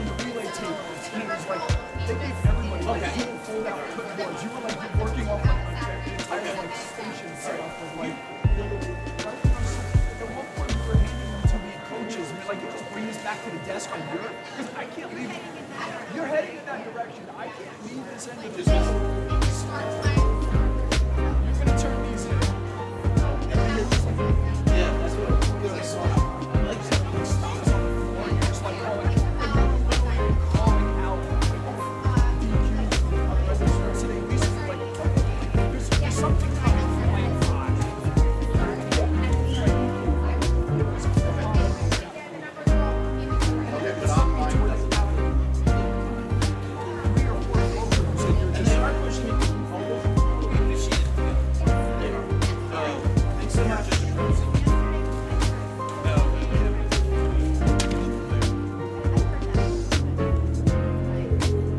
a relay tables, and it was like, they gave everybody like little fold-out clipboards. You were like working off like the entire like station set up with like little. At one point, we were handing them to the coaches, and we're like, you just bring this back to the desk on your, because I can't leave it. You're heading in that direction. I can't leave this end of this. You're gonna turn these in. Yeah, that's what I saw. I like that. Stars on the floor, and you're just like, oh, and you're literally calling out DQ on the register today. At least like, there's something coming from lane 5. Okay, but I'm like, and they are pushing it forward. Thanks so much.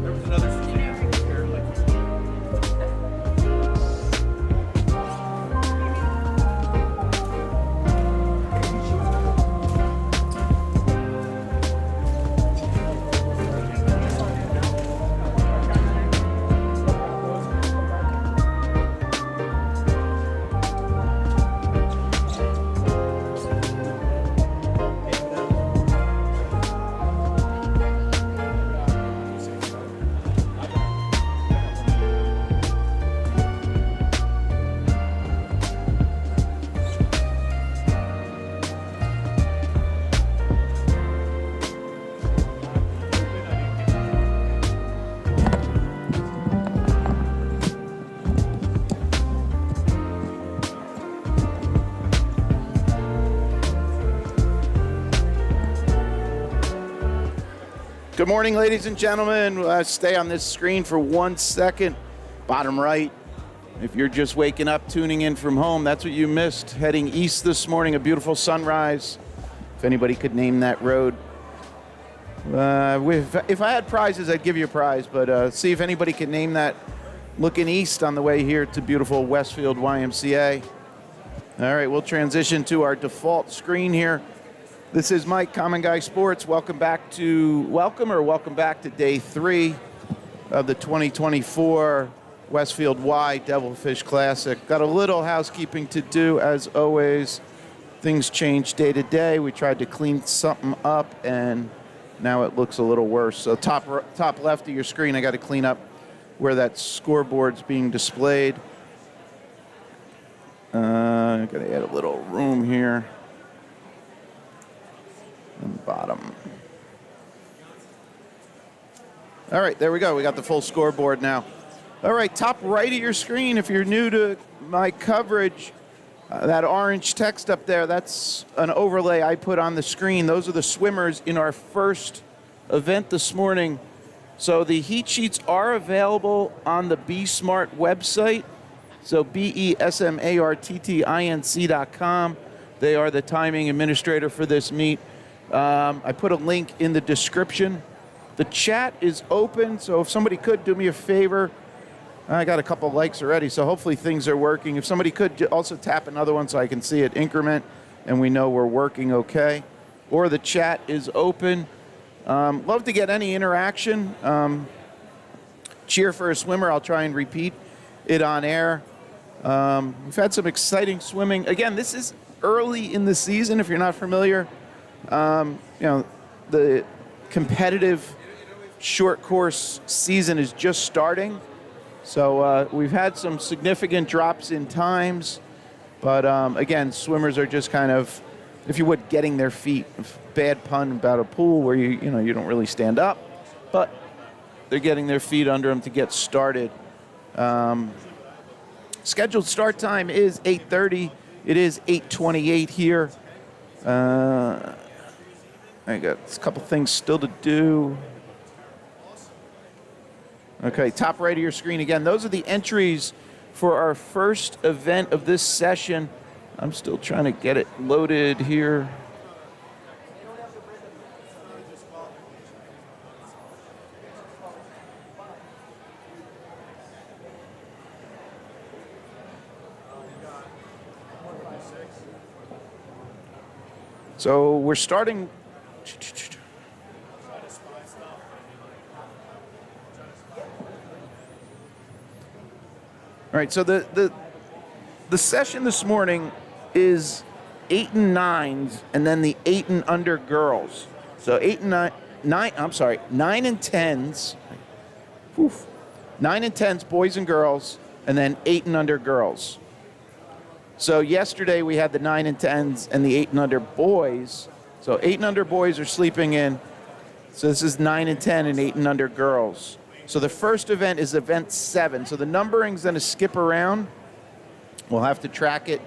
There was another fan here, like. Good morning, ladies and gentlemen. Stay on this screen for 1 second. Bottom right. If you're just waking up, tuning in from home, that's what you missed. Heading east this morning, a beautiful sunrise. If anybody could name that road. If I had prizes, I'd give you a prize, but see if anybody can name that. Looking east on the way here to beautiful Westfield YMCA. All right, we'll transition to our default screen here. This is Mike, Common Guy Sports. Welcome back to day 3 of the 2024 Westfield Y Devilfish Classic. Got a little housekeeping to do, as always. Things change day to day. We tried to clean something up, and now it looks a little worse. So top left of your screen, I got to clean up where that scoreboard's being displayed. Got to add a little room here. On the bottom. All right, there we go. We got the full scoreboard now. All right, top right of your screen, if you're new to my coverage, that orange text up there, that's an overlay I put on the screen. Those are the swimmers in our first event this morning. So the heat sheets are available on the Be Smart website. So BESMARTTINC.com. They are the timing administrator for this meet. I put a link in the description. The chat is open, so if somebody could do me a favor, I got a couple likes already, so hopefully things are working. If somebody could also tap another one so I can see it increment and we know we're working okay. Or the chat is open. Love to get any interaction. Cheer for a swimmer. I'll try and repeat it on air. We've had some exciting swimming. Again, this is early in the season, if you're not familiar. The competitive short course season is just starting. So we've had some significant drops in times. But again, swimmers are just kind of, if you would, getting their feet. Bad pun about a pool where you don't really stand up, but they're getting their feet under them to get started. Scheduled start time is 8:30. It is 8:28 here. I got a couple things still to do. Okay, top right of your screen again. Those are the entries for our first event of this session. I'm still trying to get it loaded here. So we're starting. All right, so the session this morning is 8 and 9s, and then the 8 and under girls. So 9 and 10s. Oof. 9 and 10s, boys and girls, and then 8 and under girls. So yesterday we had the 9 and 10s and the 8 and under boys. So 8 and under boys are sleeping in. So this is 9 and 10 and 8 and under girls. So the first event is event 7. So the numbering's going to skip around. We'll have to track it.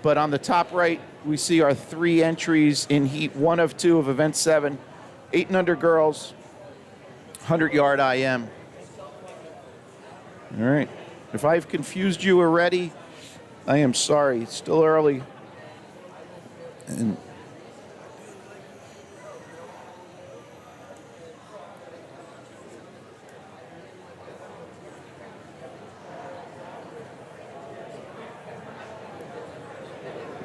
But on the top right, we see our 3 entries in heat 1 of 2 of event 7. 8 and under girls, 100-yard IM. All right. If I've confused you already, I am sorry. It's still early. And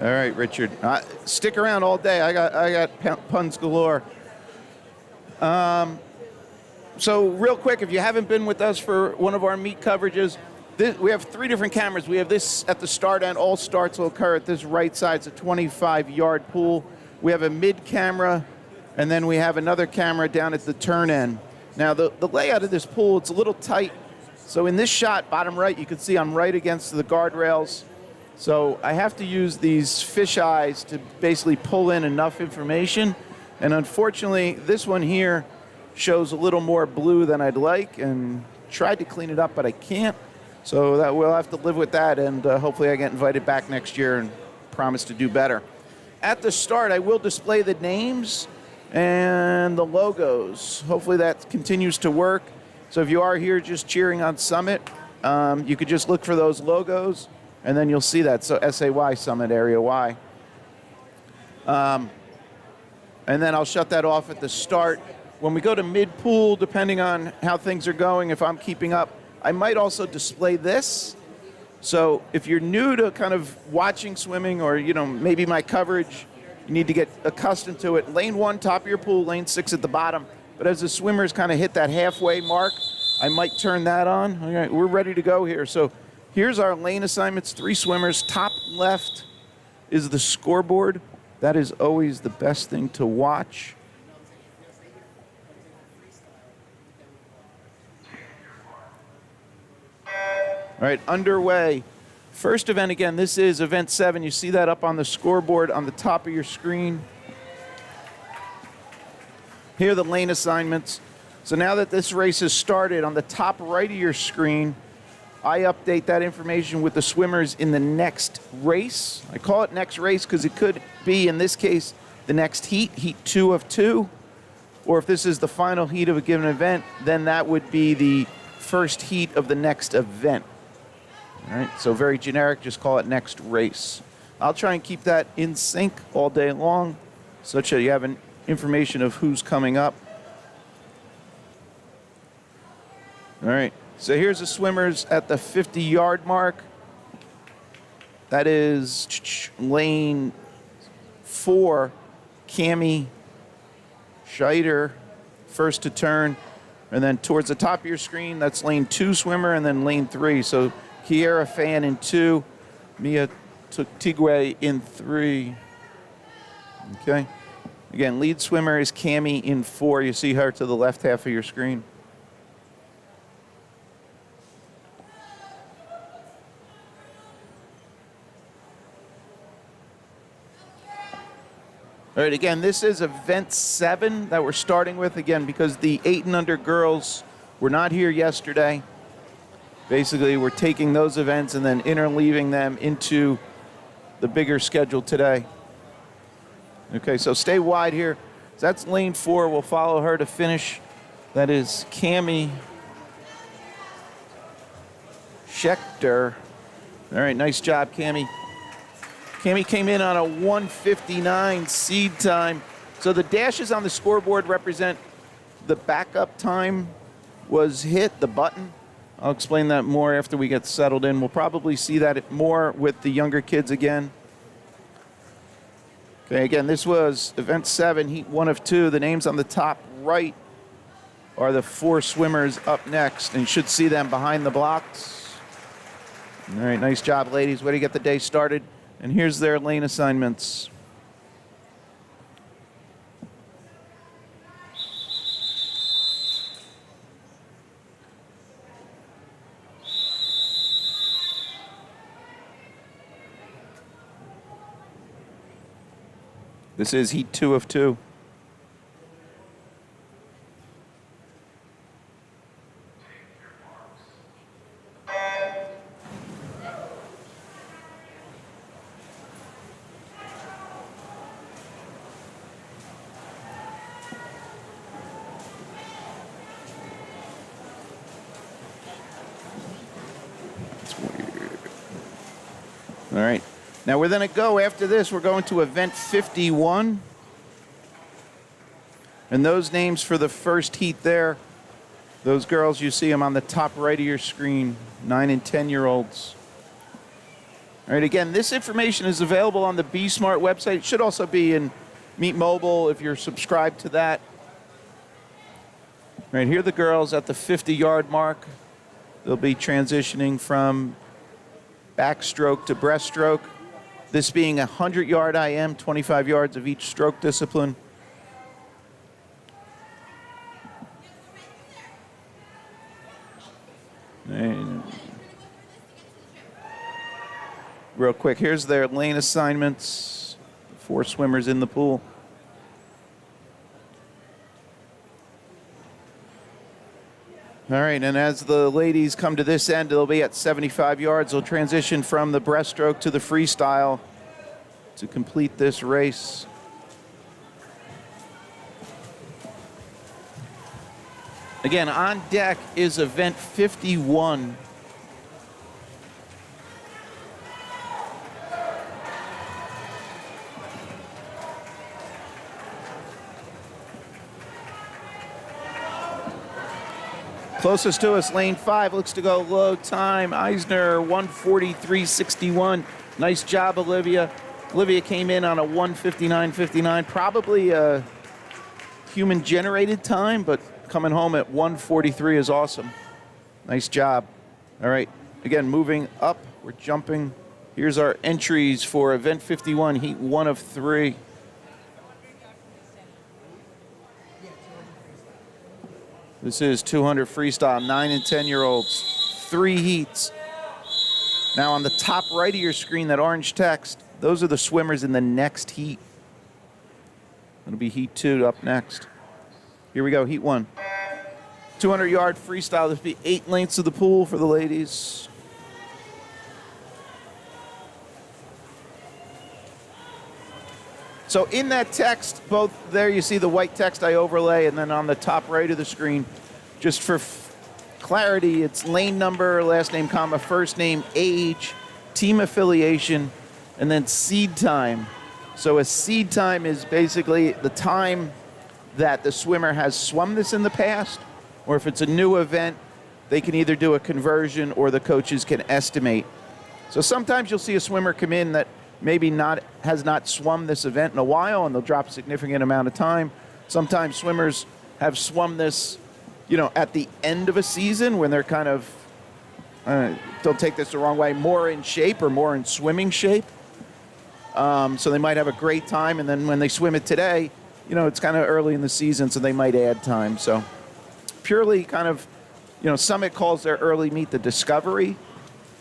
all right, Richard. Stick around all day. I got puns galore. So real quick, if you haven't been with us for one of our meet coverages, we have 3 different cameras. We have this at the start end. All starts will occur at this right side. It's a 25-yard pool. We have a mid camera, and then we have another camera down at the turn end. Now, the layout of this pool, it's a little tight. So in this shot, bottom right, you can see I'm right against the guardrails. So I have to use these fish eyes to basically pull in enough information. And unfortunately, this one here shows a little more blue than I'd like, and tried to clean it up, but I can't. So that we'll have to live with that, and hopefully I get invited back next year and promise to do better. At the start, I will display the names and the logos. Hopefully that continues to work. So if you are here just cheering on Summit, you could just look for those logos, and then you'll see that. So SAY, Summit Area Y. And then I'll shut that off at the start. When we go to mid-pool, depending on how things are going, if I'm keeping up, I might also display this. So if you're new to kind of watching swimming, or maybe my coverage, you need to get accustomed to it. Lane 1, top of your pool, lane 6 at the bottom. But as the swimmers kind of hit that halfway mark, I might turn that on. All right, we're ready to go here. So here's our lane assignments, 3 swimmers. Top left is the scoreboard. That is always the best thing to watch. All right, underway. First event, again, this is event 7. You see that up on the scoreboard on the top of your screen. Here are the lane assignments. So now that this race has started, on the top right of your screen, I update that information with the swimmers in the next race. I call it next race because it could be, in this case, the next heat, heat 2 of 2. Or if this is the final heat of a given event, then that would be the first heat of the next event. All right, so very generic, just call it next race. I'll try and keep that in sync all day long, such that you have an information of who's coming up. All right, so here's the swimmers at the 50-yard mark. That is lane 4, Cami Scheider, first to turn. And then towards the top of your screen, that's lane 2 swimmer, and then lane 3. So Kiera Fan in 2, Mia Tigwe in 3. Okay. Again, lead swimmer is Cami in 4. You see her to the left half of your screen. All right, again, this is event 7 that we're starting with, again, because the 8 and under girls were not here yesterday. Basically, we're taking those events and then interleaving them into the bigger schedule today. Okay, so stay wide here. So that's lane 4. We'll follow her to finish. That is Cami Schechter. All right, nice job, Cami. Cami came in on a 1:59 seed time. So the dashes on the scoreboard represent the backup time was hit, the button. I'll explain that more after we get settled in. We'll probably see that more with the younger kids again. Okay, again, this was event 7, heat 1 of 2. The names on the top right are the 4 swimmers up next, and you should see them behind the blocks. All right, nice job, ladies. Way to get the day started. And here's their lane assignments. This is heat 2 of 2. That's weird. All right. Now we're going to go after this. We're going to event 51. And those names for the first heat there, those girls, you see them on the top right of your screen, 9 and 10-year-olds. All right, again, this information is available on the Be Smart website. It should also be in Meet Mobile if you're subscribed to that. All right, here are the girls at the 50-yard mark. They'll be transitioning from backstroke to breaststroke. This being a 100-yard IM, 25 yards of each stroke discipline. And real quick, here's their lane assignments. 4 swimmers in the pool. All right, and as the ladies come to this end, they'll be at 75 yards. They'll transition from the breaststroke to the freestyle to complete this race. Again, on deck is event 51. Closest to us, lane 5, looks to go low time. Eisner, 1:43.61. Nice job, Olivia. Olivia came in on a 1:59.59, probably a human-generated time, but coming home at 1:43 is awesome. Nice job. All right, again, moving up, we're jumping. Here's our entries for event 51, heat 1 of 3. This is 200 freestyle, 9 and 10-year-olds, 3 heats. Now on the top right of your screen, that orange text, those are the swimmers in the next heat. It'll be heat 2 up next. Here we go, heat 1. 200-yard freestyle, this will be 8 lengths of the pool for the ladies. So in that text, both there you see the white text I overlay, and then on the top right of the screen, just for clarity, it's lane number, last name, comma, first name, age, team affiliation, and then seed time. So a seed time is basically the time that the swimmer has swum this in the past, or if it's a new event, they can either do a conversion or the coaches can estimate. So sometimes you'll see a swimmer come in that maybe has not swum this event in a while, and they'll drop a significant amount of time. Sometimes swimmers have swum this, at the end of a season when they're kind of, don't take this the wrong way, more in shape or more in swimming shape. So they might have a great time, and then when they swim it today, it's kind of early in the season, so they might add time. So purely kind of, Summit calls their early meet the discovery,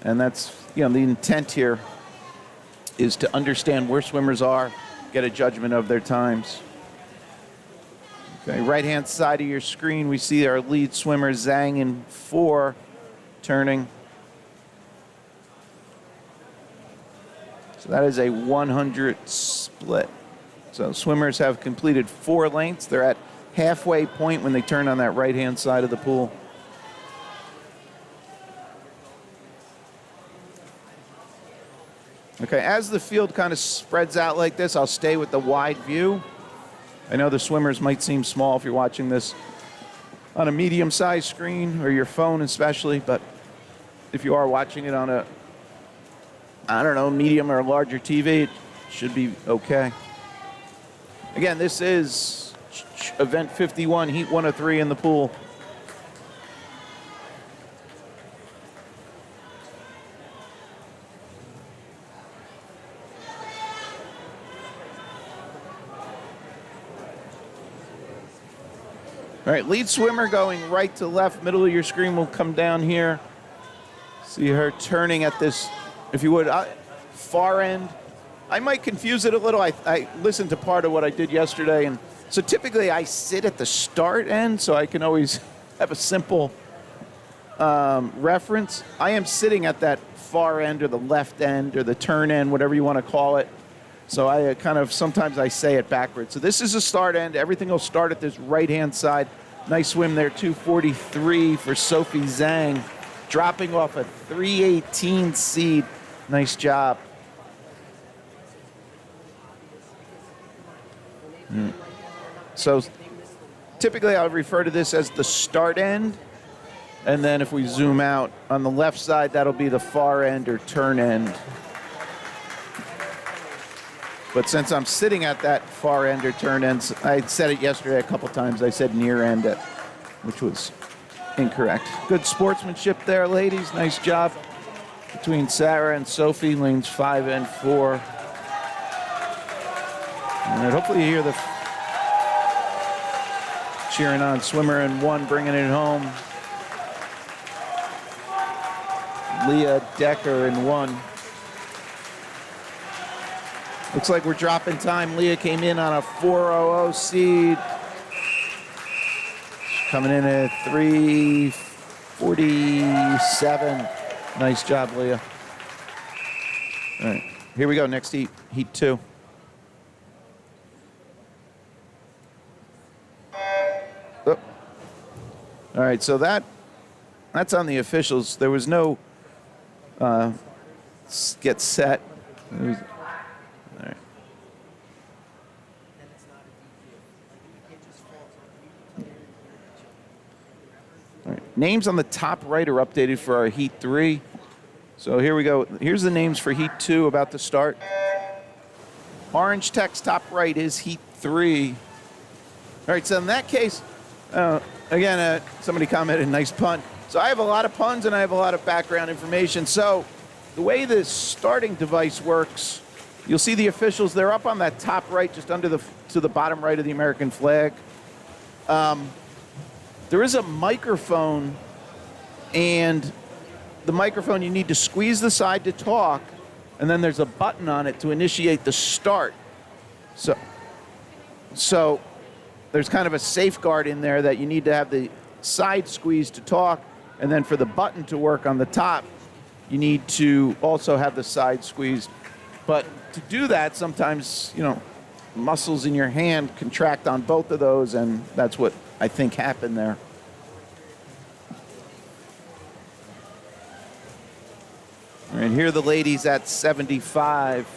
and that's, the intent here is to understand where swimmers are, get a judgment of their times. Okay, right-hand side of your screen, we see our lead swimmer, Zhang, in 4, turning. So that is a 100 split. So swimmers have completed 4 lengths. They're at halfway point when they turn on that right-hand side of the pool. Okay, as the field kind of spreads out like this, I'll stay with the wide view. I know the swimmers might seem small if you're watching this on a medium-sized screen or your phone especially, but if you are watching it on a, medium or larger TV, it should be okay. Again, this is event 51, heat 1 of 3 in the pool. All right, lead swimmer going right to left. Middle of your screen will come down here. See her turning at this, if you would, far end. I might confuse it a little. I listened to part of what I did yesterday, and so typically I sit at the start end, so I can always have a simple reference. I am sitting at that far end or the left end or the turn end, whatever you want to call it. So I sometimes I say it backwards. So this is a start end. Everything will start at this right-hand side. Nice swim there, 2:43 for Sophie Zhang, dropping off a 3:18 seed. Nice job. So typically I would refer to this as the start end. And then if we zoom out on the left side, that'll be the far end or turn end. But since I'm sitting at that far end or turn end, I said it yesterday a couple times. I said near end, which was incorrect. Good sportsmanship there, ladies. Nice job between Sarah and Sophie, lanes 5 and 4. All right, hopefully you hear the cheering on swimmer in 1, bringing it home. Leah Decker in 1. Looks like we're dropping time. Leah came in on a 4:00 seed. She's coming in at 3:47. Nice job, Leah. All right, here we go. Next heat, heat 2. Oh. All right, so that's on the officials. There was no get set. All right. All right. Names on the top right are updated for our Heat 3. So here we go. Here's the names for Heat 2 about to start. Orange text top right is Heat 3. All right, so in that case, again, somebody commented, nice pun. So I have a lot of puns and I have a lot of background information. So the way this starting device works, you'll see the officials, they're up on that top right, just to the bottom right of the American flag. There is a microphone, and the microphone, you need to squeeze the side to talk, and then there's a button on it to initiate the start. So there's kind of a safeguard in there that you need to have the side squeeze to talk, and then for the button to work on the top, you need to also have the side squeezed. But to do that, sometimes, muscles in your hand contract on both of those, and that's what I think happened there. All right, here are the ladies at 75.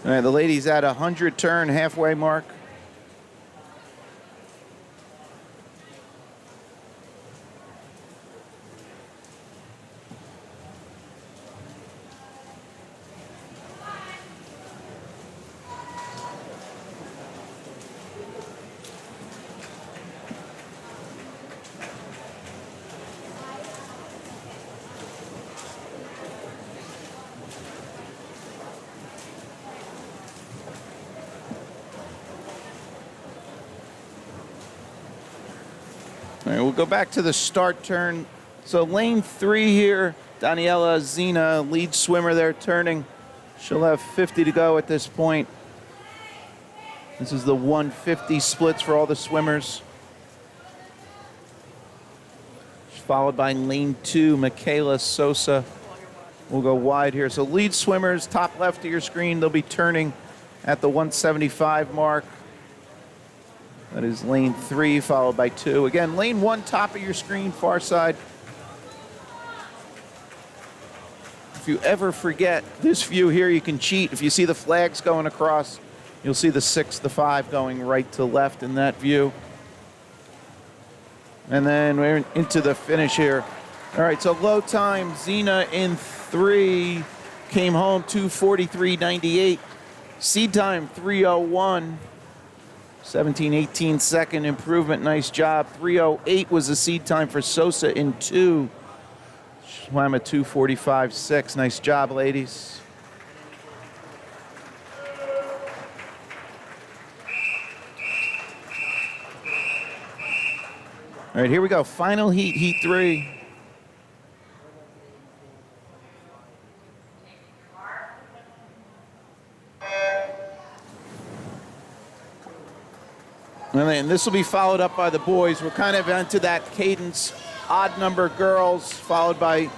All right, the ladies at 100 turn, halfway mark. All right, we'll go back to the start turn. So lane 3 here, Daniela Zina, lead swimmer there, turning. She'll have 50 to go at this point. This is the 150 splits for all the swimmers. Followed by lane 2, Michaela Sosa. We'll go wide here. So lead swimmers, top left of your screen, they'll be turning at the 175 mark. That is lane 3, followed by 2. Again, lane 1, top of your screen, far side. If you ever forget this view here, you can cheat. If you see the flags going across, you'll see the 6, the 5 going right to left in that view. And then we're into the finish here. All right, so low time, Zina in 3, came home 2:43.98. Seed time 3:01. 17-18 second improvement. Nice job. 3:08 was the seed time for Sosa in 2. Swam a 2:45.6. Nice job, ladies. All right, here we go. Final heat, heat 3. And then this will be followed up by the boys. We're kind of into that cadence, odd number girls, followed by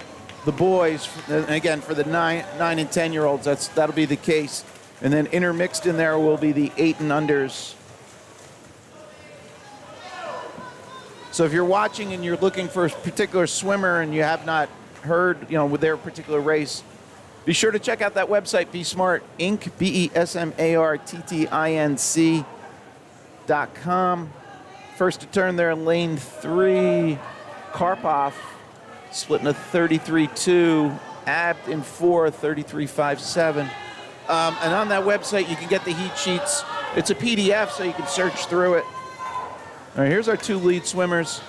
the boys. And again, for the 9 and 10-year-olds, that'll be the case. And then intermixed in there will be the 8 and unders. So if you're watching and you're looking for a particular swimmer and you have not heard, with their particular race, be sure to check out that website, BeSmart Inc., BeSmartInc.com. First to turn there in lane 3, Karpov, splitting a 33.2, Abt in 4, 33.57. And on that website, you can get the heat sheets. It's a PDF, so you can search through it. All right, here's our 2 lead swimmers.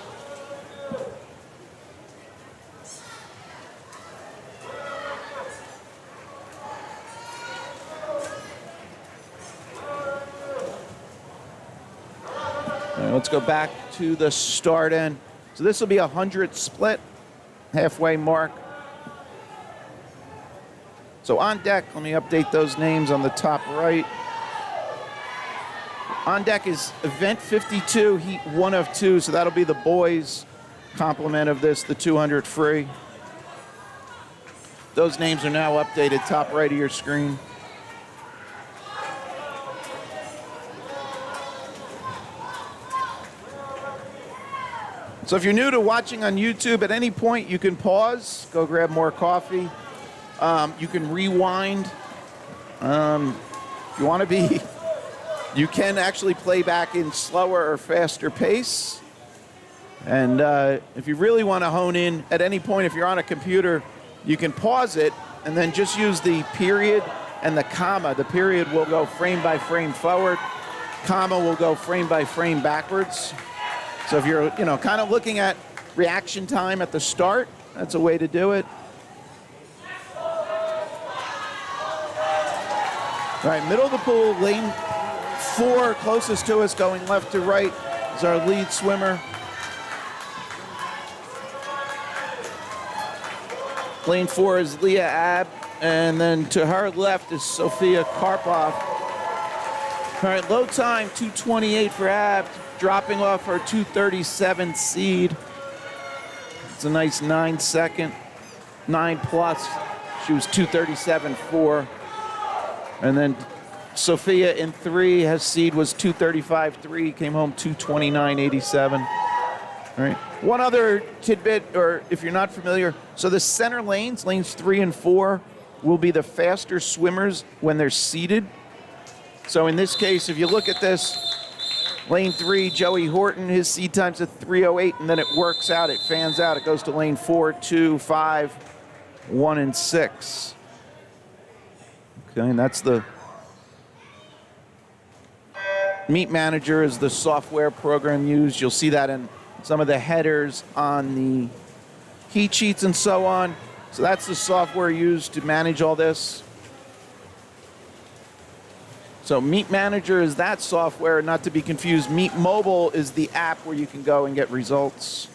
All right, let's go back to the start end. So this will be a 100 split, halfway mark. So on deck, let me update those names on the top right. On deck is event 52, heat 1 of 2, so that'll be the boys' complement of this, the 200 free. Those names are now updated, top right of your screen. So if you're new to watching on YouTube, at any point you can pause, go grab more coffee. You can rewind. If you want to be... You can actually play back in slower or faster pace. And if you really want to hone in, at any point, if you're on a computer, you can pause it and then just use the period and the comma. The period will go frame by frame forward. Comma will go frame by frame backwards. So if you're, kind of looking at reaction time at the start, that's a way to do it. All right, middle of the pool, lane 4, closest to us, going left to right, is our lead swimmer. Lane 4 is Leah Abt, and then to her left is Sophia Karpov. All right, low time, 2:28 for Abt, dropping off her 2:37 seed. It's a nice 9-second, 9+. She was 2:37.4. And then Sophia in 3, has seed was 2:35.3, came home 2:29.87. All right. One other tidbit, or if you're not familiar, so the center lanes 3 and 4, will be the faster swimmers when they're seated. So in this case, if you look at this, lane 3, Joey Horton, his seed time's at 3:08, and then it works out, it fans out, it goes to lane 4, 2, 5, 1, and 6. Okay, and that's the Meet Manager is the software program used. You'll see that in some of the headers on the heat sheets and so on. So that's the software used to manage all this. So Meet Manager is that software, not to be confused. Meet Mobile is the app where you can go and get results.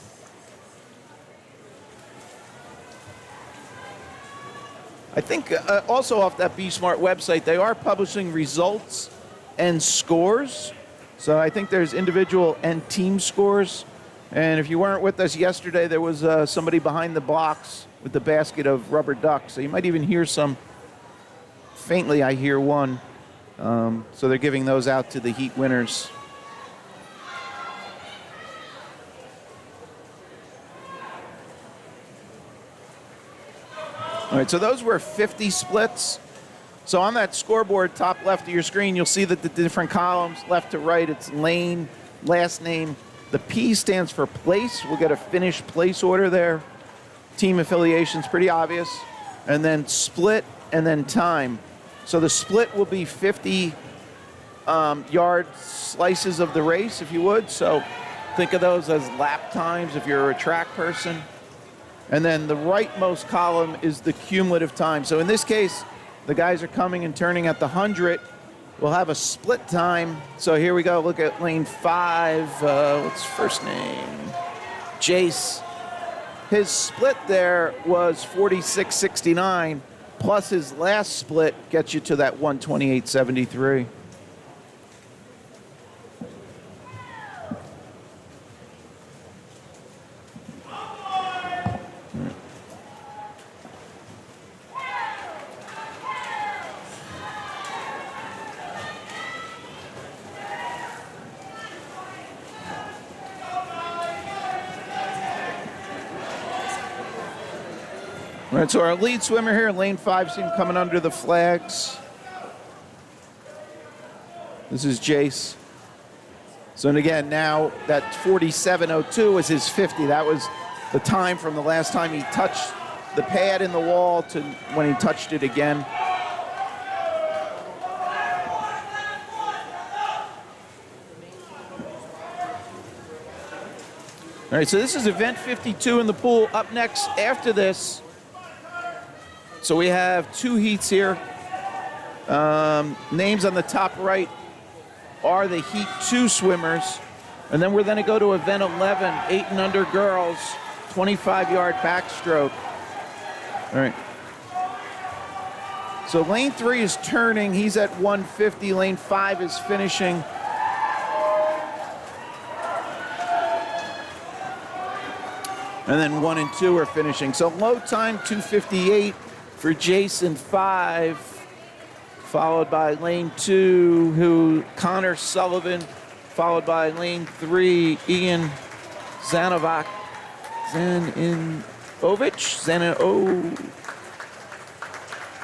I think also off that BeSmart website, they are publishing results and scores. So I think there's individual and team scores. And if you weren't with us yesterday, there was somebody behind the box with the basket of rubber ducks. So you might even hear some, faintly I hear one. So they're giving those out to the heat winners. All right, so those were 50 splits. So on that scoreboard, top left of your screen, you'll see that the different columns, left to right, it's lane, last name. The P stands for place. We'll get a finish place order there. Team affiliation's pretty obvious. And then split and then time. So the split will be 50 yard slices of the race, if you would. So think of those as lap times if you're a track person. And then the rightmost column is the cumulative time. So in this case, the guys are coming and turning at the 100. We'll have a split time. So here we go. Look at lane 5. What's his first name? Jace. His split there was 46.69, plus his last split gets you to that 128.73. All right, so our lead swimmer here, lane 5, see him coming under the flags. This is Jace. So, and again, now that 47.02 is his 50. That was the time from the last time he touched the pad in the wall to when he touched it again. All right, so this is event 52 in the pool. Up next after this, so we have 2 heats here. Names on the top right are the Heat 2 swimmers. And then we're going to go to event 11, 8 and under girls, 25-yard backstroke. All right. So lane 3 is turning. He's at 150. Lane 5 is finishing. And then 1 and 2 are finishing. So low time, 2:58 for Jason 5, followed by lane 2, Connor Sullivan, followed by lane 3, Ian Zanovic.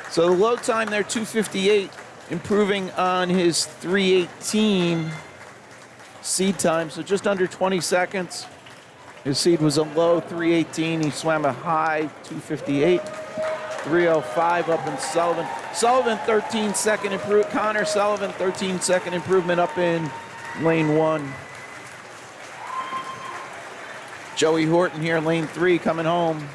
So the low time there, 2:58, improving on his 3:18 seed time, so just under 20 seconds. His seed was a low 3:18. He swam a high 2:58. 3:05 up in Sullivan. Sullivan 13-second improvement. Connor Sullivan 13-second improvement up in lane 1. Joey Horton here, lane 3, coming home.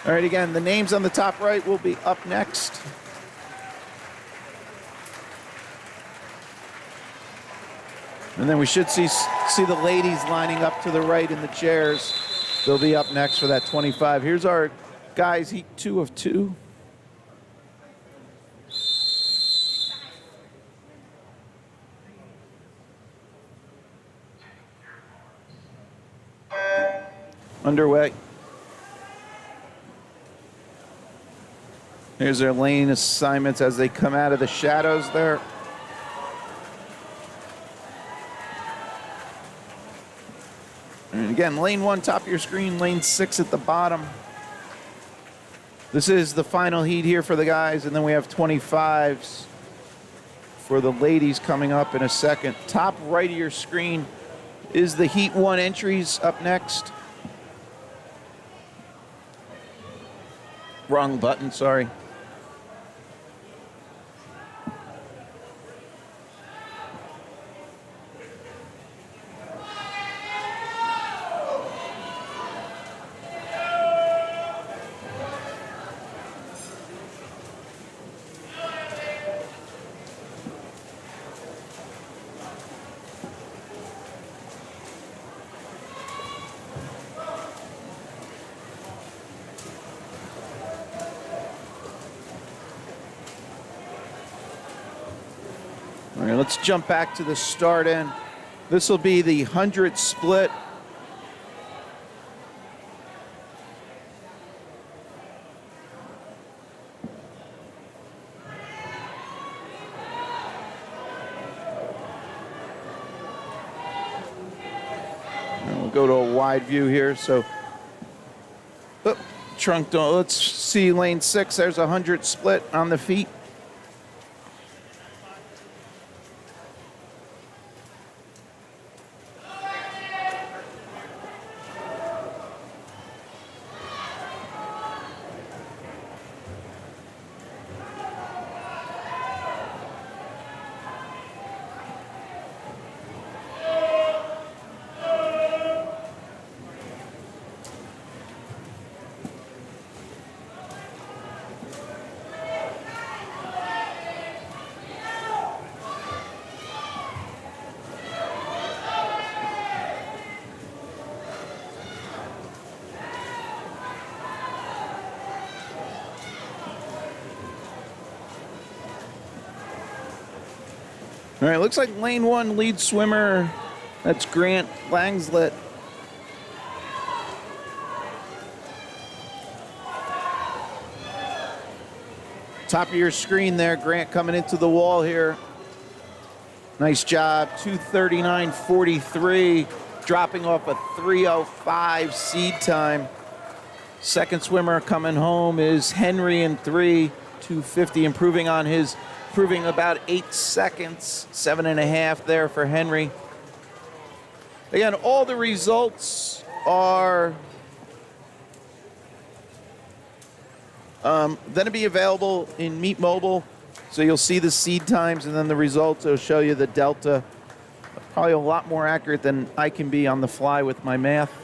All right, again, the names on the top right will be up next. And then we should see the ladies lining up to the right in the chairs. They'll be up next for that 25. Here's our guys, heat 2 of 2. Underway. Here's their lane assignments as they come out of the shadows there. And again, lane 1, top of your screen, lane 6 at the bottom. This is the final heat here for the guys, and then we have 25s for the ladies coming up in a second. Top right of your screen is the heat 1 entries up next. Wrong button, sorry. All right, let's jump back to the start end. This will be the 100 split. And we'll go to a wide view here. So, trunk don't. Let's see lane 6. There's a 100 split on the feet. All right, looks like lane 1 lead swimmer. That's Grant Langslet. Top of your screen there, Grant coming into the wall here. Nice job, 2:39.43, dropping off a 3:05 seed time. Second swimmer coming home is Henry in 3:250, improving about 8 seconds, 7.5 there for Henry. Again, all the results are going to be available in Meet Mobile. So you'll see the seed times and then the results. It'll show you the delta. Probably a lot more accurate than I can be on the fly with my math.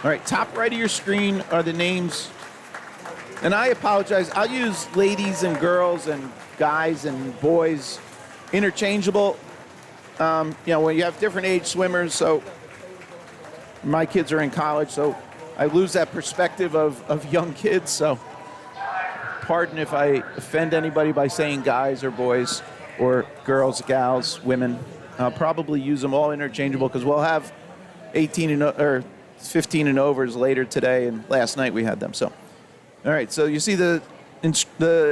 All right, top right of your screen are the names. And I apologize. I'll use ladies and girls and guys and boys interchangeable. When you have different age swimmers, so my kids are in college, so I lose that perspective of young kids. So pardon if I offend anybody by saying guys or boys or girls, gals, women. I'll probably use them all interchangeable because we'll have 18 or 15 and overs later today, and last night we had them. So, all right. So you see the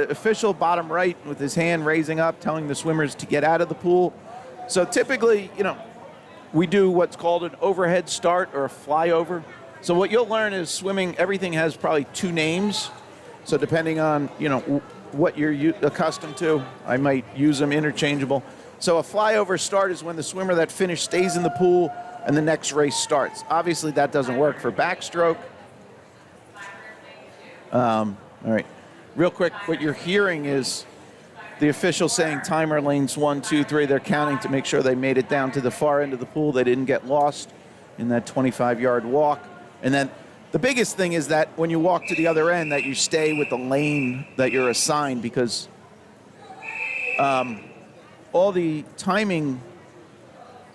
official bottom right with his hand raising up, telling the swimmers to get out of the pool. So typically, we do what's called an overhead start or a flyover. So what you'll learn is swimming, everything has probably 2 names. So depending on, what you're accustomed to, I might use them interchangeable. So a flyover start is when the swimmer that finished stays in the pool and the next race starts. Obviously, that doesn't work for backstroke. All right. Real quick, what you're hearing is the official saying timer lanes 1, 2, 3. They're counting to make sure they made it down to the far end of the pool. They didn't get lost in that 25-yard walk. And then the biggest thing is that when you walk to the other end, that you stay with the lane that you're assigned, because all the timing.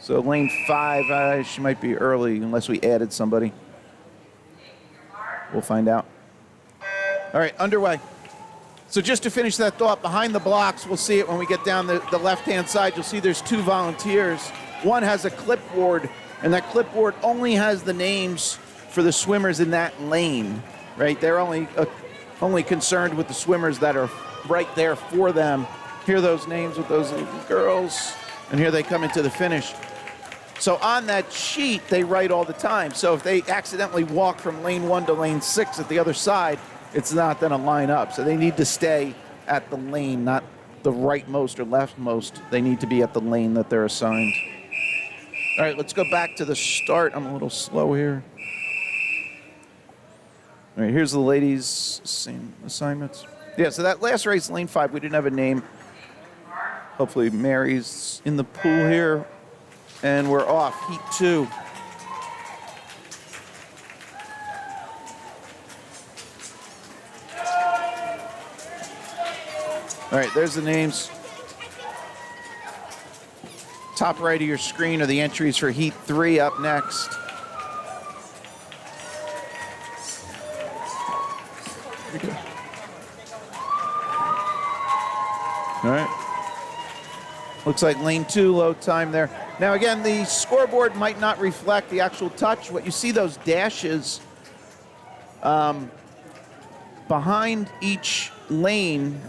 So lane 5, she might be early unless we added somebody. We'll find out. All right, underway. So just to finish that thought, behind the blocks, we'll see it when we get down the left-hand side. You'll see there's 2 volunteers. One has a clipboard, and that clipboard only has the names for the swimmers in that lane, right? They're only concerned with the swimmers that are right there for them. Here are those names with those girls, and here they come into the finish. So on that sheet, they write all the time. So if they accidentally walk from lane 1 to lane 6 at the other side, it's not going to line up. So they need to stay at the lane, not the rightmost or leftmost. They need to be at the lane that they're assigned. All right, let's go back to the start. I'm a little slow here. All right, here's the ladies' same assignments. Yeah, so that last race, lane 5, we didn't have a name. Hopefully Mary's in the pool here. And we're off, heat 2. All right, there's the names. Top right of your screen are the entries for heat 3 up next. All right. Looks like lane 2, low time there. Now again, the scoreboard might not reflect the actual touch. What you see, those dashes behind each lane,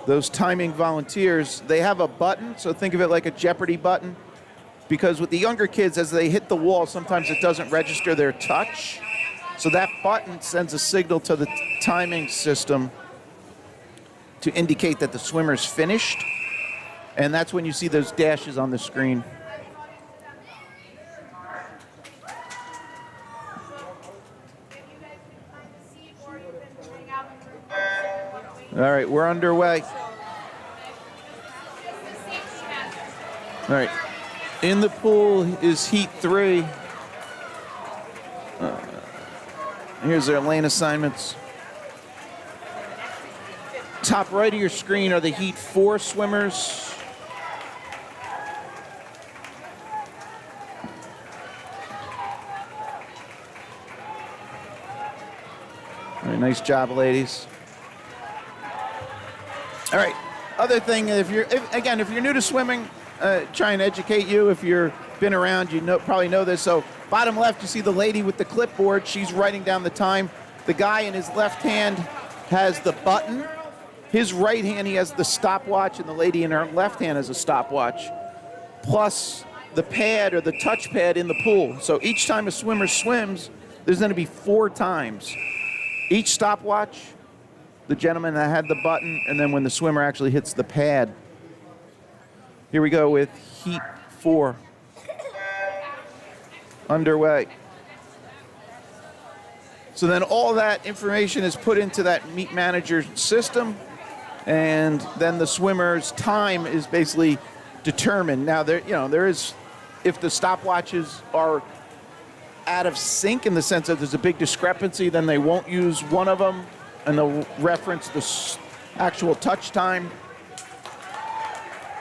those timing volunteers, they have a button. So think of it like a Jeopardy button. Because with the younger kids, as they hit the wall, sometimes it doesn't register their touch. So that button sends a signal to the timing system to indicate that the swimmer's finished. And that's when you see those dashes on the screen. All right, we're underway. All right, in the pool is heat 3. Here's their lane assignments. Top right of your screen are the heat 4 swimmers. All right, nice job, ladies. All right. Other thing, if you're new to swimming, try and educate you. If you've been around, probably know this. So, bottom left, you see the lady with the clipboard. She's writing down the time. The guy in his left hand has the button. His right hand, he has the stopwatch, and the lady in her left hand has a stopwatch, plus the pad or the touch pad in the pool. So each time a swimmer swims, there's going to be 4 times. Each stopwatch, the gentleman that had the button, and then when the swimmer actually hits the pad. Here we go with Heat 4. Underway. So then all that information is put into that meet manager system, and then the swimmer's time is basically determined. Now there is, if the stopwatches are out of sync in the sense that there's a big discrepancy, then they won't use one of them, and they'll reference the actual touch time.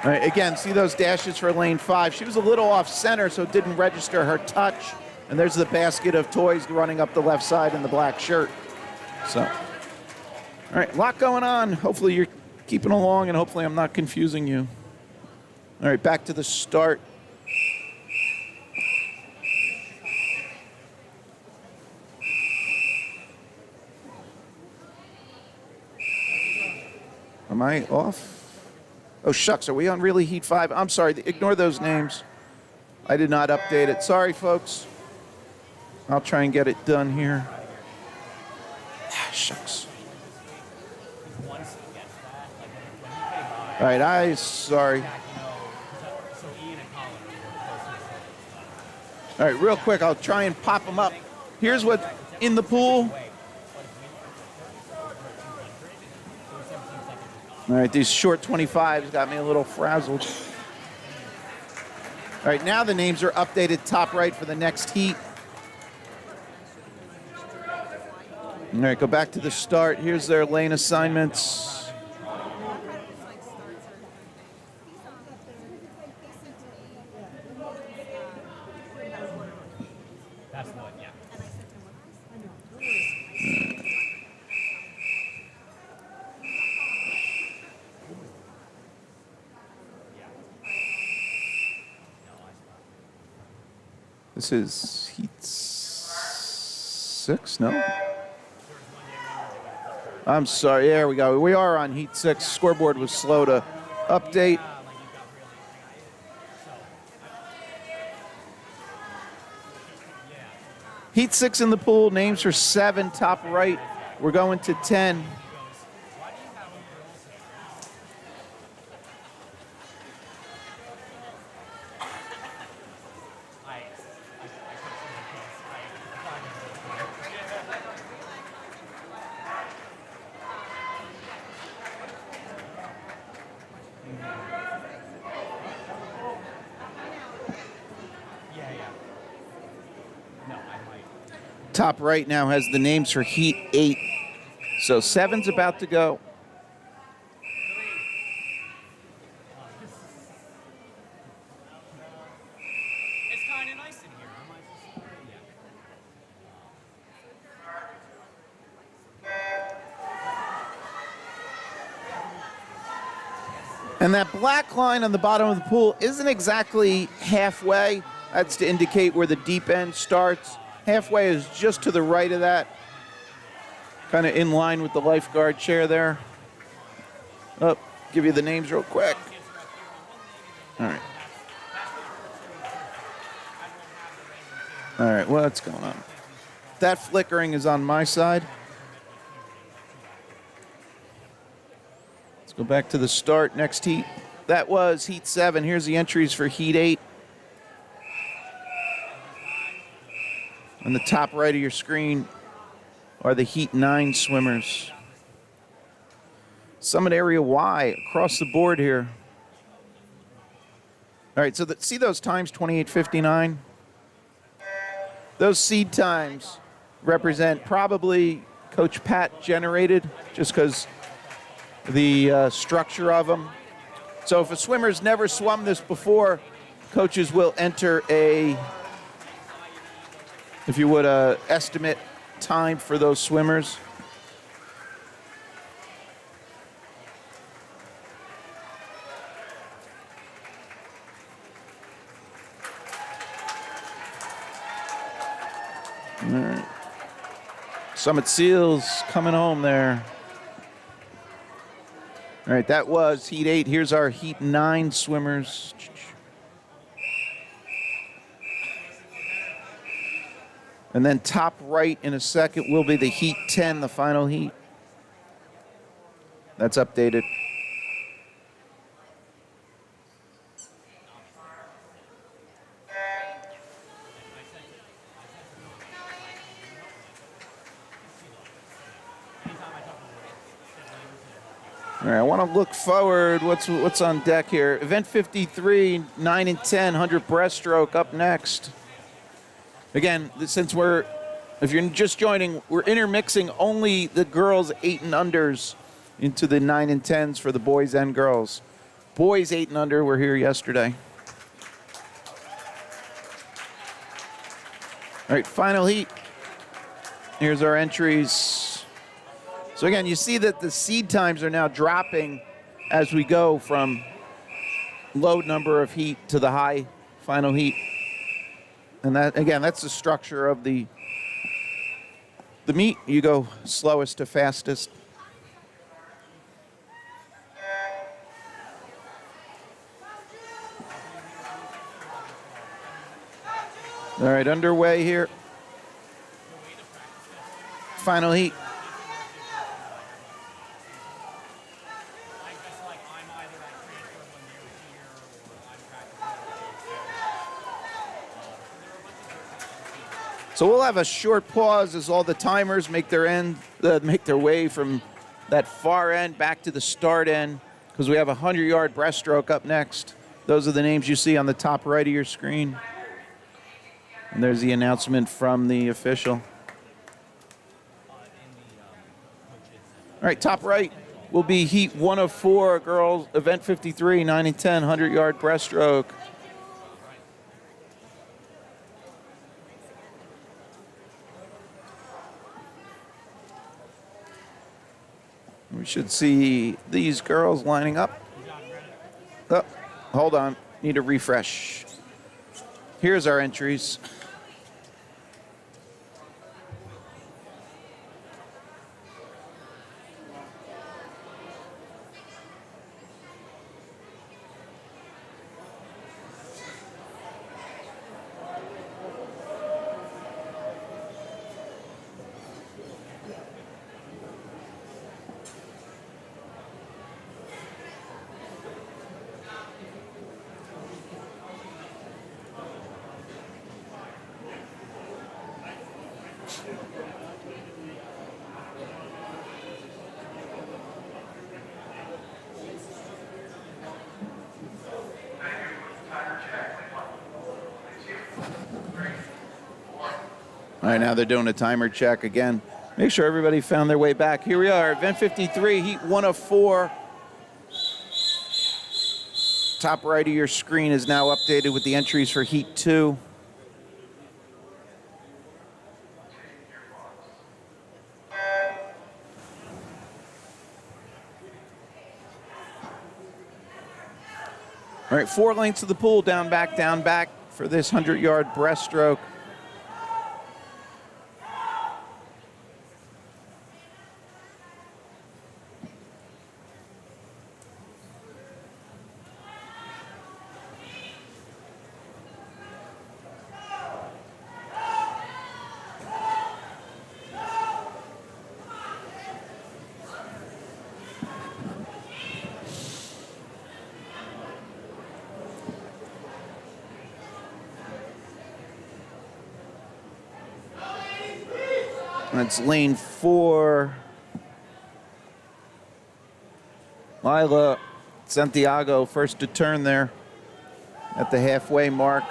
All right, again, see those dashes for lane 5. She was a little off center, so it didn't register her touch. And there's the basket of toys running up the left side in the black shirt. So, all right, a lot going on. Hopefully you're keeping along, and hopefully I'm not confusing you. All right, back to the start. Am I off? Oh, shucks, are we on really Heat 5? I'm sorry, ignore those names. I did not update it. Sorry, folks. I'll try and get it done here. Shucks. All right, sorry. All right, real quick, I'll try and pop them up. Here's what in the pool. All right, these short 25s got me a little frazzled. All right, now the names are updated top right for the next heat. All right, go back to the start. Here's their lane assignments. That's the one, yeah. This is Heat 6, no? I'm sorry, there we go. We are on Heat 6. Scoreboard was slow to update. Heat 6 in the pool, names for 7, top right. We're going to 10. Top right now has the names for Heat 8. So 7's about to go. It's kind of nice in here. And that black line on the bottom of the pool isn't exactly halfway. That's to indicate where the deep end starts. Halfway is just to the right of that. Kind of in line with the lifeguard chair there. Oh, give you the names real quick. All right. All right, what's going on? That flickering is on my side. Let's go back to the start. Next heat. That was Heat 7. Here's the entries for Heat 8. On the top right of your screen are the Heat 9 swimmers. Summit Area Y across the board here. All right, so see those times, 28:59? Those seed times represent probably Coach Pat generated, just because the structure of them. So if a swimmer's never swum this before, coaches will enter a, if you would, estimate time for those swimmers. Summit Seals coming home there. All right, that was Heat 8. Here's our Heat 9 swimmers. And then top right in a second will be the Heat 10, the final heat. That's updated. All right, I want to look forward. What's on deck here? Event 53, 9 and 10, 100 breaststroke up next. Again, since if you're just joining, we're intermixing only the girls 8 and unders into the 9 and 10s for the boys and girls. Boys 8 and under were here yesterday. All right, final heat. Here's our entries. So again, you see that the seed times are now dropping as we go from low number of heat to the high final heat. And that, again, that's the structure of the meet. You go slowest to fastest. All right, underway here. Final heat. So we'll have a short pause as all the timers make their way from that far end back to the start end, because we have a 100-yard breaststroke up next. Those are the names you see on the top right of your screen. And there's the announcement from the official. All right, top right will be Heat 1 of 4, girls, Event 53, 9 and 10, 100-yard breaststroke. We should see these girls lining up. Oh, hold on, need a refresh. Here's our entries. All right, now they're doing a timer check again. Make sure everybody found their way back. Here we are, Event 53, Heat 1 of 4. Top right of your screen is now updated with the entries for Heat 2. All right, 4 lengths of the pool, down, back for this 100-yard breaststroke. That's lane 4. Lila Santiago first to turn there at the halfway mark.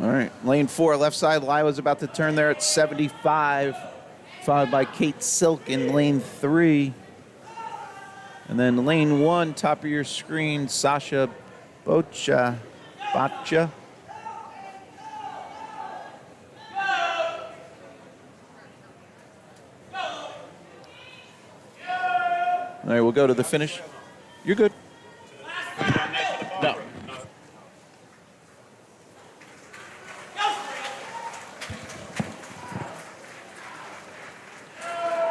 All right, lane 4, left side. Lila's about to turn there at 75. Followed by Kate Silk in lane 3. And then lane 1, top of your screen, Sasha Botcha. All right, we'll go to the finish. You're good. No.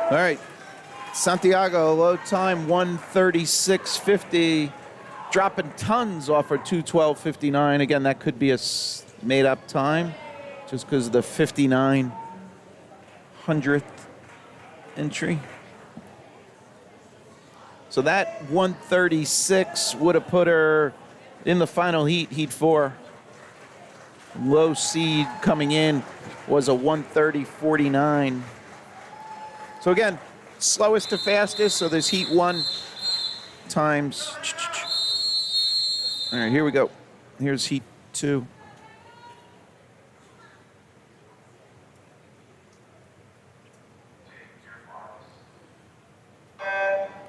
All right, Santiago, low time 1:36.50, dropping tons off her 2:12.59. Again, that could be a made-up time, just because of the 59/100th entry. So that 1:36 would have put her in the final heat, heat 4. Low seed coming in was a 1:30.49. So again, slowest to fastest, so there's heat 1 times. All right, here we go. Here's heat 2.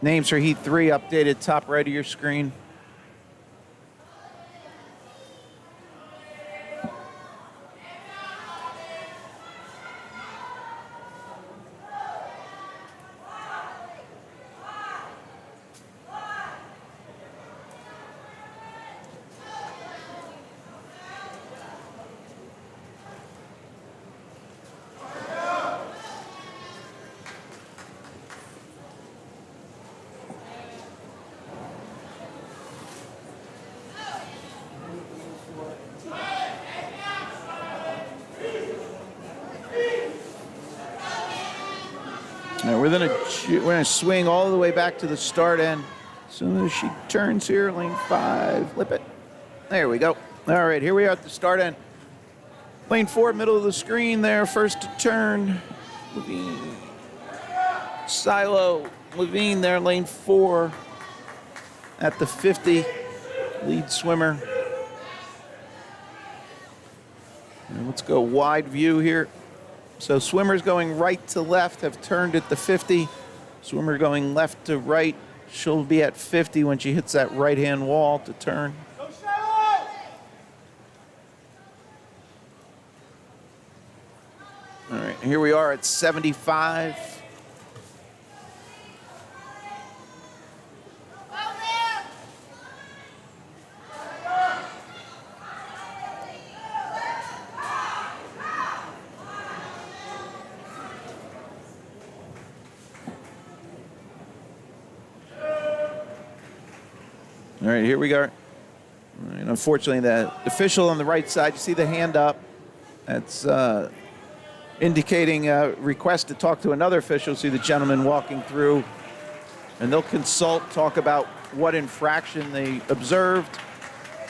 Names for heat 3 updated top right of your screen. Now we're gonna swing all the way back to the start end. As soon as she turns here, lane 5, flip it. There we go. All right, here we are at the start end. Lane 4, middle of the screen there, first to turn. Levine. Silo, Levine there, lane 4 at the 50, lead swimmer. And let's go wide view here. So swimmers going right to left have turned at the 50. Swimmer going left to right. She'll be at 50 when she hits that right-hand wall to turn. All right, here we are at 75. All right, here we go. And unfortunately, the official on the right side, you see the hand up. That's indicating a request to talk to another official. See the gentleman walking through. And they'll consult, talk about what infraction they observed,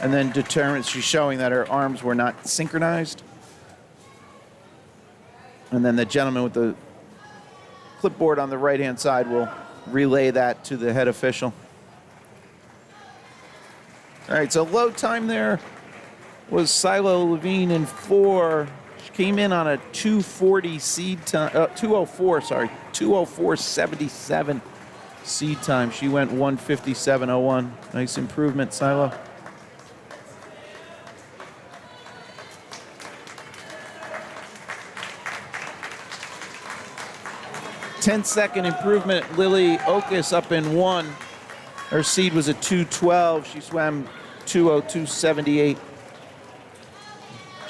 and then determine, she's showing that her arms were not synchronized. And then the gentleman with the clipboard on the right-hand side will relay that to the head official. All right, so low time there was Silo Levine in 4. She came in on a 2:40 seed time, 2:04.77 seed time. She went 1:57.01. Nice improvement, Silo. Ten-second improvement, Lily Okus up in 1. Her seed was a 2:12. She swam 2:02.78.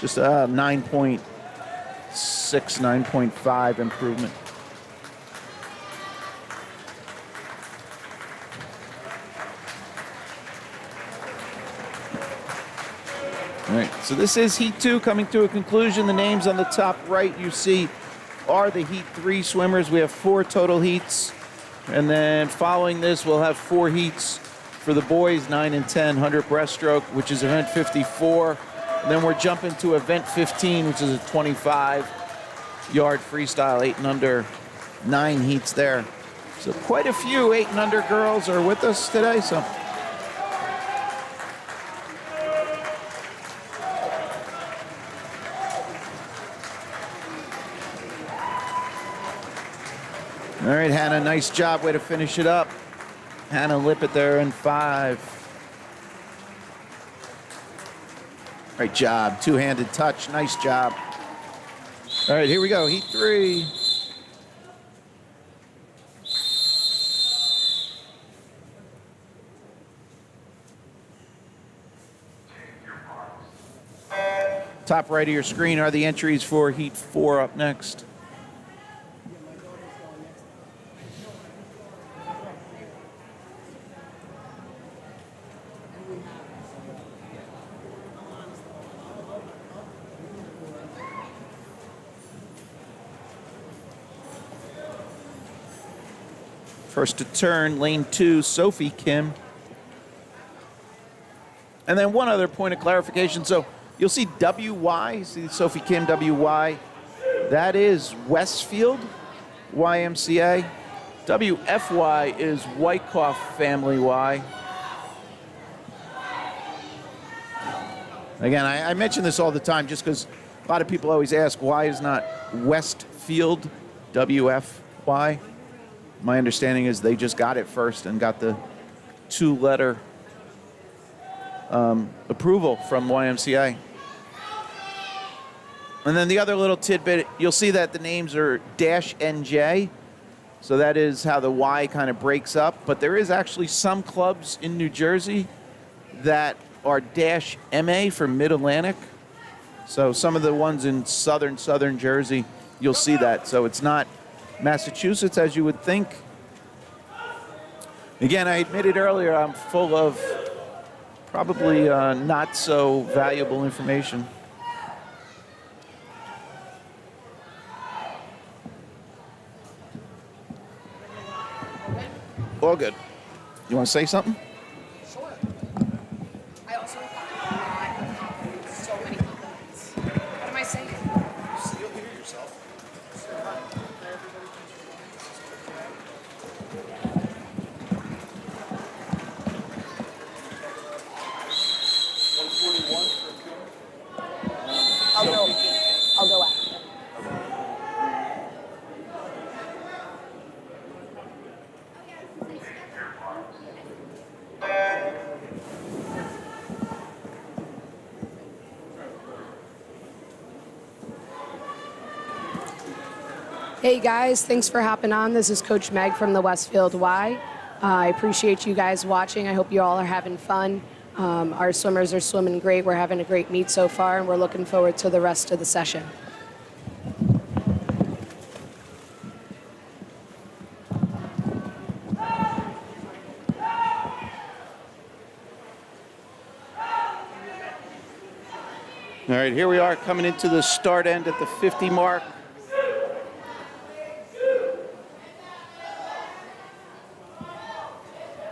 Just a 9.6, 9.5 improvement. All right, so this is Heat 2 coming to a conclusion. The names on the top right you see are the Heat 3 swimmers. We have 4 total heats. And then following this, we'll have 4 heats for the boys, 9 and 10, 100 breaststroke, which is event 54. And then we're jumping to event 15, which is a 25-yard freestyle, 8 and under, 9 heats there. So quite a few 8 and under girls are with us today. So. All right, Hannah, nice job. Way to finish it up. Hannah Lippett there in 5. Great job. Two-handed touch. Nice job. All right, here we go. Heat 3. Top right of your screen are the entries for Heat 4 up next. First to turn, lane 2, Sophie Kim. And then one other point of clarification. So you'll see WY, see Sophie Kim, WY. That is Westfield YMCA. WFY is Wyckoff Family Y. Again, I mention this all the time just because a lot of people always ask why is not Westfield WFY. My understanding is they just got it first and got the 2-letter approval from YMCA. And then the other little tidbit, you'll see that the names are -NJ. So that is how the Y kind of breaks up. But there is actually some clubs in New Jersey that are -MA for Mid-Atlantic. So some of the ones in southern Jersey, you'll see that. So it's not Massachusetts, as you would think. Again, I admitted earlier I'm full of probably not so valuable information. All good. You want to say something? Sure. I also got so many compliments. What am I saying? You'll hear yourself. I'll go after. Hey guys, thanks for hopping on. This is Coach Meg from the Westfield Y. I appreciate you guys watching. I hope you all are having fun. Our swimmers are swimming great. We're having a great meet so far, and we're looking forward to the rest of the session. All right, here we are coming into the start end at the 50 mark.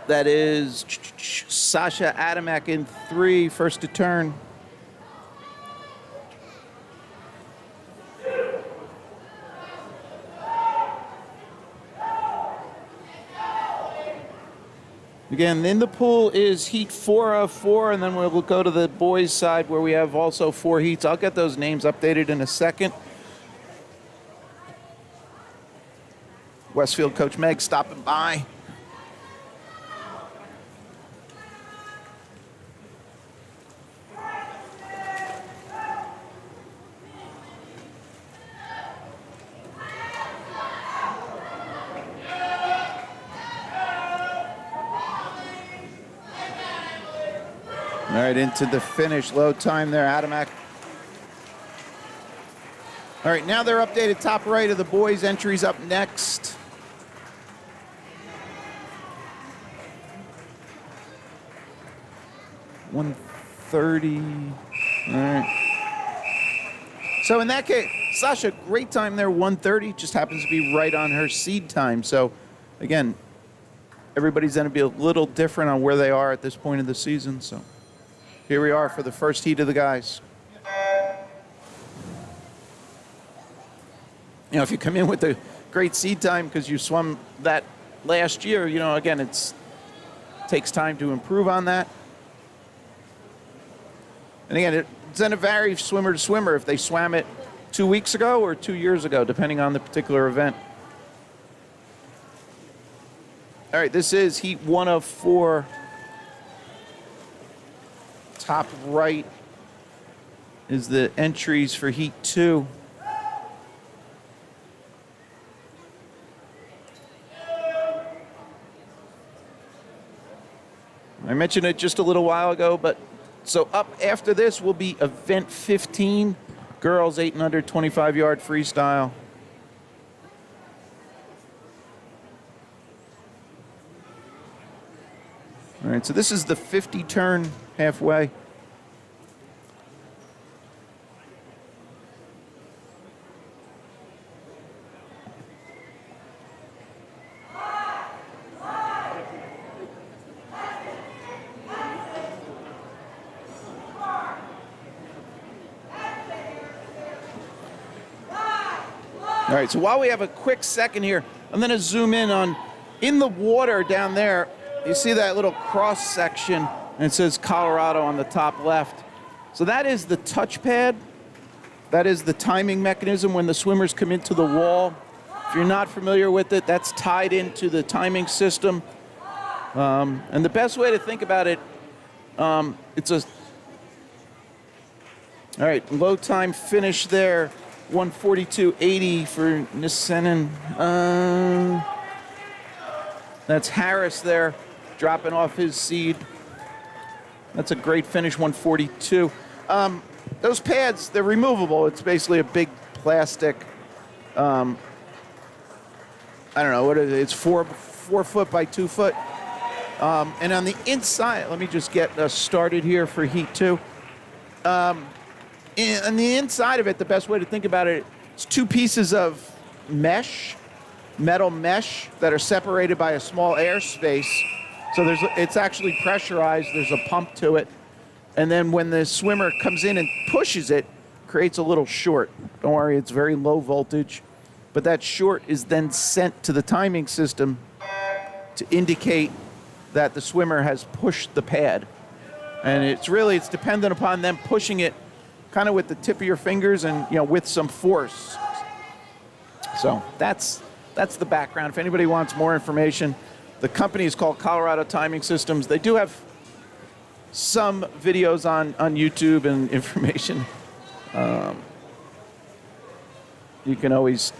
That is Sasha Adamek in 3, first to turn. Again, in the pool is Heat 4 of 4, and then we'll go to the boys' side where we have also 4 heats. I'll get those names updated in a second. Westfield Coach Meg stopping by. All right, into the finish. Low time there, Adamek. All right, now they're updated top right of the boys' entries up next. $130. All right. So in that case, Sasha, great time there, 130. Just happens to be right on her seed time. So again, everybody's going to be a little different on where they are at this point of the season. So here we are for the first heat of the guys. You know, if you come in with a great seed time because you swum that last year, you know, again, it takes time to improve on that. And again, it's going to vary swimmer to swimmer if they swam it 2 weeks ago or 2 years ago, depending on the particular event. All right, this is heat 1 of 4. Top right is the entries for heat 2. I mentioned it just a little while ago, but So up after this will be event 15, girls 8 and under 25-yard freestyle. All right, so this is the 50 turn halfway. All right, so while we have a quick second here, I'm going to zoom in the water down there. You see that little cross section, and it says Colorado on the top left. So that is the touchpad. That is the timing mechanism when the swimmers come into the wall. If you're not familiar with it, that's tied into the timing system. And the best way to think about it, all right, low time finish there. 142.80 for Nissenin. That's Harris there, dropping off his seed. That's a great finish, 142. Those pads, they're removable. It's basically a big plastic, I don't know, what is it? It's 4 foot by 2 foot. And on the inside, let me just get started here for Heat 2. On the inside of it, the best way to think about it, it's 2 pieces of mesh, metal mesh, that are separated by a small air space. So it's actually pressurized. There's a pump to it. And then when the swimmer comes in and pushes it, creates a little short. Don't worry, it's very low voltage. But that short is then sent to the timing system to indicate that the swimmer has pushed the pad. And it's dependent upon them pushing it kind of with the tip of your fingers and, with some force. So that's the background. If anybody wants more information, the company is called Colorado Timing Systems. They do have some videos on YouTube and information. You can always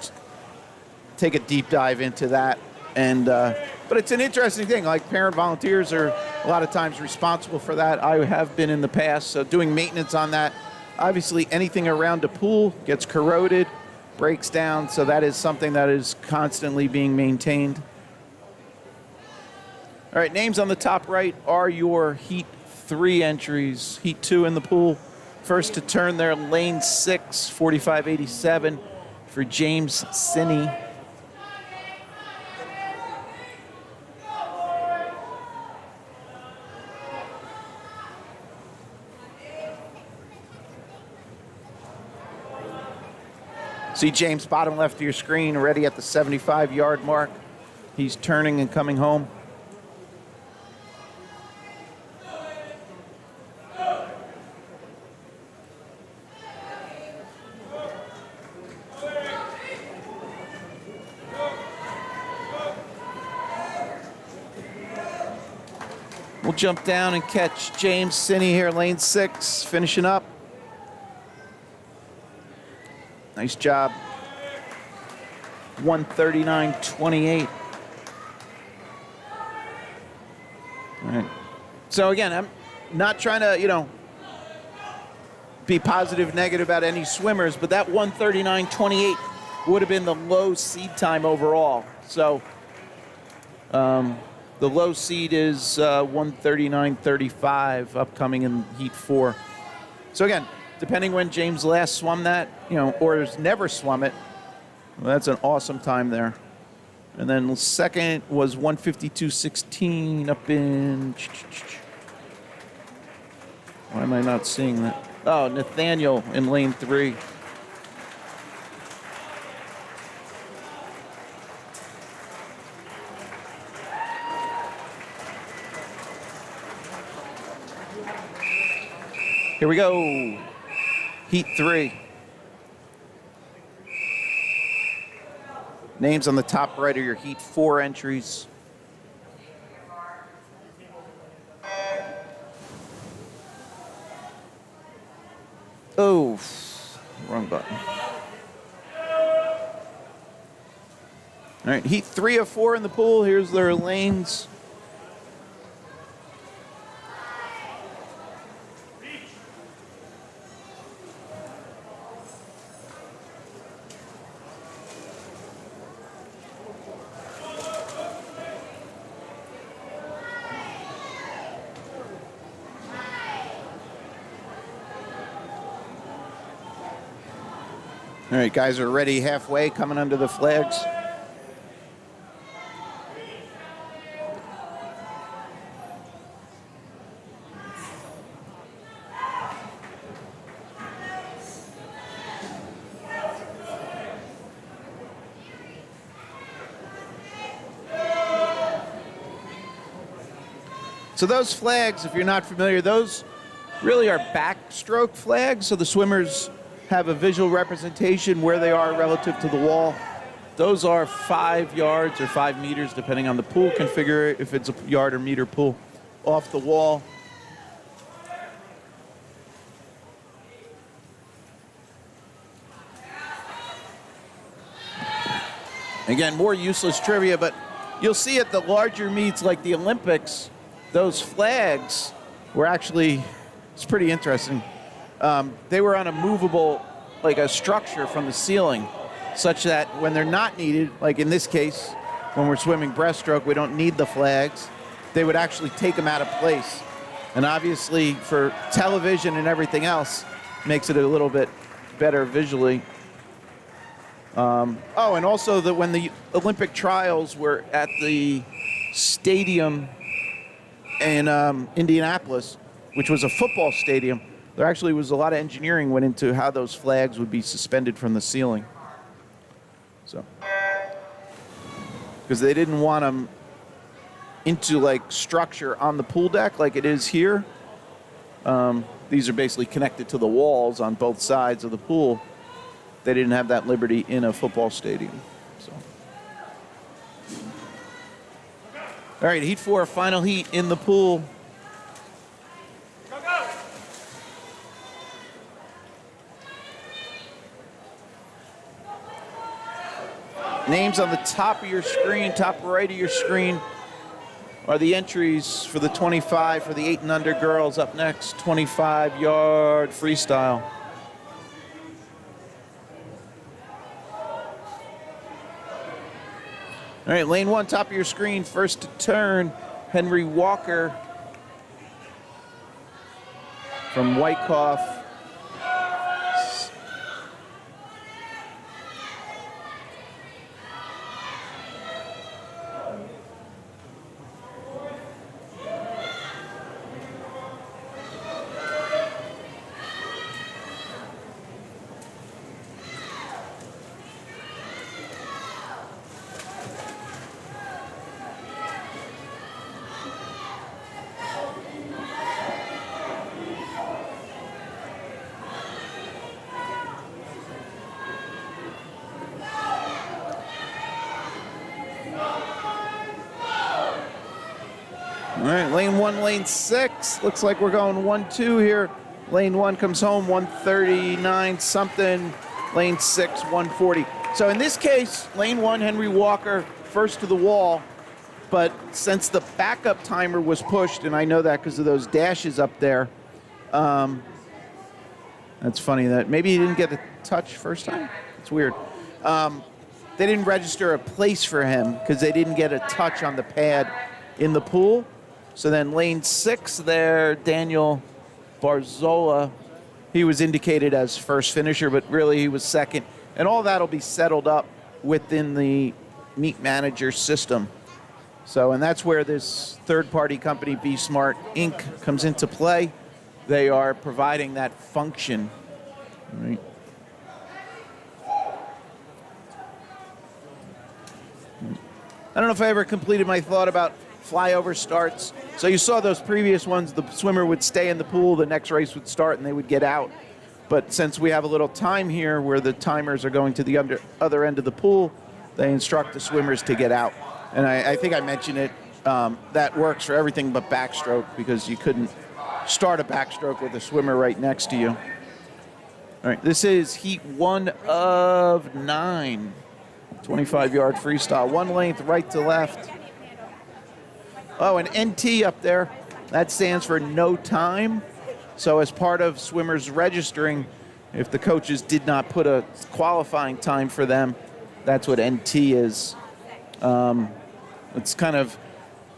take a deep dive into that. But it's an interesting thing. Like, parent volunteers are a lot of times responsible for that. I have been in the past, so doing maintenance on that. Obviously, anything around a pool gets corroded, breaks down, so that is something that is constantly being maintained. All right, names on the top right are your Heat 3 entries. Heat 2 in the pool. First to turn there, lane 6, 45.87 for James Sinney. See James, bottom left of your screen, already at the 75-yard mark. He's turning and coming home. We'll jump down and catch James Sinney here, lane 6, finishing up. Nice job. 139.28. All right. So again, I'm not trying to, be positive, negative about any swimmers, but that 139.28 would have been the low seed time overall. So the low seed is 139.35 upcoming in Heat 4. So again, depending when James last swum that, or has never swum it, well, that's an awesome time there. And then second was 152.16 up in... Why am I not seeing that? Oh, Nathaniel in lane 3. Here we go. Heat 3. Names on the top right are your Heat 4 entries. Oh, wrong button. All right, Heat 3 of 4 in the pool. Here's their lanes. All right, guys are ready halfway, coming under the flags. So those flags, if you're not familiar, those really are backstroke flags. So the swimmers have a visual representation where they are relative to the wall. Those are 5 yards or 5 meters, depending on the pool configure, if it's a yard or meter pool, off the wall. Again, more useless trivia, but you'll see at the larger meets like the Olympics, those flags were actually, it's pretty interesting. They were on a movable, like a structure from the ceiling, such that when they're not needed, like in this case, when we're swimming breaststroke, we don't need the flags. They would actually take them out of place. And obviously for television and everything else, makes it a little bit better visually. And also that when the Olympic trials were at the stadium in Indianapolis, which was a football stadium, there actually was a lot of engineering went into how those flags would be suspended from the ceiling. So, because they didn't want them into like structure on the pool deck like it is here. These are basically connected to the walls on both sides of the pool. They didn't have that liberty in a football stadium. So. All right, heat 4, final heat in the pool. Names on the top of your screen, top right of your screen, are the entries for the 25 for the 8 and under girls. Up next, 25-yard freestyle. All right, lane 1, top of your screen, first to turn, Henry Walker from Wyckoff. All right, lane 1, lane 6. Looks like we're going 1-2 here. Lane 1 comes home 139 something. Lane 6, 140. So in this case, lane 1, Henry Walker, first to the wall. But since the backup timer was pushed, and I know that because of those dashes up there, that's funny that maybe he didn't get the touch first time. It's weird. They didn't register a place for him because they didn't get a touch on the pad in the pool. So then lane 6 there, Daniel Barzola, he was indicated as first finisher, but really he was second. And all that'll be settled up within the meet manager system. So, and that's where this third-party company, Be Smart Inc., comes into play. They are providing that function. Right. I don't know if I ever completed my thought about flyover starts. So you saw those previous ones, the swimmer would stay in the pool, the next race would start, and they would get out. But since we have a little time here where the timers are going to the other end of the pool, they instruct the swimmers to get out. And I think I mentioned it, that works for everything but backstroke because you couldn't start a backstroke with a swimmer right next to you. All right, this is heat 1 of 9, 25-yard freestyle. One length right to left. Oh, an NT up there. That stands for no time. So as part of swimmers registering, if the coaches did not put a qualifying time for them, that's what NT is. It's kind of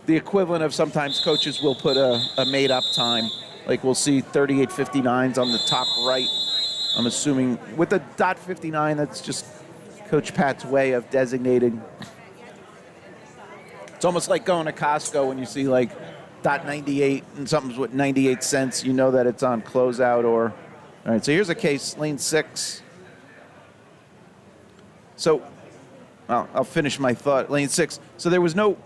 the equivalent of sometimes coaches will put a made-up time. Like we'll see 38:59s on the top right I'm assuming with the .59, that's just Coach Pat's way of designating. It's almost like going to Costco when you see like .98 and something's with 98 cents. You know that it's on closeout or. All right, so here's a case, lane 6. So I'll finish my thought. Lane 6. So there was no.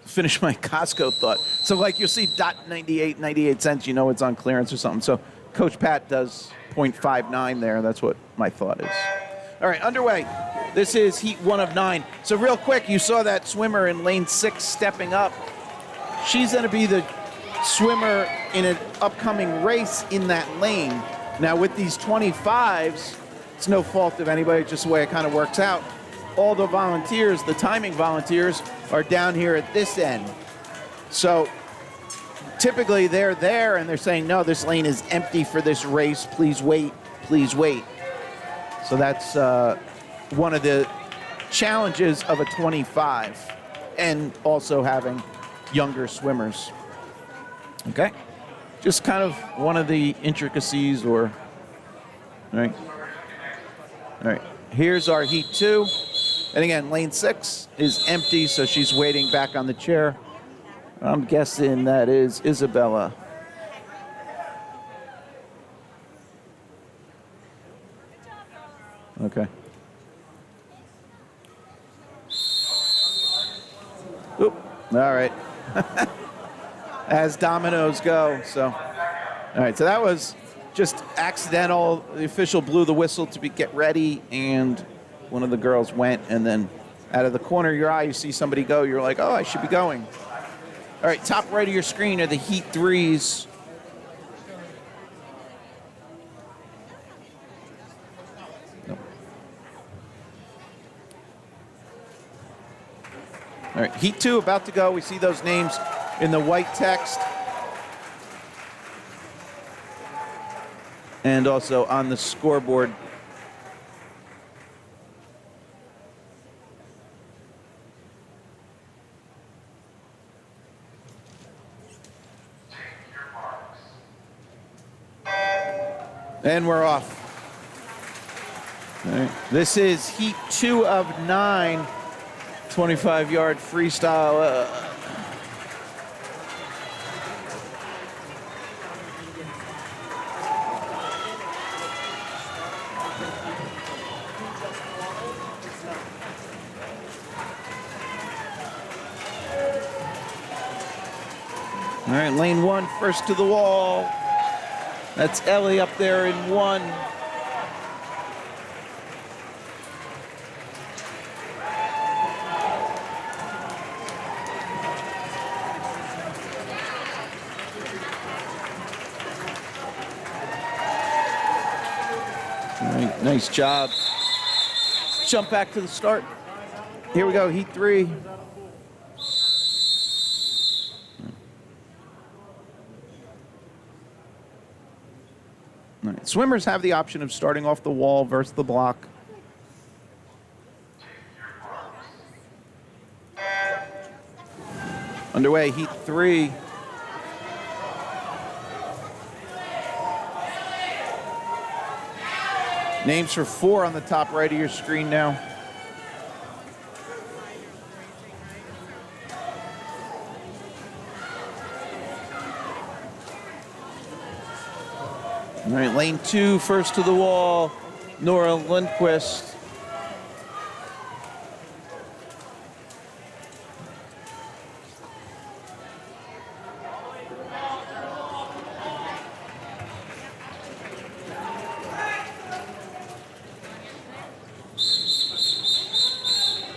Finish my Costco thought. So like you'll see .98, 98 cents. You know it's on clearance or something. So Coach Pat does .59 there. That's what my thought is. All right, underway. This is heat 1 of 9. So real quick, you saw that swimmer in lane 6 stepping up. She's going to be the swimmer in an upcoming race in that lane. Now with these 25s, it's no fault of anybody, just the way it kind of works out. All the volunteers, the timing volunteers, are down here at this end. So typically they're there and they're saying, no, this lane is empty for this race. Please wait, please wait. So that's one of the challenges of a 25 and also having younger swimmers. Okay, just kind of one of the intricacies or, all right. All right, here's our heat 2. And again, lane 6 is empty, so she's waiting back on the chair. I'm guessing that is Isabella. Okay. Oop, all right. As dominoes go, so. All right, so that was just accidental. The official blew the whistle to get ready, and one of the girls went, and then out of the corner of your eye, you see somebody go. You're like, oh, I should be going. All right, top right of your screen are the heat 3s. Nope. All right, heat 2 about to go. We see those names in the white text. And also on the scoreboard. And we're off. All right. This is heat 2 of 9, 25-yard freestyle. All right, lane 1, first to the wall. That's Ellie up there in 1. All right, nice job. Jump back to the start. Here we go, heat 3. All right. Swimmers have the option of starting off the wall versus the block. Underway, heat 3. Names for 4 on the top right of your screen now. All right, lane 2, first to the wall, Nora Lundquist.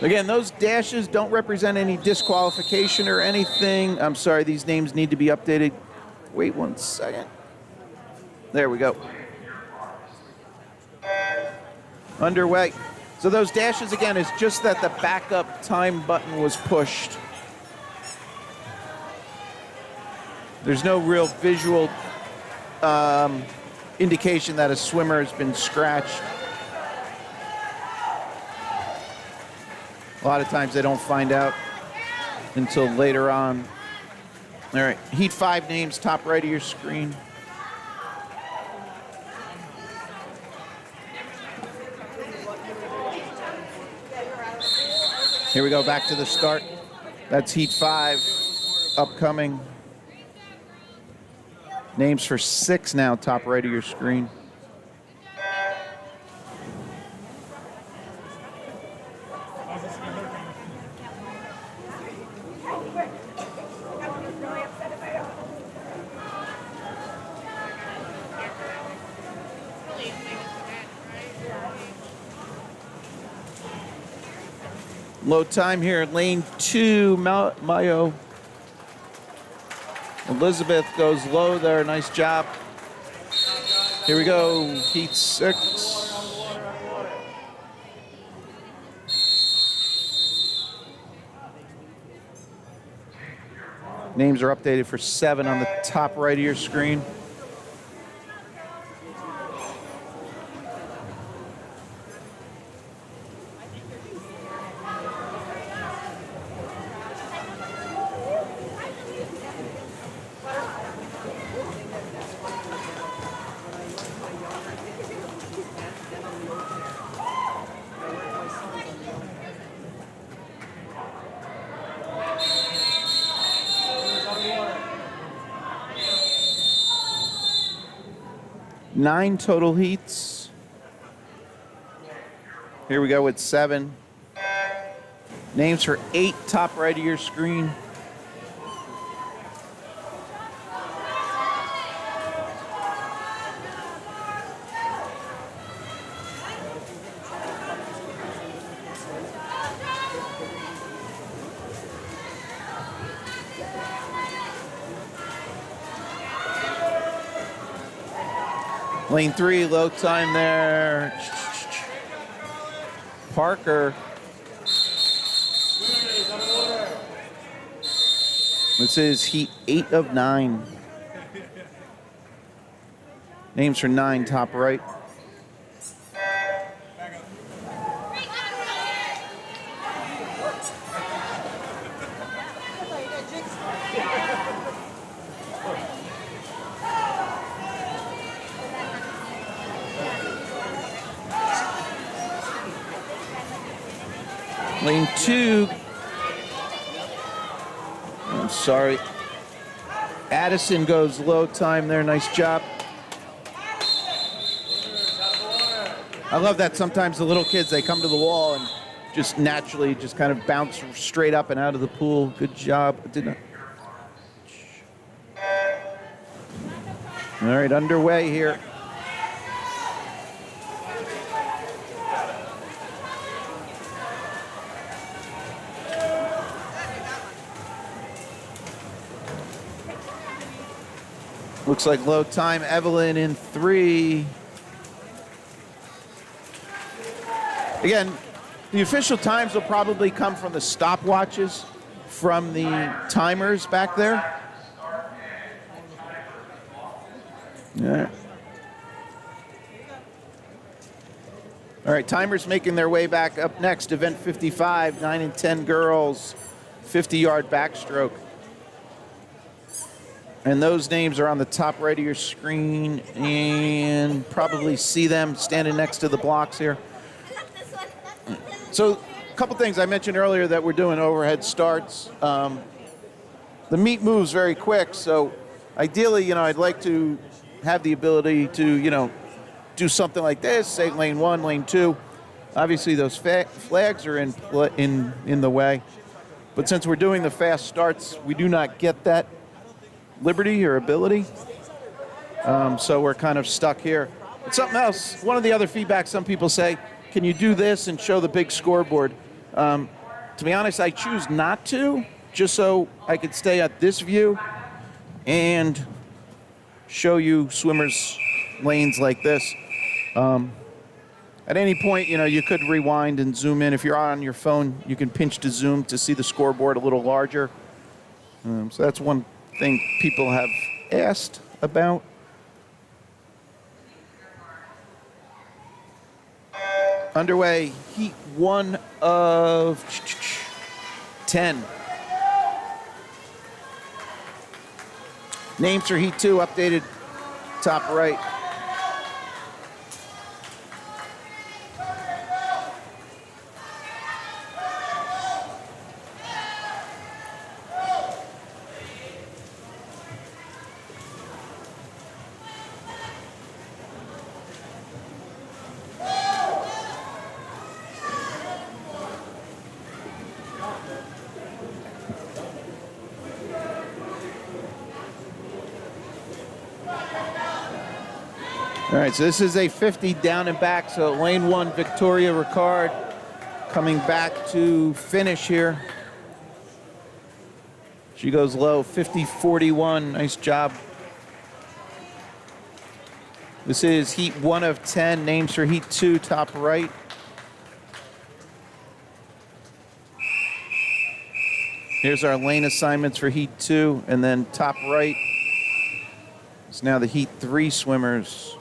Again, those dashes don't represent any disqualification or anything. I'm sorry, these names need to be updated. Wait 1 second. There we go. Underway. So those dashes, again, is just that the backup time button was pushed. There's no real visual indication that a swimmer has been scratched. A lot of times they don't find out until later on. All right, heat 5 names, top right of your screen. Here we go, back to the start. That's Heat 5 upcoming. Names for 6 now, top right of your screen. Low time here, lane 2, Mayo. Elizabeth goes low there, nice job. Here we go, Heat 6. Names are updated for 7 on the top right of your screen. Nine total heats. Here we go with 7. Names for 8, top right of your screen. Lane 3, low time there. Parker. This is Heat 8 of 9. Names for 9, top right. Lane 2. I'm sorry. Addison goes low time there. Nice job. I love that sometimes the little kids, they come to the wall and just naturally just kind of bounce straight up and out of the pool. Good job. All right, underway here. Looks like low time. Evelyn in 3. Again, the official times will probably come from the stopwatches from the timers back there. Yeah. All right, timers making their way back. Up next, event 55, 9 and 10 girls, 50-yard backstroke. And those names are on the top right of your screen, and probably see them standing next to the blocks here. So a couple things I mentioned earlier that we're doing overhead starts. The meet moves very quick, so ideally, I'd like to have the ability to, do something like this, say lane 1, lane 2. Obviously, those flags are in the way. But since we're doing the fast starts, we do not get that liberty or ability. So we're kind of stuck here. But something else, one of the other feedbacks, some people say, can you do this and show the big scoreboard? To be honest, I choose not to, just so I could stay at this view and show you swimmers' lanes like this. At any point, you could rewind and zoom in. If you're on your phone, you can pinch to zoom to see the scoreboard a little larger. So that's one thing people have asked about. Underway, Heat 1 of 10. Names for Heat 2 updated top right. All right, so this is a 50 down and back. So lane 1, Victoria Ricard coming back to finish here. She goes low, 50-41. Nice job. This is heat 1 of 10. Names for heat 2, top right. Here's our lane assignments for heat 2, and then top right. It's now the heat 3 swimmers.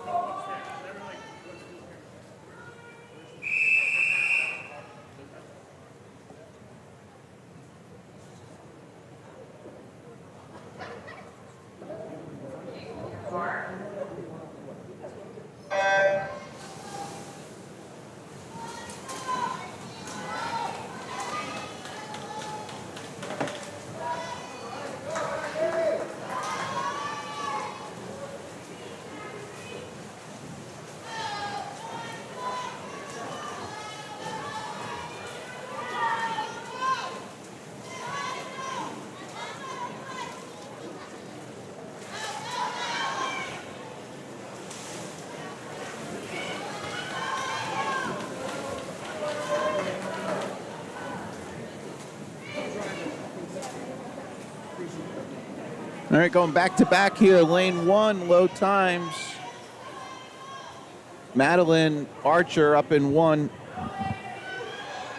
All right, going back to back here, lane 1, low times. Madeline Archer up in 1.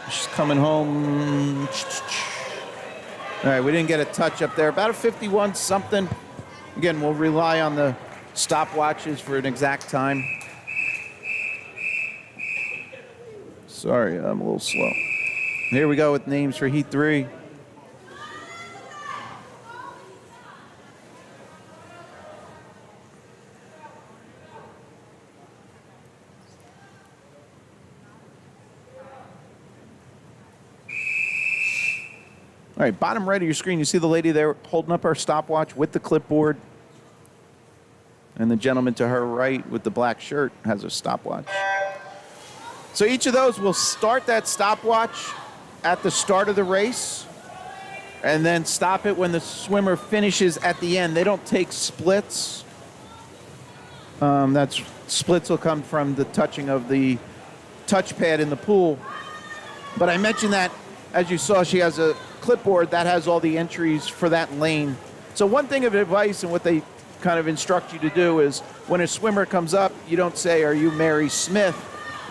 She's coming home. All right, we didn't get a touch up there. About a 51 something. Again, we'll rely on the stopwatches for an exact time. Sorry, I'm a little slow. Here we go with names for heat 3. All right, bottom right of your screen, you see the lady there holding up her stopwatch with the clipboard. And the gentleman to her right with the black shirt has a stopwatch. So each of those will start that stopwatch at the start of the race and then stop it when the swimmer finishes at the end. They don't take splits. Splits will come from the touching of the touchpad in the pool. But I mentioned that, as you saw, she has a clipboard that has all the entries for that lane. So one thing of advice and what they kind of instruct you to do is when a swimmer comes up, you don't say, "Are you Mary Smith?"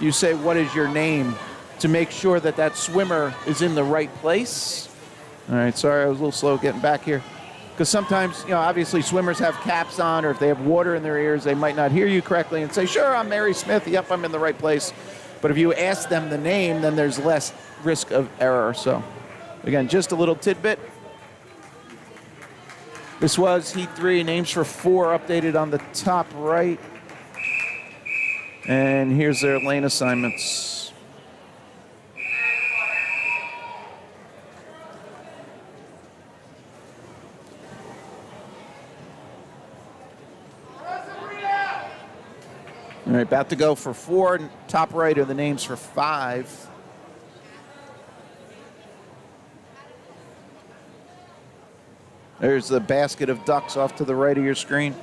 You say, "What is your name?" to make sure that that swimmer is in the right place. All right, sorry, I was a little slow getting back here. Because sometimes, obviously swimmers have caps on, or if they have water in their ears, they might not hear you correctly and say, "Sure, I'm Mary Smith. Yep, I'm in the right place." But if you ask them the name, then there's less risk of error. So, again, just a little tidbit. This was heat 3, names for 4 updated on the top right. And here's their lane assignments. All right, about to go for 4. Top right are the names for 5. There's the basket of ducks off to the right of your screen.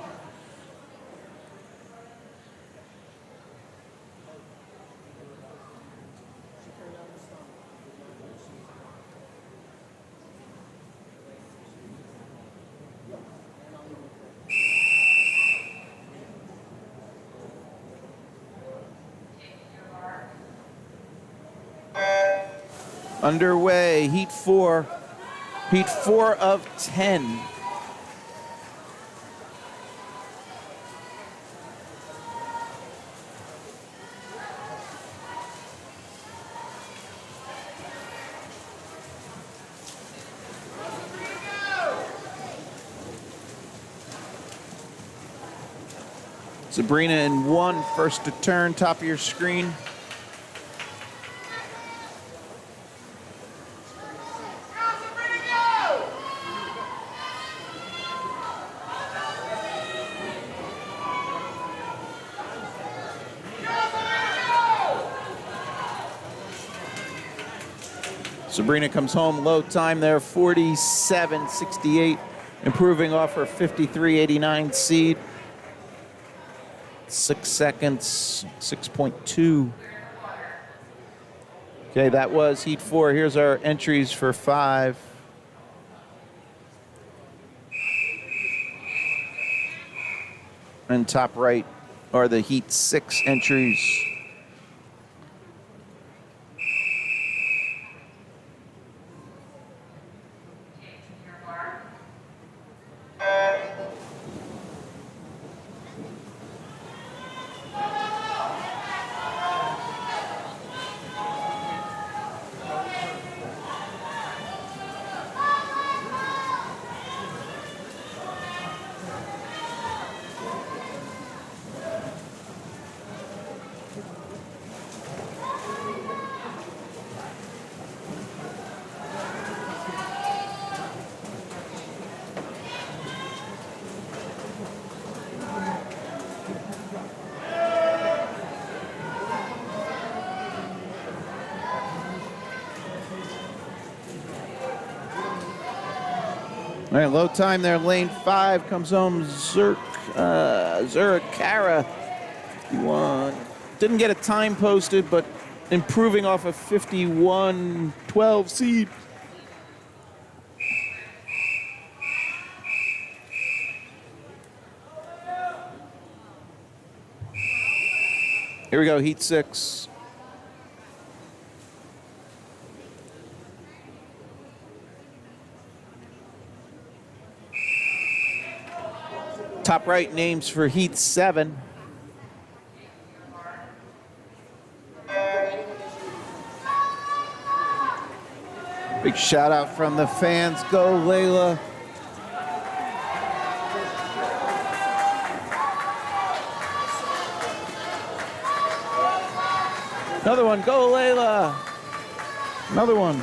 Underway, heat 4. Heat 4 of 10. Sabrina in 1, first to turn, top of your screen. Sabrina comes home, low time there, 47.68, improving off her 53.89 seed. 6 seconds, 6.2. Okay, that was heat 4. Here's our entries for 5. And top right are the heat 6 entries. All right, low time there, lane 5 comes home, Zurikara, 51. Didn't get a time posted, but improving off a 51-12 seed. Here we go, heat 6. Top right names for heat 7. Big shout out from the fans. Go Layla. Another one. Go Layla. Another one.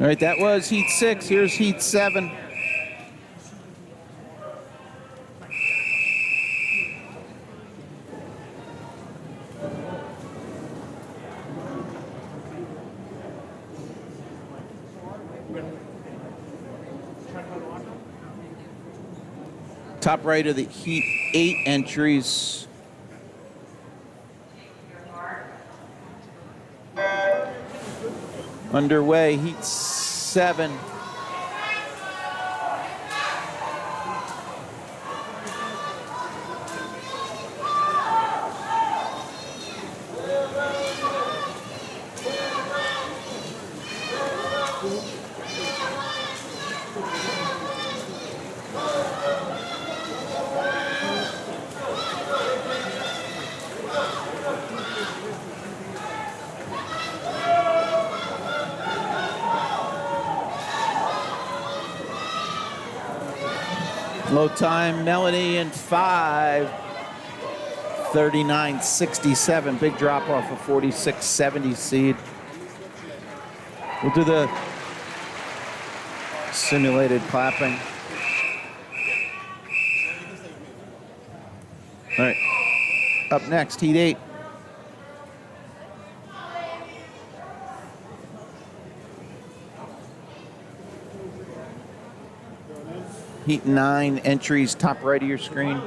All right, that was heat 6. Here's heat 7. Top right of the heat 8 entries. Underway, heat 7. Low time, Melanie in 5. 39.67. Big drop off of 46.70 seed. We'll do the simulated clapping. All right. Up next, heat 8. Heat 9 entries, top right of your screen.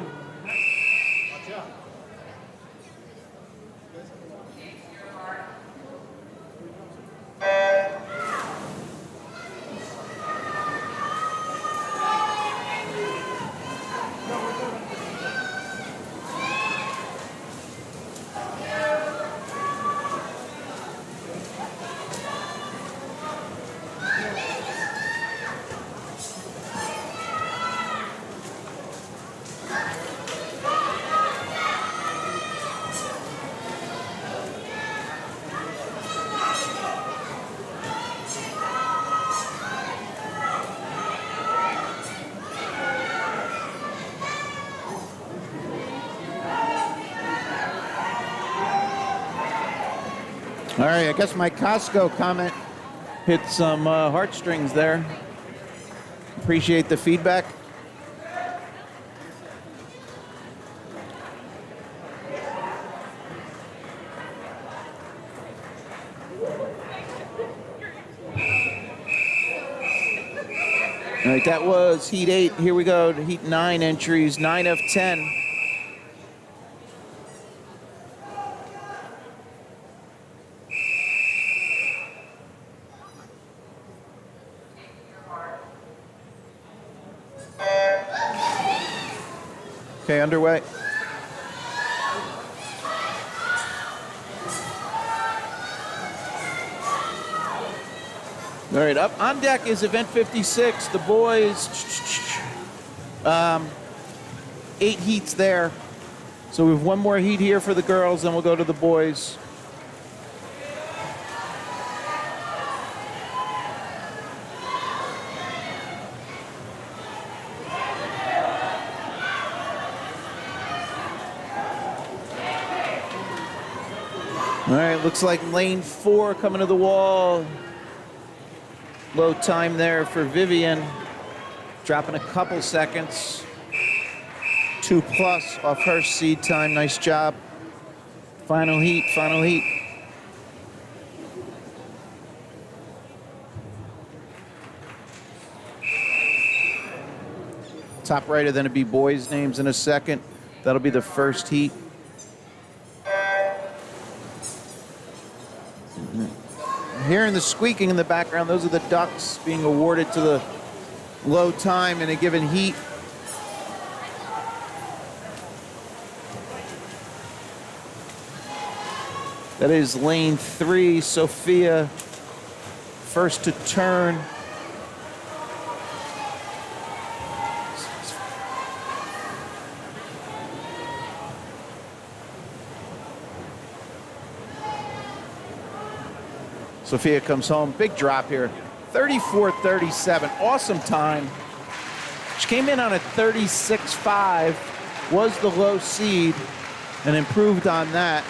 All right, I guess my Costco comment hit some heartstrings there. Appreciate the feedback. All right, that was Heat 8. Here we go to Heat 9 entries, 9 of 10. Okay, underway. All right, up on deck is event 56. The boys, 8 heats there. So we have one more heat here for the girls, then we'll go to the boys. All right, looks like lane 4 coming to the wall. Low time there for Vivian, dropping a couple seconds. 2+ off her seed time, nice job. Final heat, final heat. Top right are going to be boys' names in a second. That'll be the first heat. Hearing the squeaking in the background, those are the ducks being awarded to the low time in a given heat. That is lane 3, Sophia, first to turn. Sophia comes home, big drop here, 34.37, awesome time. She came in on a 36.5, was the low seed, and improved on that.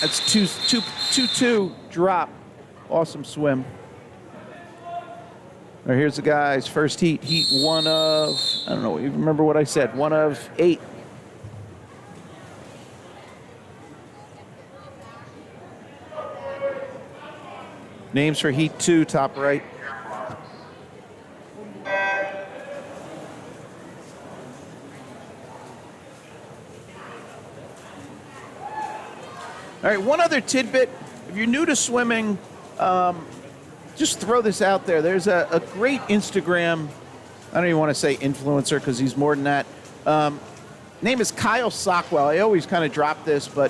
That's 2.2 drop, awesome swim. All right, here's the guys, first heat, heat 1 of, I don't know, you remember what I said, 1 of 8. Names for heat 2, top right. All right, one other tidbit. If you're new to swimming, just throw this out there. There's a great Instagram, I don't even want to say influencer because he's more than that. Name is Kyle Sockwell. I always kind of drop this, but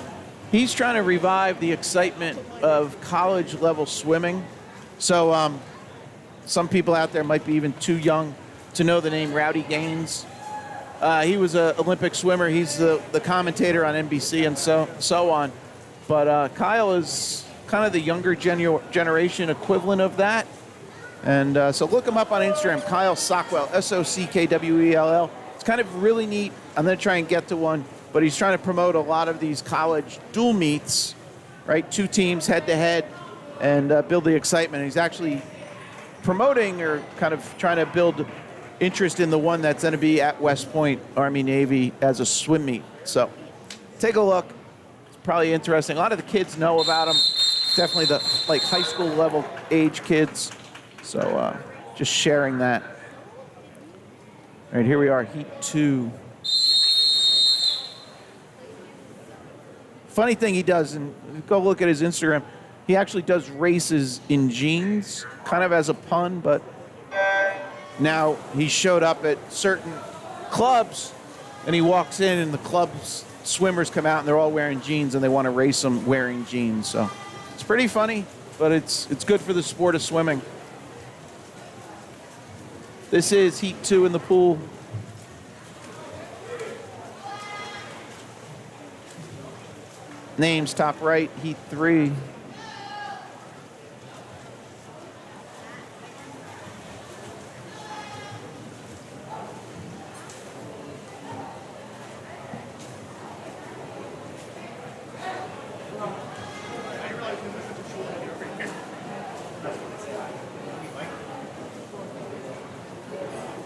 he's trying to revive the excitement of college-level swimming. So some people out there might be even too young to know the name Rowdy Gaines. He was an Olympic swimmer. He's the commentator on NBC and so on. But Kyle is kind of the younger generation equivalent of that. And so look him up on Instagram, Kyle Sockwell, Sockwell. It's kind of really neat. I'm going to try and get to one. But he's trying to promote a lot of these college dual meets, right? 2 teams head-to-head and build the excitement. He's actually promoting or kind of trying to build interest in the one that's going to be at West Point, Army-Navy as a swim meet. So take a look. It's probably interesting. A lot of the kids know about him. Definitely the like high school level age kids. So just sharing that. All right, here we are, heat 2. Funny thing he does, and go look at his Instagram, he actually does races in jeans, kind of as a pun, but now he showed up at certain clubs, and he walks in, and the club's swimmers come out, and they're all wearing jeans, and they want to race him wearing jeans. So it's pretty funny, but it's good for the sport of swimming. This is heat 2 in the pool. Names top right, heat 3.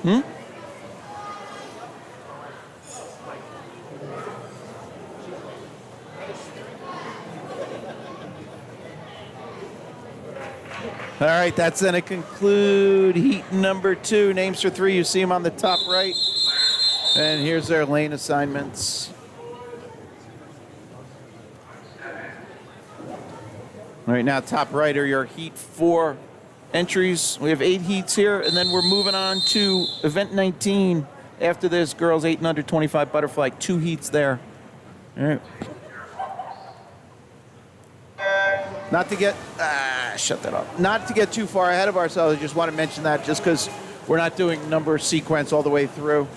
All right, that's going to conclude heat number 2. Names for 3, you see them on the top right. And here's their lane assignments. All right, now top right are your heat 4 entries. We have 8 heats here, and then we're moving on to event 19. After this, girls 8 and under 25 butterfly, 2 heats there. All right. Not to get, shut that off. Not to get too far ahead of ourselves, I just want to mention that just because we're not doing number sequence all the way through.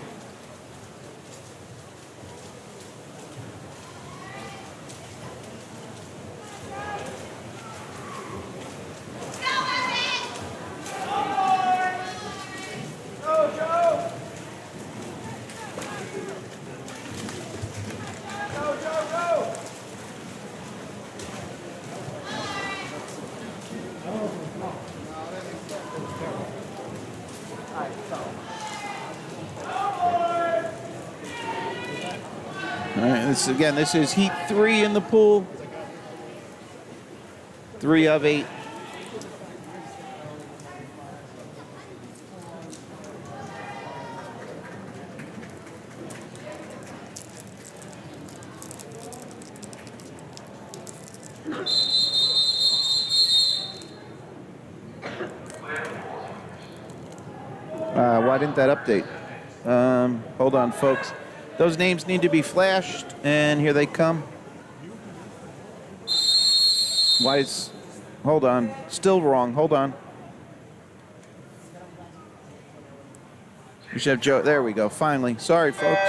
All right, this is heat 3 in the pool. 3 of 8. Why didn't that update? Hold on, folks. Those names need to be flashed, and here they come. Why is... Hold on. Still wrong. Hold on. We should have Joe... There we go. Finally. Sorry, folks.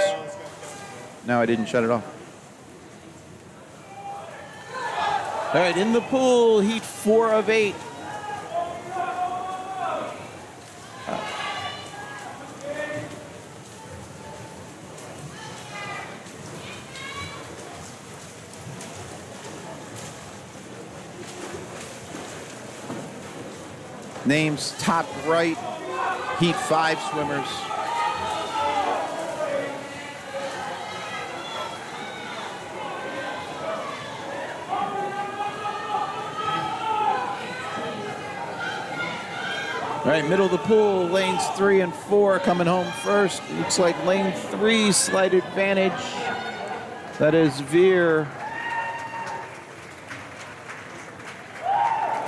No, I didn't shut it off. All right, in the pool, heat 4 of 8. Names top right, heat 5 swimmers. All right, middle of the pool, lanes 3 and 4 coming home first. Looks like lane 3, slight advantage. That is Veer.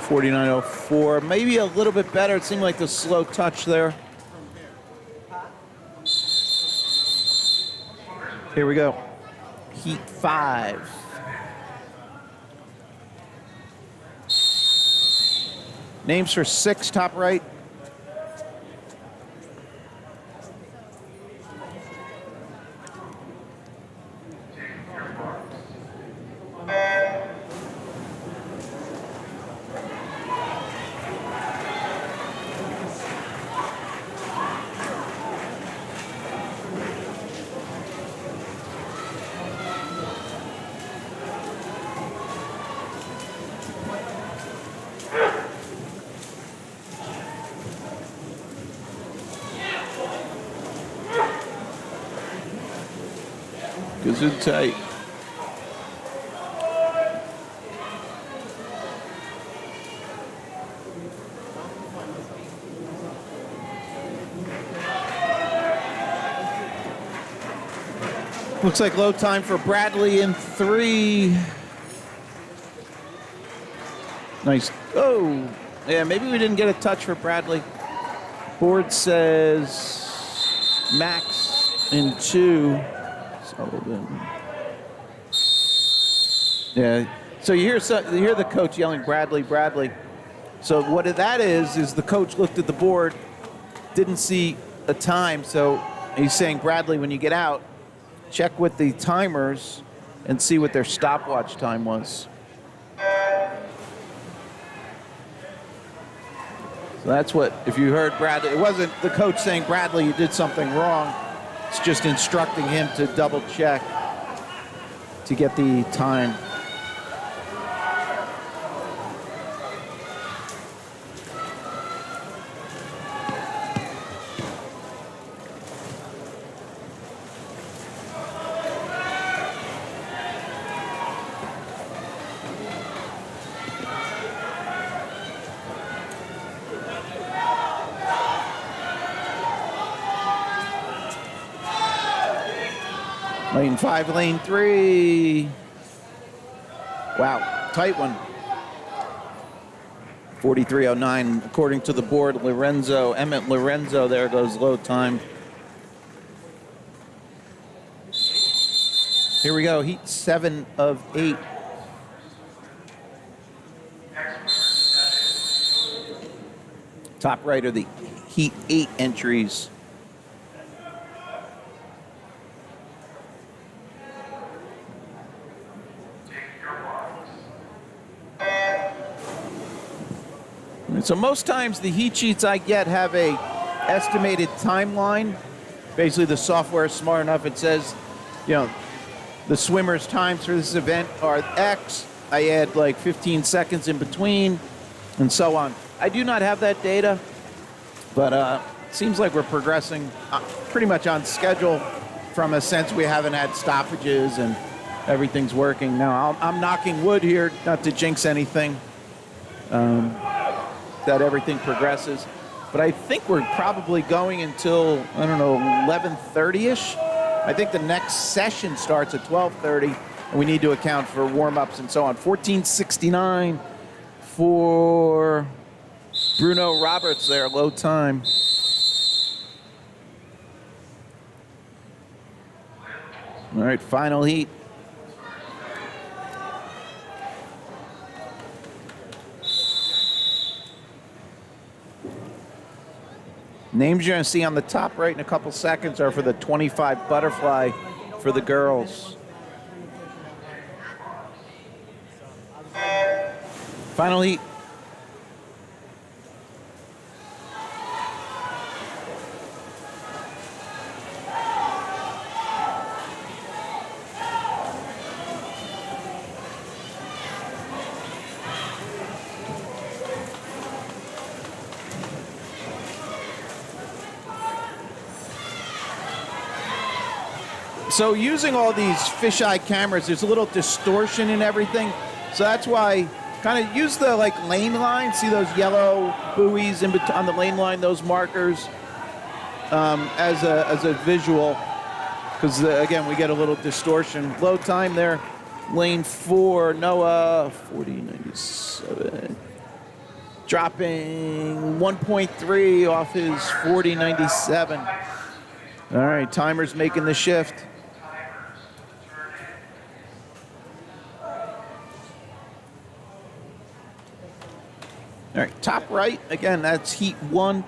49.04, maybe a little bit better. It seemed like the slow touch there. Here we go. Heat 5. Names for 6, top right. Gesundheit. Looks like low time for Bradley in 3. Nice. Oh, yeah, maybe we didn't get a touch for Bradley. Board says Max in 2. Yeah. So you hear the coach yelling, "Bradley, Bradley." So what that is the coach looked at the board, didn't see a time, so he's saying, "Bradley, when you get out, check with the timers and see what their stopwatch time was." So that's what, if you heard Bradley, it wasn't the coach saying, "Bradley, you did something wrong." It's just instructing him to double check to get the time. Lane 5, lane 3. Wow, tight one. 43.09 according to the board. Emmett Lorenzo there goes low time. Here we go, heat 7 of 8. Top right are the heat 8 entries. So most times the heat sheets I get have a estimated timeline. Basically the software is smart enough. It says, you know, the swimmer's times for this event are X. I add like 15 seconds in between and so on. I do not have that data, but it seems like we're progressing pretty much on schedule from a sense we haven't had stoppages and everything's working. Now, I'm knocking wood here, not to jinx anything. That everything progresses. But I think we're probably going until, I don't know, 11:30-ish. I think the next session starts at 12:30, and we need to account for warm-ups and so on. 14:69 for Bruno Roberts there, low time. All right, final heat. Names you're going to see on the top right in a couple seconds are for the 25 butterfly for the girls. Final heat. So using all these fisheye cameras, there's a little distortion in everything. So that's why kind of use the like lane line. See those yellow buoys in on the lane line, those markers as a visual. Because again, we get a little distortion. Low time there, lane 4, Noah, 40.97. Dropping 1.3 off his 40.97. All right, timer's making the shift. All right, top right, again, that's heat 1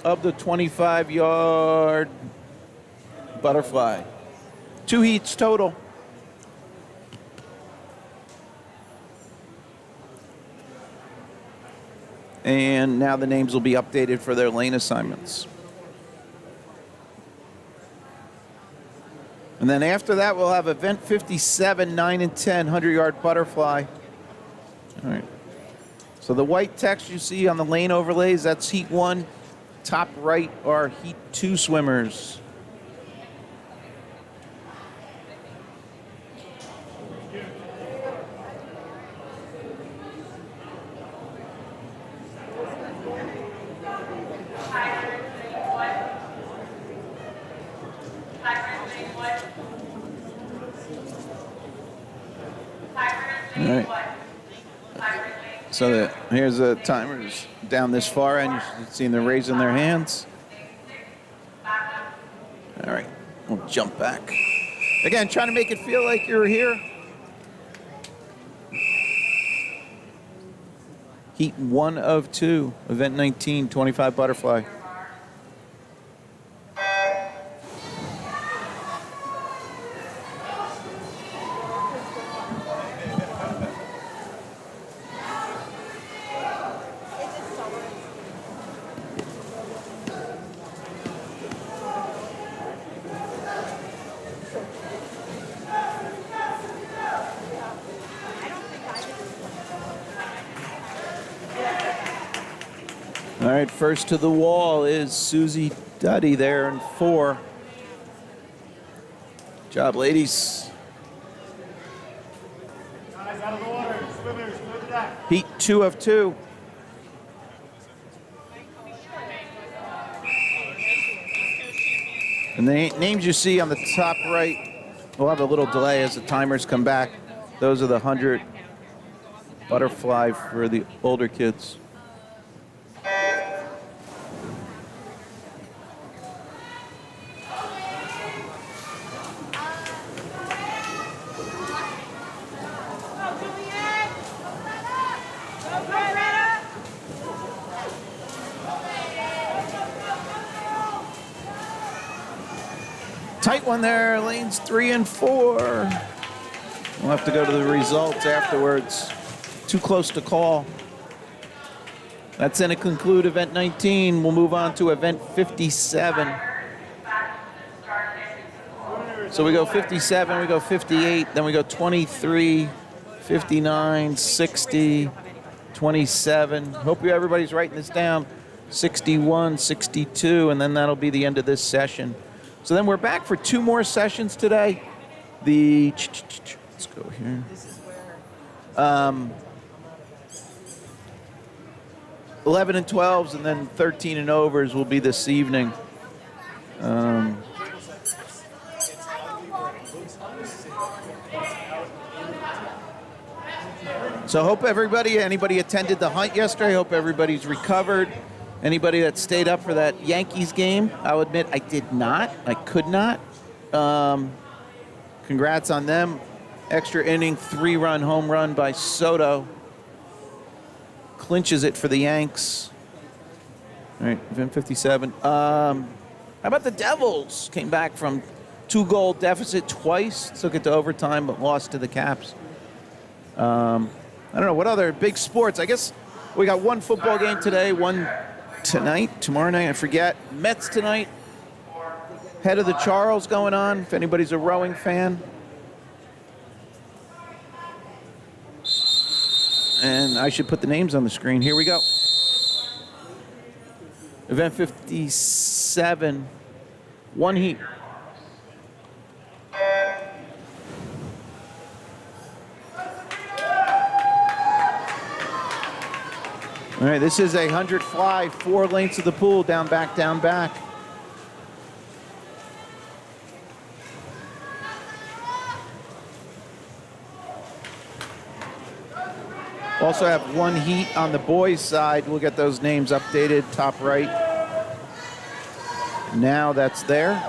of the 25-yard butterfly. 2 heats total. And now the names will be updated for their lane assignments. And then after that, we'll have event 57, 9 and 10, 100-yard butterfly. All right. So the white text you see on the lane overlays, that's heat 1. Top right are heat 2 swimmers. All right. So here's the timers down this far end. You should see them raising their hands. All right, we'll jump back. Again, trying to make it feel like you're here. Heat 1 of 2, event 19, 25 butterfly. All right, first to the wall is Susie Duddy there in 4. Good job, ladies. Guys, out of the water. Swimmers, go to that. Heat 2 of 2. And the names you see on the top right We'll have a little delay as the timers come back. Those are the 100 butterfly for the older kids. Tight one there, lanes 3 and 4. We'll have to go to the results afterwards. Too close to call. That's going to conclude event 19. We'll move on to event 57. So we go 57, we go 58, then we go 23, 59, 60, 27. Hope everybody's writing this down. 61, 62, and then that'll be the end of this session. So then we're back for 2 more sessions today. Let's go here. 11 and 12s, and then 13 and overs will be this evening. So hope anybody attended the hunt yesterday, hope everybody's recovered. Anybody that stayed up for that Yankees game, I'll admit I did not. I could not. Congrats on them. Extra inning, 3-run home run by Soto. Clinches it for the Yanks. All right, event 57. How about the Devils? Came back from 2-goal deficit twice. Took it to overtime, but lost to the Caps. I don't know, what other big sports? I guess we got one football game today, one tonight, tomorrow night, I forget. Mets tonight. Head of the Charles going on, if anybody's a rowing fan. And I should put the names on the screen. Here we go. Event 57, 1 heat. All right, this is a 100 fly, 4 lengths of the pool, down, back, down, back. Also have 1 heat on the boys' side. We'll get those names updated, top right. Now that's there.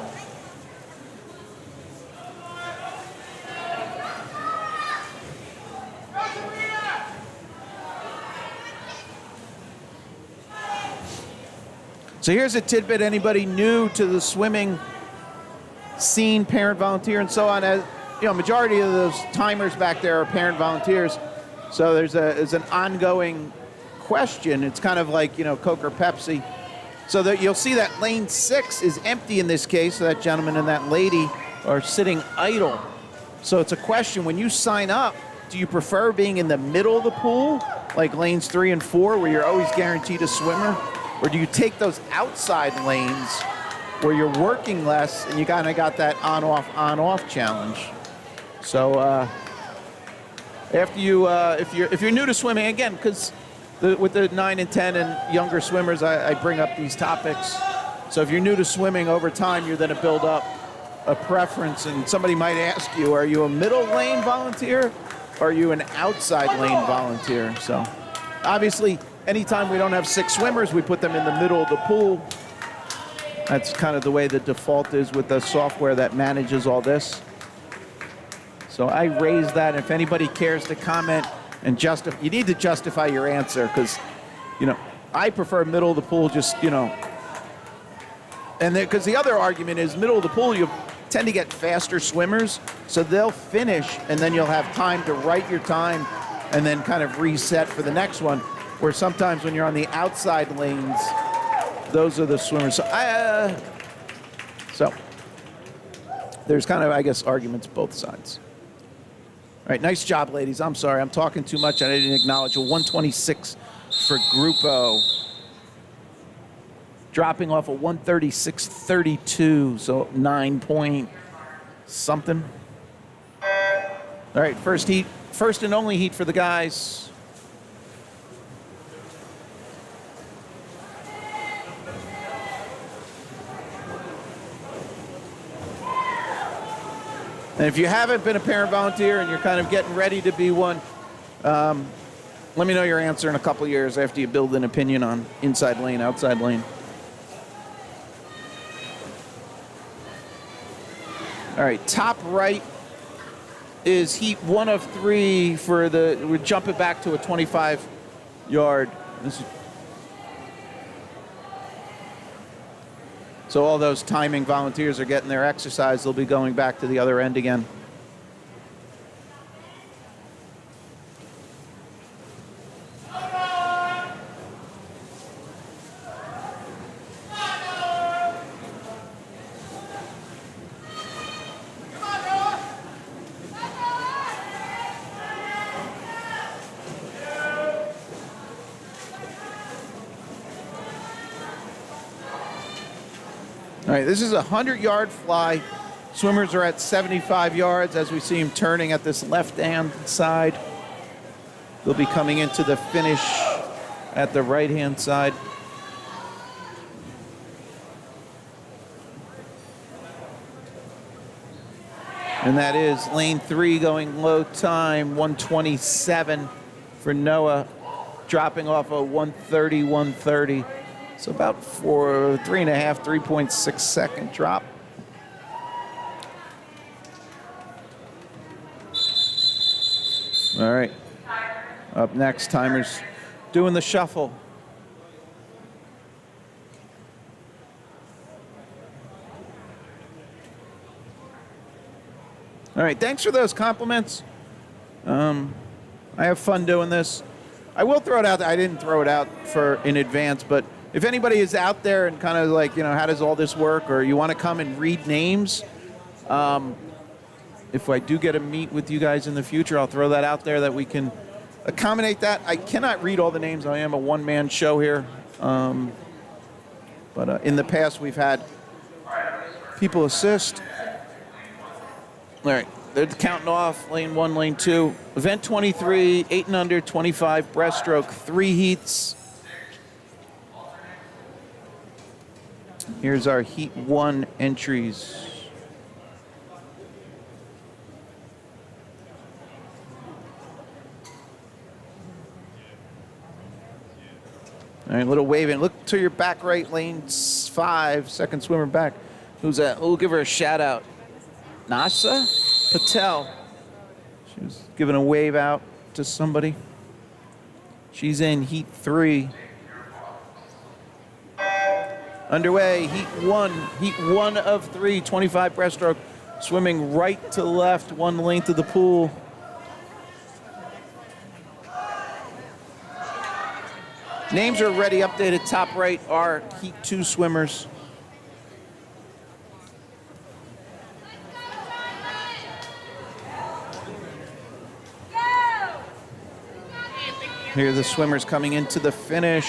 So here's a tidbit, anybody new to the swimming scene, parent, volunteer, and so on. As you know, majority of those timers back there are parent volunteers. So there's an ongoing question. It's kind of like, you know, Coke or Pepsi. So that you'll see that lane 6 is empty in this case. So that gentleman and that lady are sitting idle. So it's a question, when you sign up, do you prefer being in the middle of the pool, like lanes 3 and 4, where you're always guaranteed a swimmer? Or do you take those outside lanes where you're working less and you kind of got that on-off challenge? So after you, if you're new to swimming, again, because with the 9 and 10 and younger swimmers, I bring up these topics. So if you're new to swimming, over time, you're going to build up a preference. And somebody might ask you, are you a middle lane volunteer or are you an outside lane volunteer? So obviously, anytime we don't have 6 swimmers, we put them in the middle of the pool. That's kind of the way the default is with the software that manages all this. So I raise that. If anybody cares to comment and justify, you need to justify your answer, because, you know, I prefer middle of the pool, just, you know. And because the other argument is middle of the pool, you tend to get faster swimmers, so they'll finish, and then you'll have time to write your time and then kind of reset for the next one. Where sometimes when you're on the outside lanes, those are the swimmers. So there's kind of, I guess, arguments both sides. All right, nice job, ladies. I'm sorry, I'm talking too much. I didn't acknowledge a 126 for Grupo. Dropping off a 136.32, so 9 point something. All right, first heat, first and only heat for the guys. And if you haven't been a parent volunteer and you're kind of getting ready to be one, let me know your answer in a couple years after you build an opinion on inside lane, outside lane. All right, top right is heat 1 of 3 for the, we're jumping back to a 25-yard. So all those timing volunteers are getting their exercise. They'll be going back to the other end again. All right, this is a 100-yard fly. Swimmers are at 75 yards as we see him turning at this left-hand side. They'll be coming into the finish at the right-hand side. And that is lane 3 going low time, 127 for Noah, dropping off a 130, 130. So about 3.5, 3.6 second drop. All right. Up next, timers doing the shuffle. All right, thanks for those compliments. I have fun doing this. I will throw it out. I didn't throw it out in advance, but if anybody is out there and kind of like, you know, how does all this work, or you want to come and read names, if I do get to meet with you guys in the future, I'll throw that out there that we can accommodate that. I cannot read all the names. I am a one-man show here. But in the past, we've had people assist. All right, they're counting off lane 1, lane 2. Event 23, 8 and under, 25 breaststroke, 3 heats. Here's our heat 1 entries. All right, little waving. Look to your back right, lane 5, second swimmer back. Who's that? We'll give her a shout out. Nasa Patel. She was giving a wave out to somebody. She's in heat 3. Underway, heat 1 of 3, 25 breaststroke, swimming right to left, 1 length of the pool. Names are already updated. Top right are heat 2 swimmers. Here are the swimmers coming into the finish.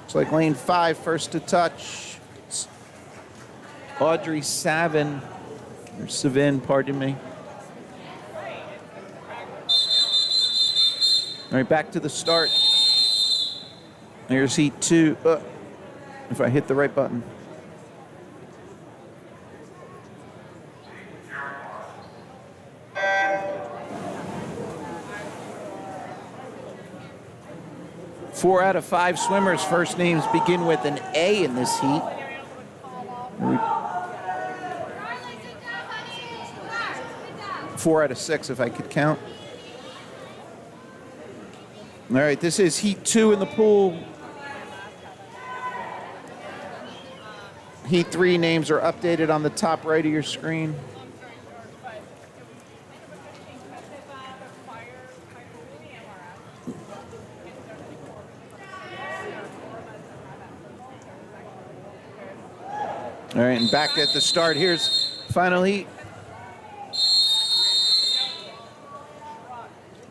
Looks like lane 5, first to touch. It's Audrey Savin, or Savin, pardon me. All right, back to the start. Here's heat 2. If I hit the right button. Four out of 5 swimmers' first names begin with an A in this heat. 4 out of 6, if I could count. All right, this is heat 2 in the pool. Heat 3 names are updated on the top right of your screen. All right, and back at the start, here's final heat.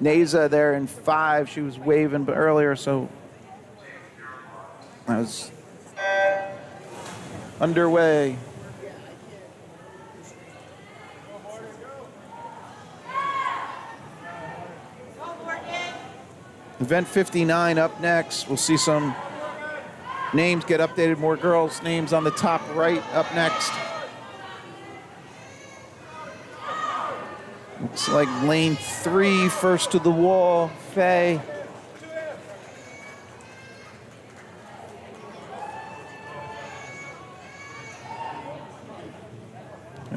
Neza there in 5. She was waving earlier, so that was underway. Event 59 up next. We'll see some names get updated, more girls' names on the top right up next. Looks like lane 3, first to the wall, Faye.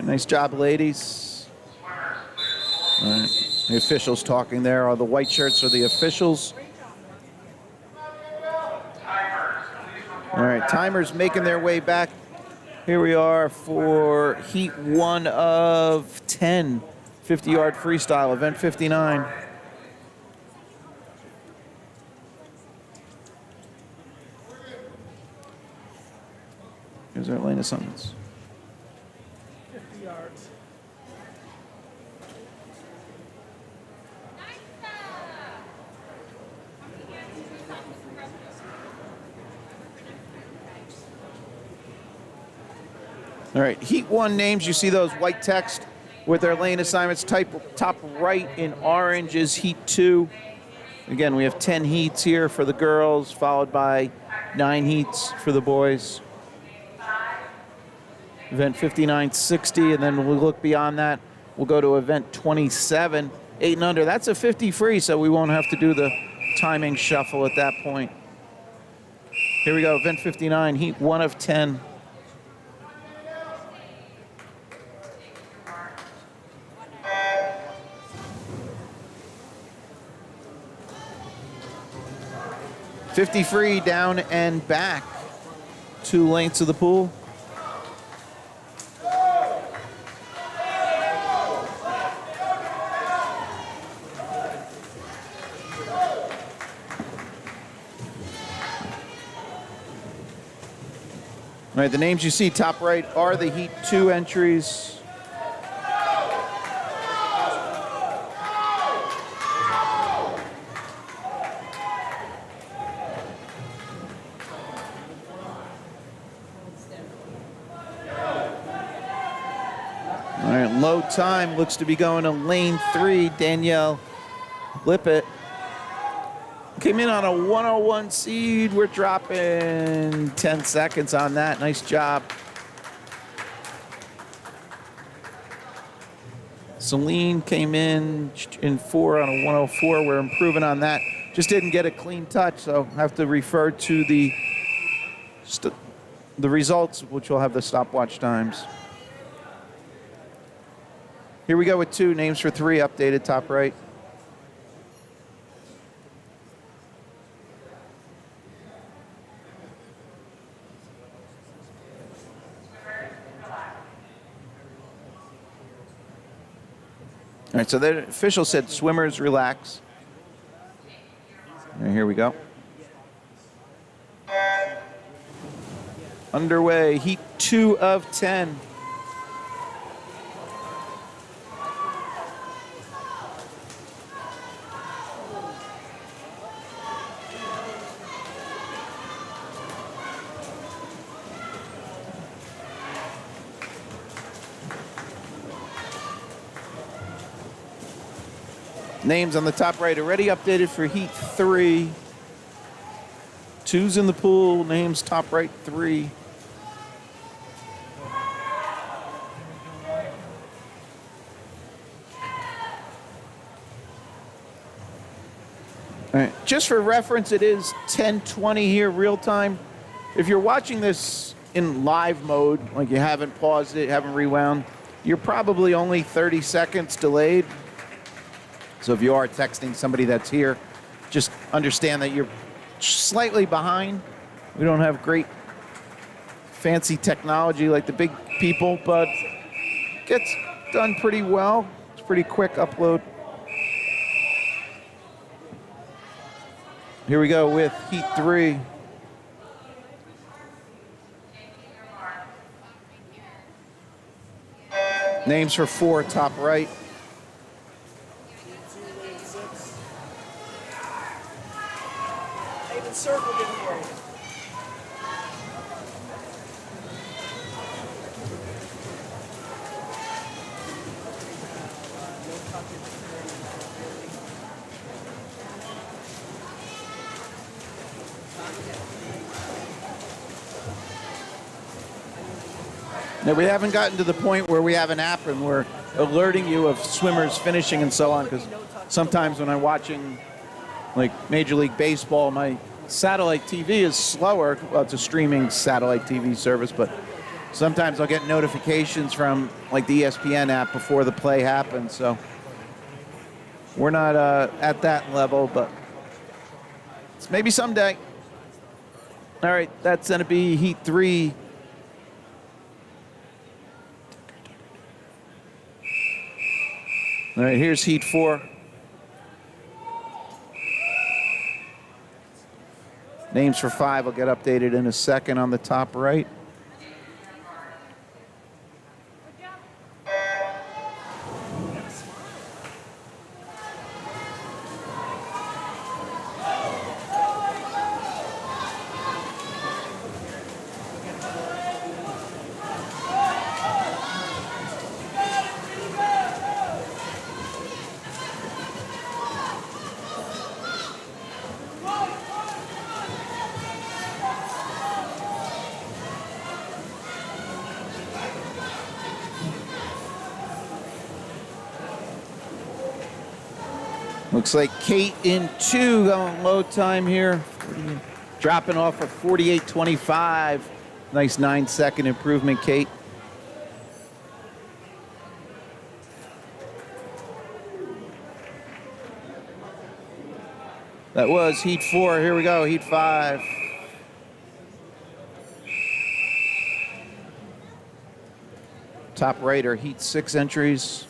Nice job, ladies. All right. The officials talking there. Are the white shirts are the officials. All right, timers making their way back. Here we are for heat 1 of 10, 50-yard freestyle, event 59. Here's our lane assignments. 50 yards. All right, heat 1 names, you see those white text with their lane assignments. Top right in orange is heat 2. Again, we have 10 heats here for the girls, followed by 9 heats for the boys. Event 59-60, and then we'll look beyond that. We'll go to event 27, 8 and under. That's a 50 free, so we won't have to do the timing shuffle at that point. Here we go, event 59, heat 1 of 10. $50 free, down and back. 2 lengths of the pool. All right, the names you see top right are the heat 2 entries. All right, low time looks to be going to lane 3, Danielle Lippett. Came in on a 101 seed. We're dropping 10 seconds on that. Nice job. Celine came in 4 on a 104. We're improving on that. Just didn't get a clean touch, so have to refer to the results, which will have the stopwatch times. Here we go with 2 names for 3 updated top right. All right, so the official said swimmers relax. And here we go. Underway, heat 2 of 10. Names on the top right already updated for heat 3. 2's in the pool, names top right 3. All right, just for reference, it is 10:20 here, real time. If you're watching this in live mode, like you haven't paused it, haven't rewound, you're probably only 30 seconds delayed. So if you are texting somebody that's here, just understand that you're slightly behind. We don't have great fancy technology like the big people, but gets done pretty well. It's pretty quick upload. Here we go with heat 3. Names for 4, top right. Circle getting away. Now, we haven't gotten to the point where we have an app and we're alerting you of swimmers finishing and so on, because sometimes when I'm watching like Major League Baseball, my satellite TV is slower. Well, it's a streaming satellite TV service, but sometimes I'll get notifications from like the ESPN app before the play happens. So we're not at that level, but it's maybe someday. All right, that's going to be Heat 3. All right, here's Heat 4. Names for 5 will get updated in a second on the top right. Looks like Kate in 2 going low time here. Dropping off of 48.25. Nice 9-second improvement, Kate. That was Heat 4. Here we go, Heat 5. Top right are Heat 6 entries.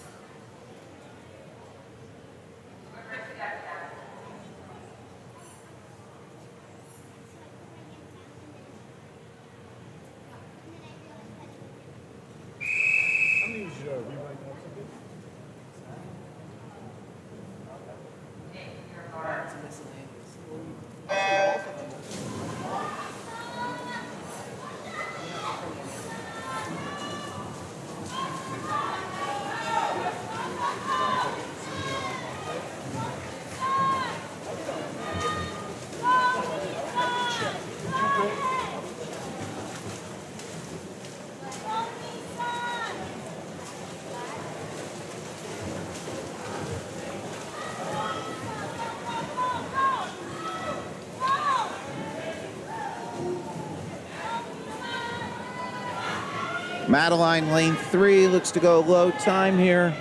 Madeline, lane 3, looks to go low time here.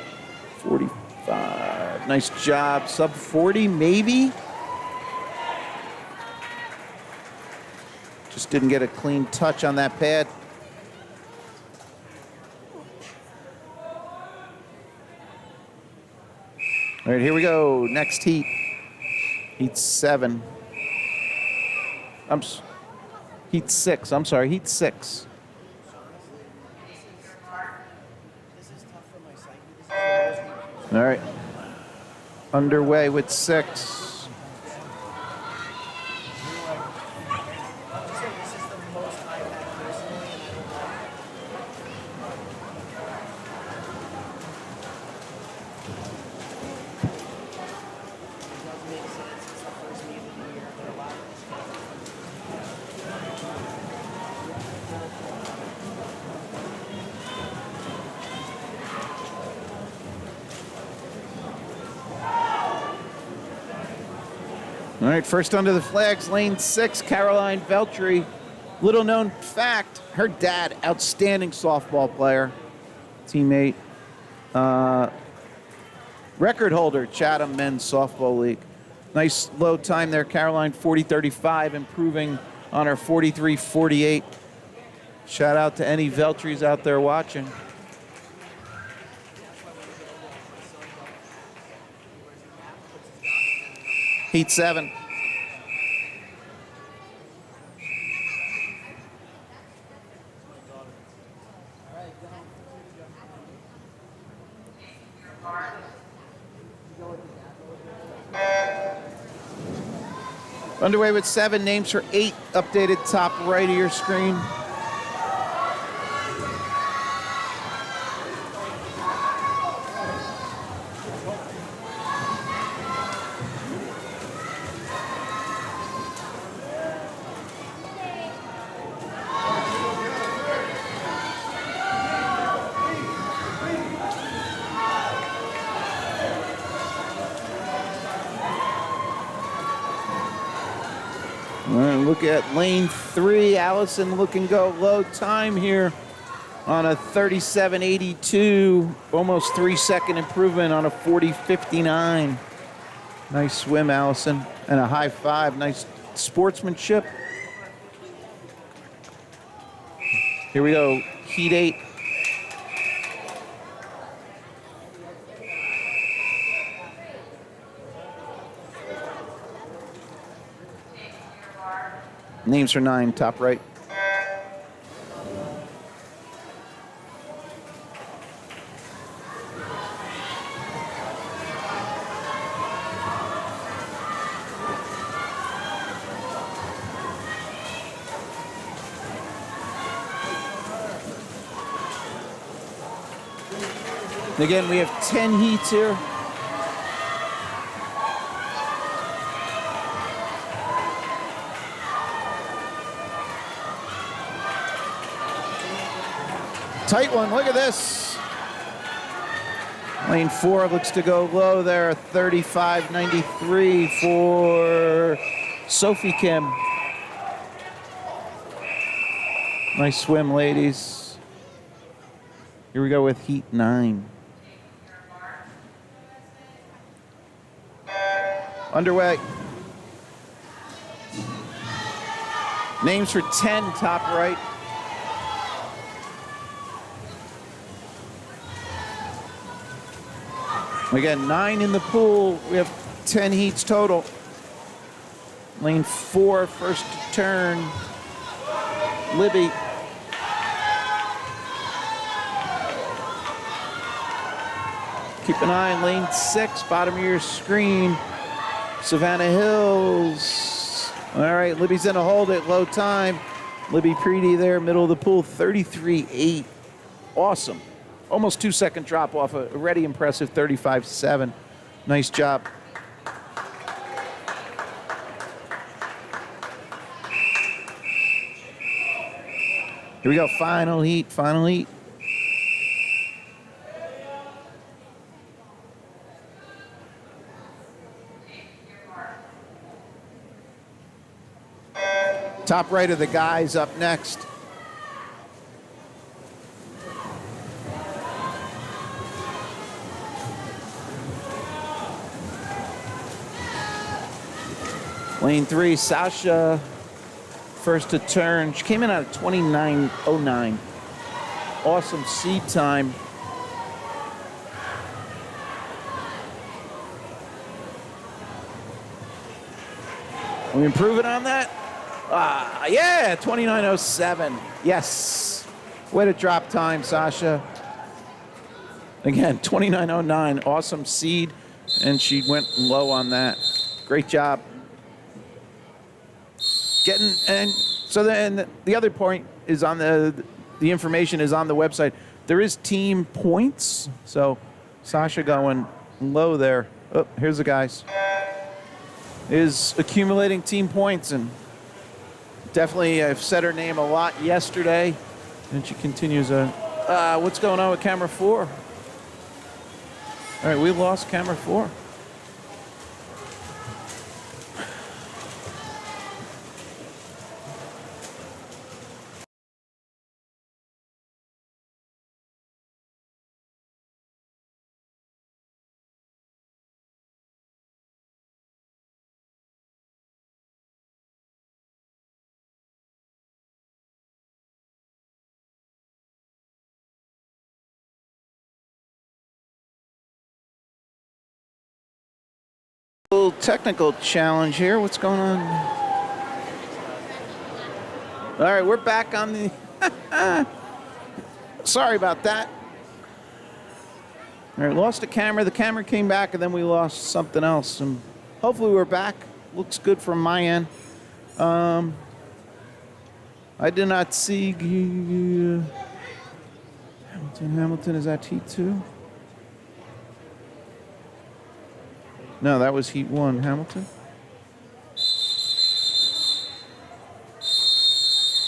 45. Nice job. Sub 40, maybe. Just didn't get a clean touch on that pad. All right, here we go. Next heat. Heat 7. Heat 6. I'm sorry, Heat 6. All right. Underway with 6. All right, first under the flags, lane 6, Caroline Veltri. Little known fact, her dad, outstanding softball player, teammate, record holder, Chatham Men's Softball League. Nice low time there, Caroline, 40.35, improving on her 43.48. Shout out to any Veltris out there watching. Heat 7. Underway with 7, names for 8, updated top right of your screen. All right, look at lane 3. Allison looking go low time here on a 37.82, almost 3-second improvement on a 40.59. Nice swim, Allison, and a high five. Nice sportsmanship. Here we go, heat 8. Names for 9, top right. Again, we have 10 heats here. Tight one, look at this. Lane 4 looks to go low there, 35.93 for Sophie Kim. Nice swim, ladies. Here we go with heat 9. Underway. Names for 10, top right. Again, 9 in the pool. We have 10 heats total. Lane 4, first to turn. Libby. Keep an eye on lane 6, bottom of your screen. Savannah Hills. All right, Libby's in a hold at low time. Libby Preety there, middle of the pool, 33.8. Awesome. Almost 2-second drop off, a already impressive 35.7. Nice job. Here we go, final heat, final heat. Top right of the guys up next. Lane 3, Sasha, first to turn. She came in at 29.09. Awesome seed time. Are we improving on that? Yeah, 29.07. Yes. Way to drop time, Sasha. Again, 29.09. Awesome seed, and she went low on that. Great job. And so then the other point is on the information is on the website. There is team points. So Sasha going low there. Oh, here's the guys. Is accumulating team points, and definitely I've said her name a lot yesterday, and she continues. What's going on with camera 4? All right, we lost camera 4. Little technical challenge here. What's going on? All right, we're back on the... Sorry about that. All right, lost the camera. The camera came back, and then we lost something else. And hopefully we're back. Looks good from my end. I did not see... Hamilton, is that heat 2? No, that was heat 1, Hamilton.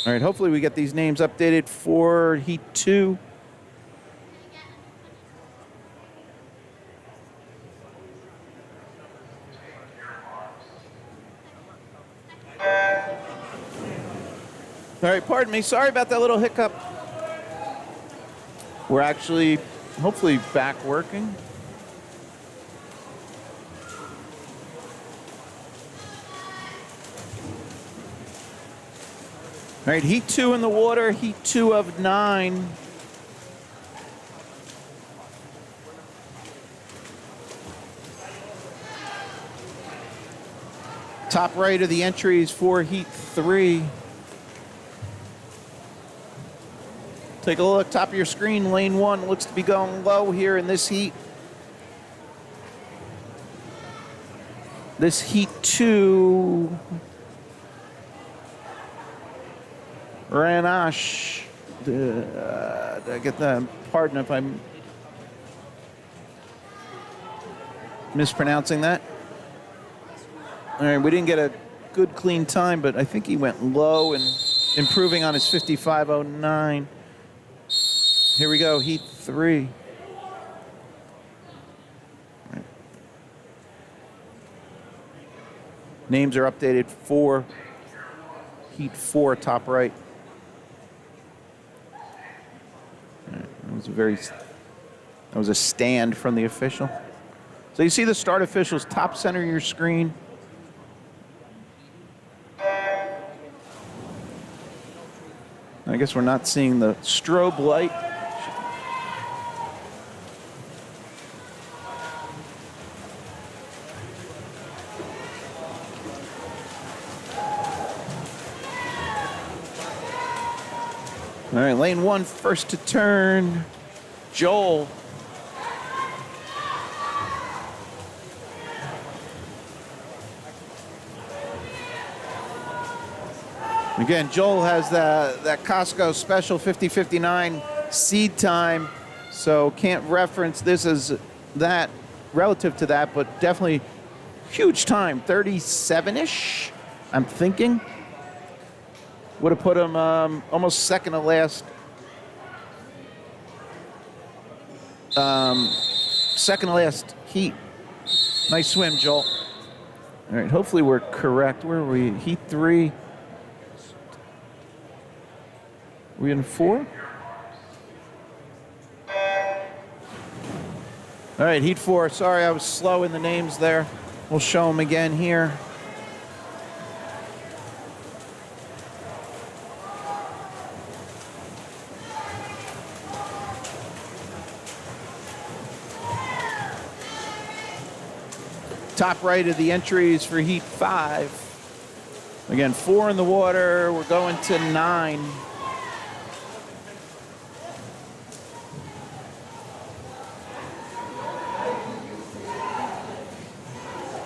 All right, hopefully we get these names updated for heat 2. All right, pardon me. Sorry about that little hiccup. We're actually, hopefully, back working. All right, heat 2 in the water, heat 2 of 9. Top right of the entries for heat 3. Take a look, top of your screen, lane 1 looks to be going low here in this heat. This heat 2, Ranash, did I get that? Pardon if I'm mispronouncing that. All right, we didn't get a good clean time, but I think he went low and improving on his 55.09. Here we go, heat 3. Right. Names are updated for heat 4, top right. Right. That was a stand from the official. So you see the start officials top center of your screen. I guess we're not seeing the strobe light. All right, lane 1, first to turn, Joel. Again, Joel has that Costco special 50-59 seed time, so can't reference this as that relative to that, but definitely huge time, 37-ish, I'm thinking. Would have put him almost second to last. Second to last heat. Nice swim, Joel. All right, hopefully we're correct. Where are we? Heat 3. We in 4? All right, heat 4. Sorry, I was slow in the names there. We'll show them again here. Top right of the entries for heat 5. Again, 4 in the water. We're going to 9.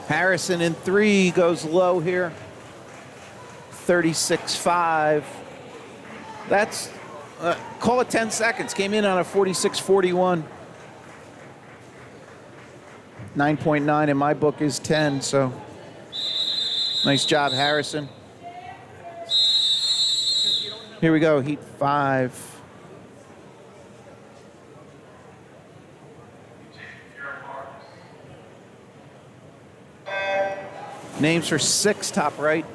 Harrison in 3 goes low here. 36.5. That's, call it 10 seconds. Came in on a 46.41. 9.9 in my book is 10, so nice job, Harrison. Here we go, heat 5. Names for 6, top right.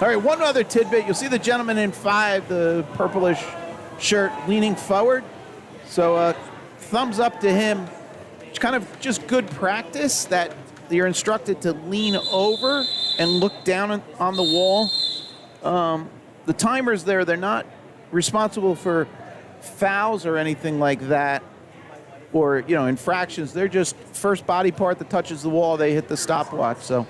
All right, one other tidbit. You'll see the gentleman in 5, the purplish shirt, leaning forward. So thumbs up to him. It's kind of just good practice that you're instructed to lean over and look down on the wall. The timers there, they're not responsible for fouls or anything like that, or infractions. They're just first body part that touches the wall, they hit the stopwatch. So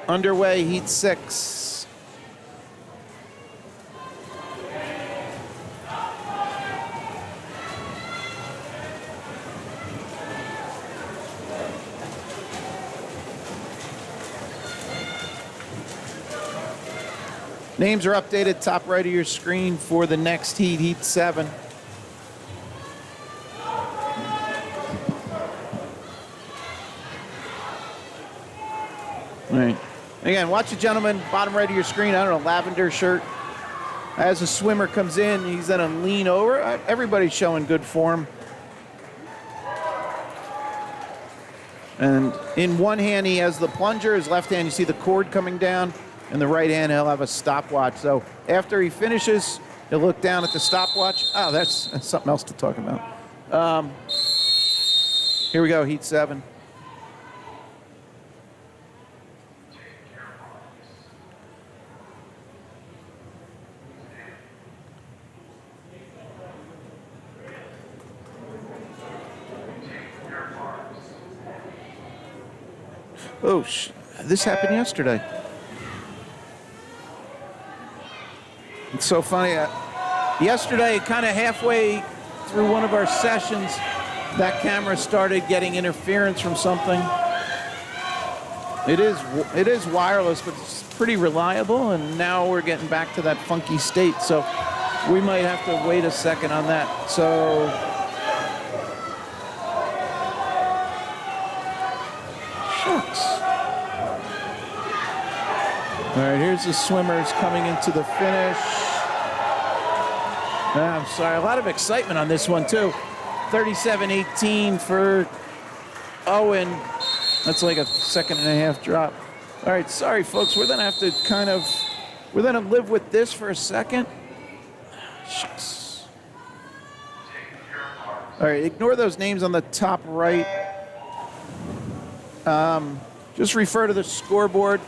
underway, heat 6. Names are updated top right of your screen for the next heat, Heat 7. All right. Again, watch the gentleman, bottom right of your screen, I don't know, lavender shirt. As a swimmer comes in, he's going to lean over. Everybody's showing good form. And in one hand, he has the plunger. His left hand, you see the cord coming down. In the right hand, he'll have a stopwatch. So after he finishes, he'll look down at the stopwatch. Oh, that's something else to talk about. Here we go, Heat 7. Oh, this happened yesterday. It's so funny. Yesterday, kind of halfway through one of our sessions, that camera started getting interference from something. It is wireless, but it's pretty reliable, and now we're getting back to that funky state. So we might have to wait a second on that. So shucks. All right, here's the swimmers coming into the finish. I'm sorry, a lot of excitement on this one too. 37-18 for Owen. That's like a second and a half drop. All right, sorry folks, we're gonna have to we're gonna live with this for a second. Shucks. All right, ignore those names on the top right. Just refer to the scoreboard.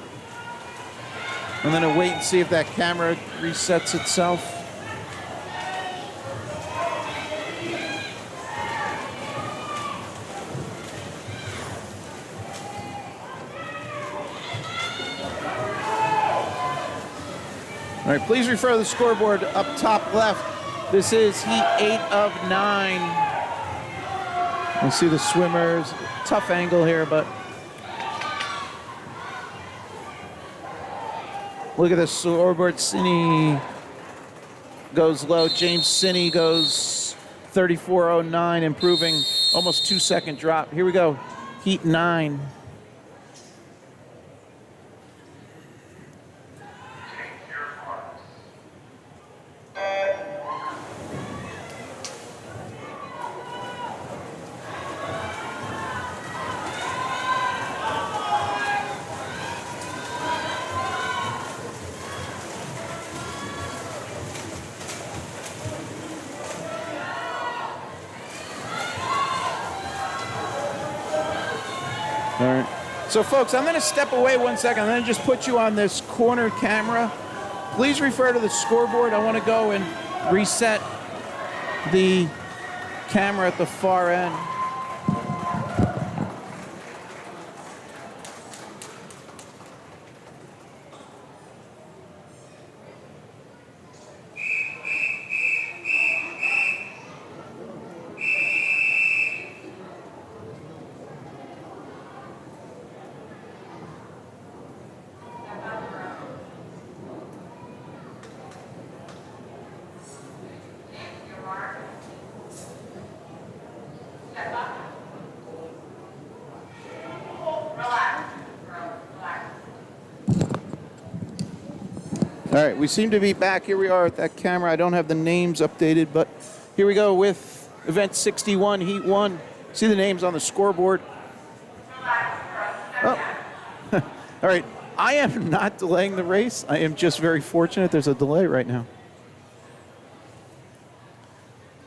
I'm gonna wait and see if that camera resets itself. All right, please refer to the scoreboard up top left. This is Heat 8 of 9. You see the swimmers. Tough angle here, but look at this scoreboard. Cine goes low. James Cine goes 34.09, improving almost 2-second drop. Here we go, Heat 9. All right. So, folks, I'm going to step away 1 second. I'm going to just put you on this corner camera. Please refer to the scoreboard. I want to go and reset the camera at the far end. All right, we seem to be back. Here we are at that camera. I don't have the names updated, but here we go with event 61, Heat 1. See the names on the scoreboard. Oh. All right, I am not delaying the race. I am just very fortunate there's a delay right now.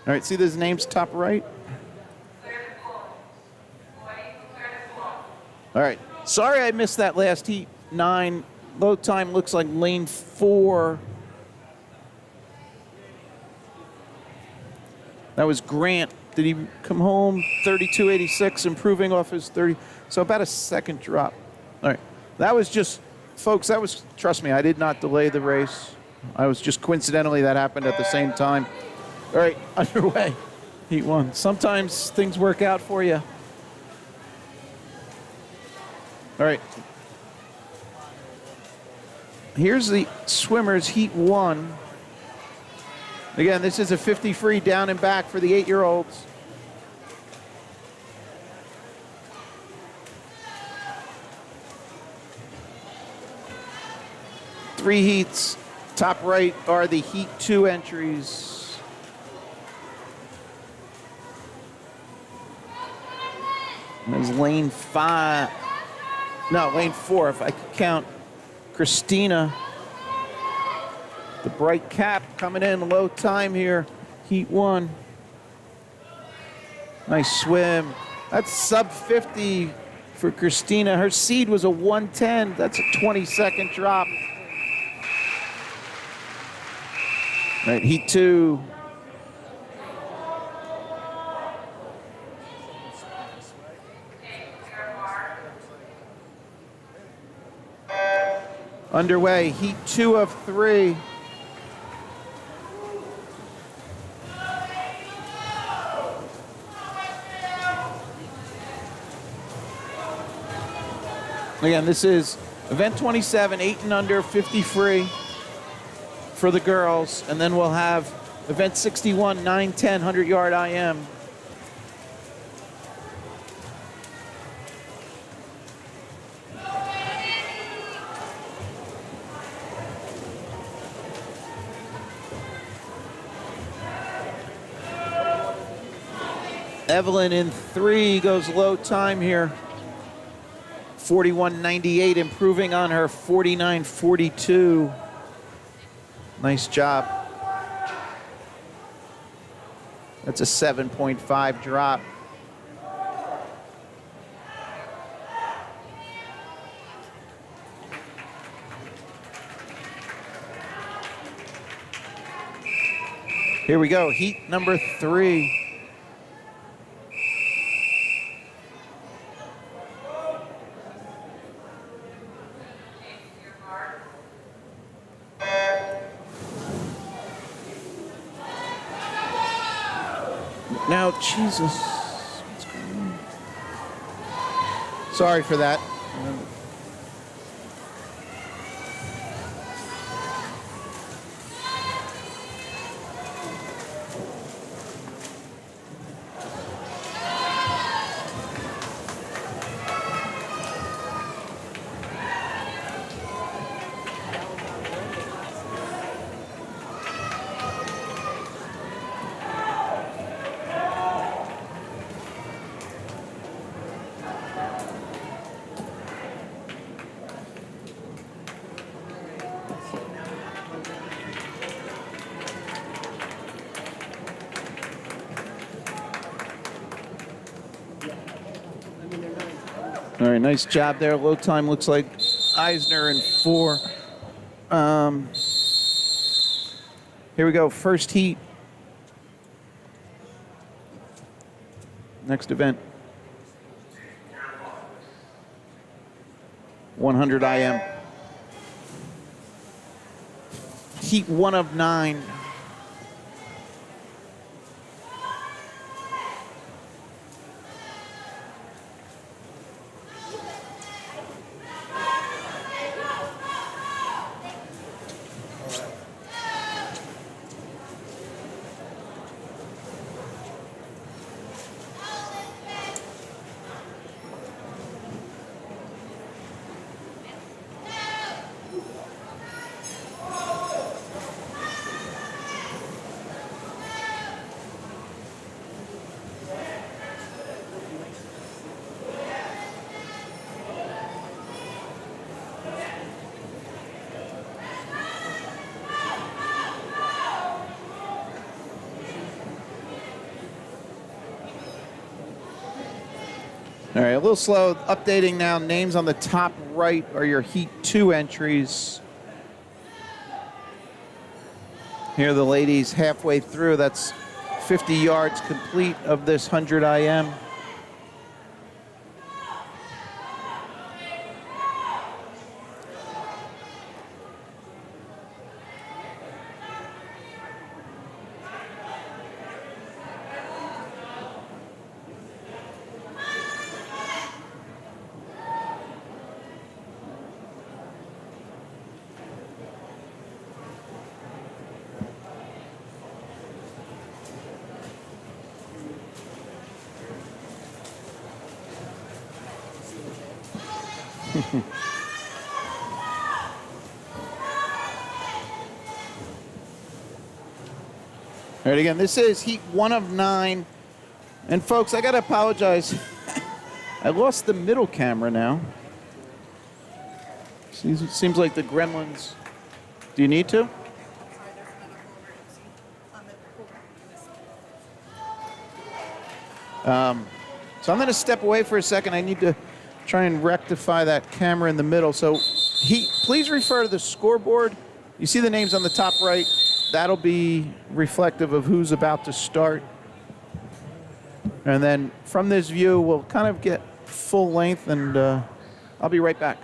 All right, see those names top right? All right, sorry I missed that last Heat 9. Low time looks like lane 4. That was Grant. Did he come home? 32.86, improving off his 30. So about a second drop. All right. That was just, folks, that was, trust me, I did not delay the race. I was just coincidentally that happened at the same time. All right, underway. Heat 1. Sometimes things work out for you. All right. Here's the swimmers heat 1. Again, this is a 50 free down and back for the 8-year-olds. Three heats. Top right are the heat 2 entries. There's lane 5. No, lane 4 if I could count. Christina, the bright cap coming in low time here. Heat 1. Nice swim. That's sub 50 for Christina. Her seed was a 110. That's a 20-second drop. All right, heat 2. Underway, heat 2 of 3. Again, this is event 27, 8 and under, 50 free for the girls. And then we'll have event 61, 9, 10, 100-yard IM. Evelyn in 3 goes low time here. 41.98, improving on her 49.42. Nice job. That's a 7.5 drop. Here we go, heat number 3. Now, Jesus, what's going on? Sorry for that. All right, nice job there. Low time looks like Eisner in 4. Here we go, first heat. Next event. 100 IM. Heat 1 of 9. All right, a little slow. Updating now. Names on the top right are your Heat 2 entries. Here are the ladies halfway through. That's 50 yards complete of this 100 IM. All right, again, this is heat 1 of 9. And folks, I got to apologize. I lost the middle camera now. Seems like the gremlins. Do you need to? So I'm going to step away for a second. I need to try and rectify that camera in the middle. So please refer to the scoreboard. You see the names on the top right. That'll be reflective of who's about to start. And then from this view, we'll kind of get full length, and I'll be right back.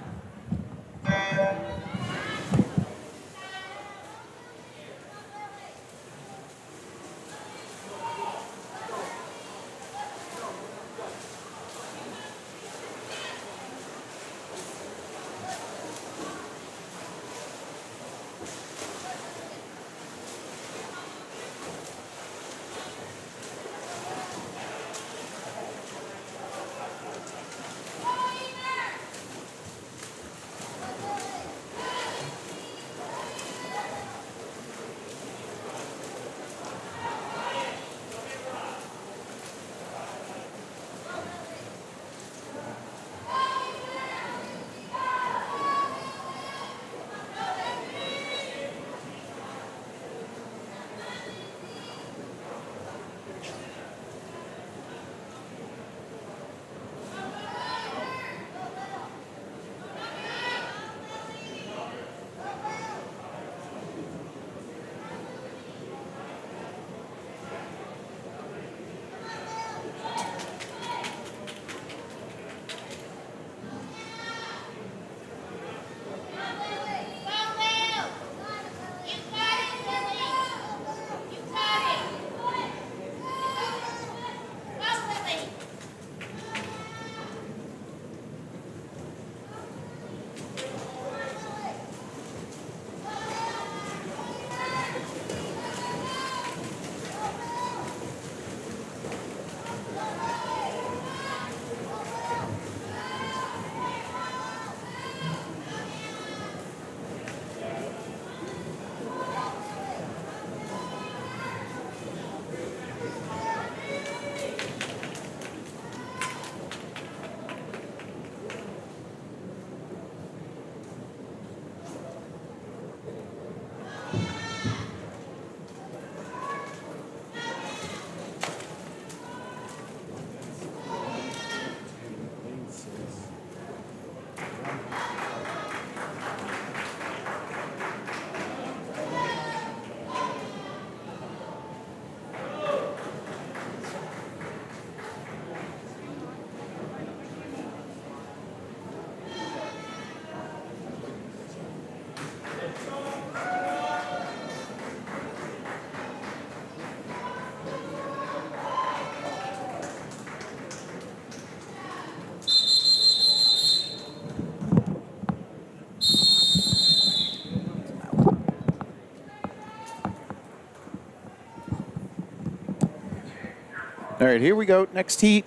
All right, here we go. Next heat.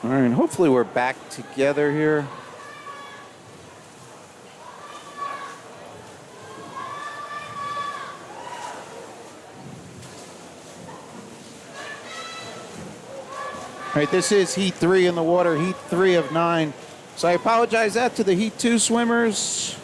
All right, hopefully we're back together here. All right, this is heat 3 in the water, heat 3 of 9. So I apologize that to the heat 2 swimmers.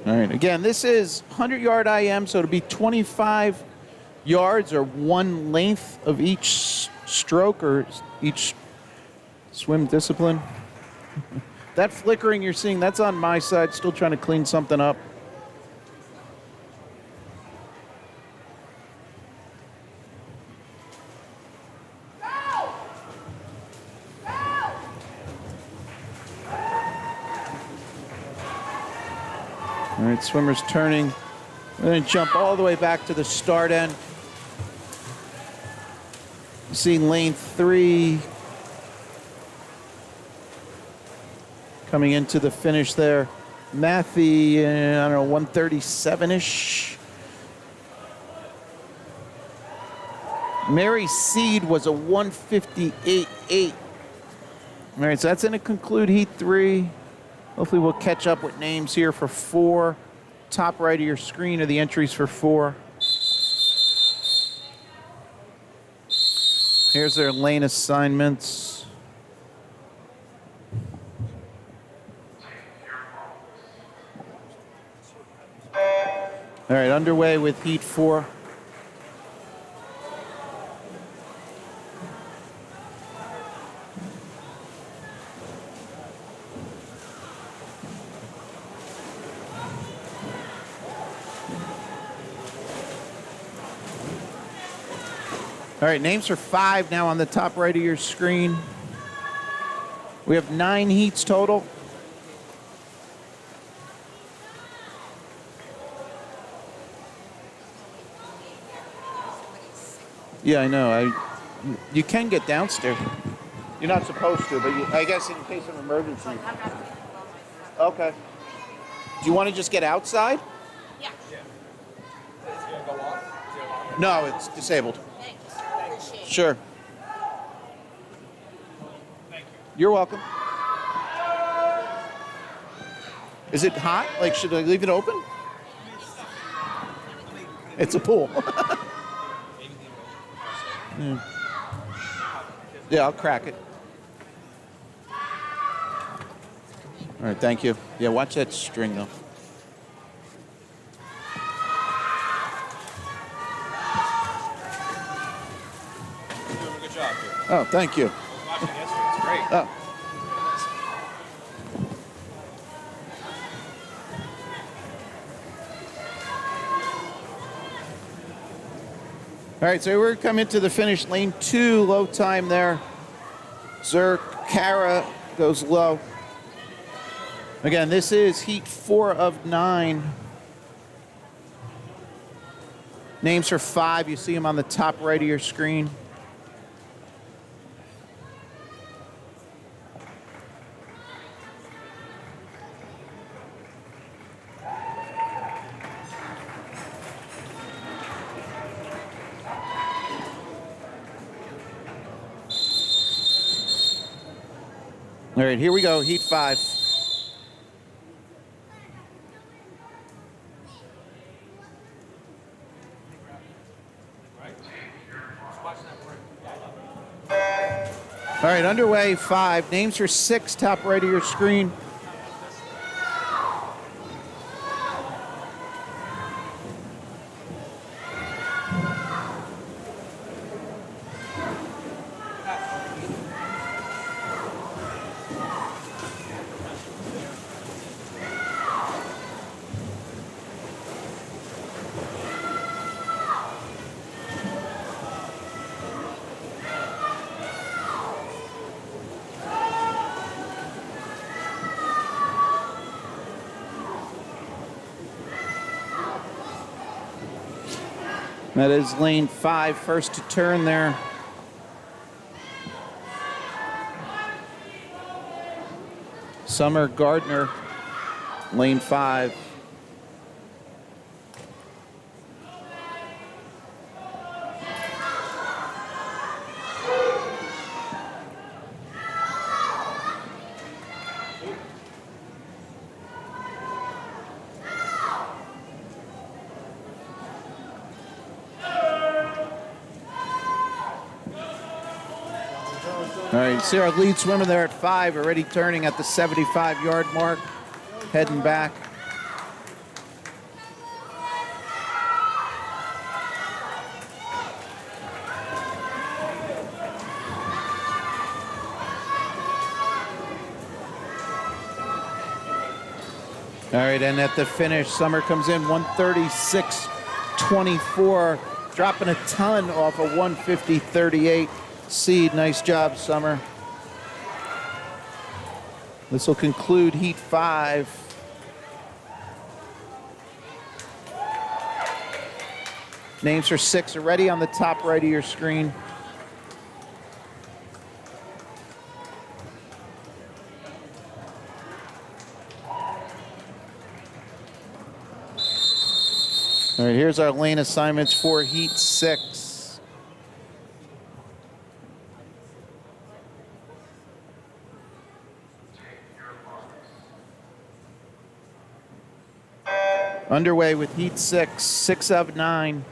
All right, again, this is 100-yard IM, so it'll be 25 yards or one length of each stroke or each swim discipline. That flickering you're seeing, that's on my side, still trying to clean something up. All right, swimmers turning. We're going to jump all the way back to the start end. Seeing lane 3 coming into the finish there. Matthew, I don't know, 137-ish. Mary Seed was a 158.8. All right, so that's going to conclude Heat 3. Hopefully we'll catch up with names here for 4. Top right of your screen are the entries for 4. Here's their lane assignments. All right, underway with Heat 4. All right, names for 5 now on the top right of your screen. We have 9 heats total. Yeah, I know. You can get downstairs. You're not supposed to, but I guess in case of emergency. Okay. Do you want to just get outside? Yeah. No, it's disabled. Thanks. Appreciate it. Sure. Thank you. You're welcome. Is it hot? Like, should I leave it open? It's a pool. Yeah, I'll crack it. All right, thank you. Yeah, watch that string, though. You're doing a good job here. Oh, thank you. Watching yesterday, it's great. Oh. All right, so we're coming to the finish. Lane 2, low time there. Kara goes low. Again, this is Heat 4 of 9. Names for 5, you see them on the top right of your screen. All right, here we go, Heat 5. All right, underway, 5. Names for 6, top right of your screen. That is lane 5, first to turn there. Summer Gardner, lane 5. All right, see our lead swimmer there at 5, already turning at the 75-yard mark, heading back. All right, and at the finish, Summer comes in 136.24, dropping a ton off a 150.38. Seed, nice job, Summer. This will conclude Heat 5. Names for 6 already on the top right of your screen. All right, here's our lane assignments for Heat 6. Underway with Heat 6, 6 of 9.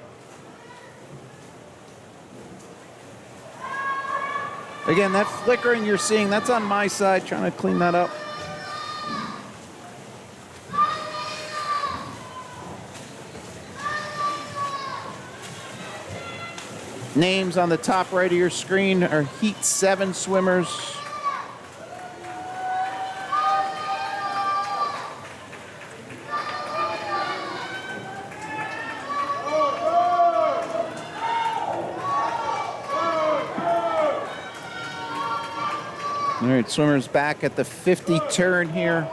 Again, that flickering you're seeing, that's on my side, trying to clean that up. Names on the top right of your screen are Heat 7 swimmers. All right, swimmers back at the 50 turn here.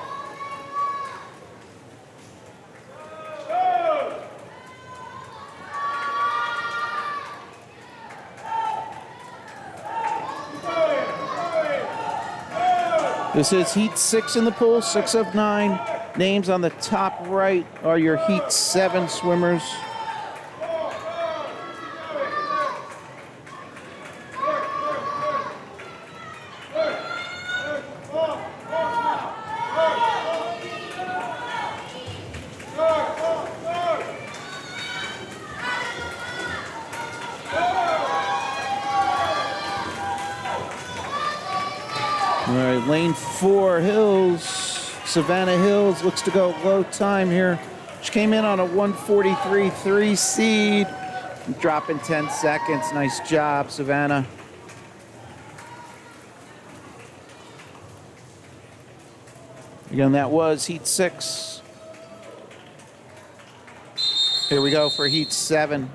This is Heat 6 in the pool, 6 of 9. Names on the top right are your Heat 7 swimmers. All right, lane 4, Hills. Savannah Hills looks to go low time here. She came in on a 1:43.3 seed. Dropping 10 seconds. Nice job, Savannah. Again, that was Heat 6. Here we go for Heat 7.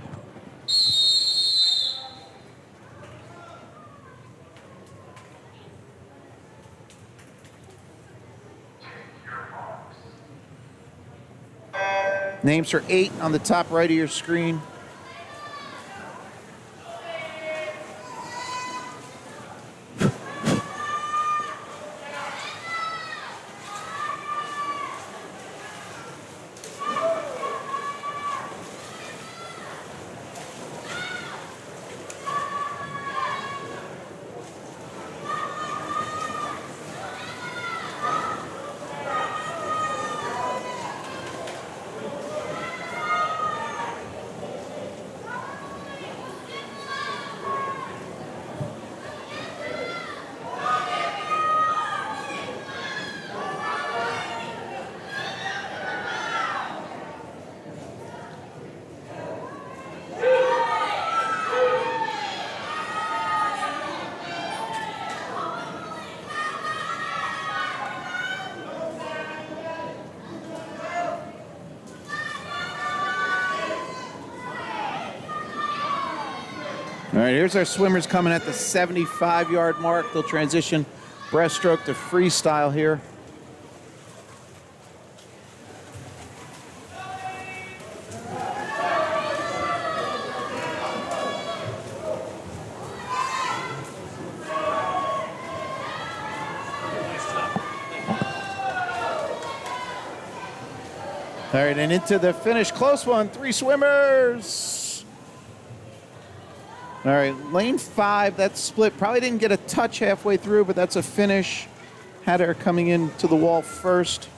Names for 8 on the top right of your screen. All right, here's our swimmers coming at the 75-yard mark. They'll transition breaststroke to freestyle here. All right, and into the finish. Close one, 3 swimmers. All right, lane 5, that's split. Probably didn't get a touch halfway through, but that's a finish. Had her coming into the wall first.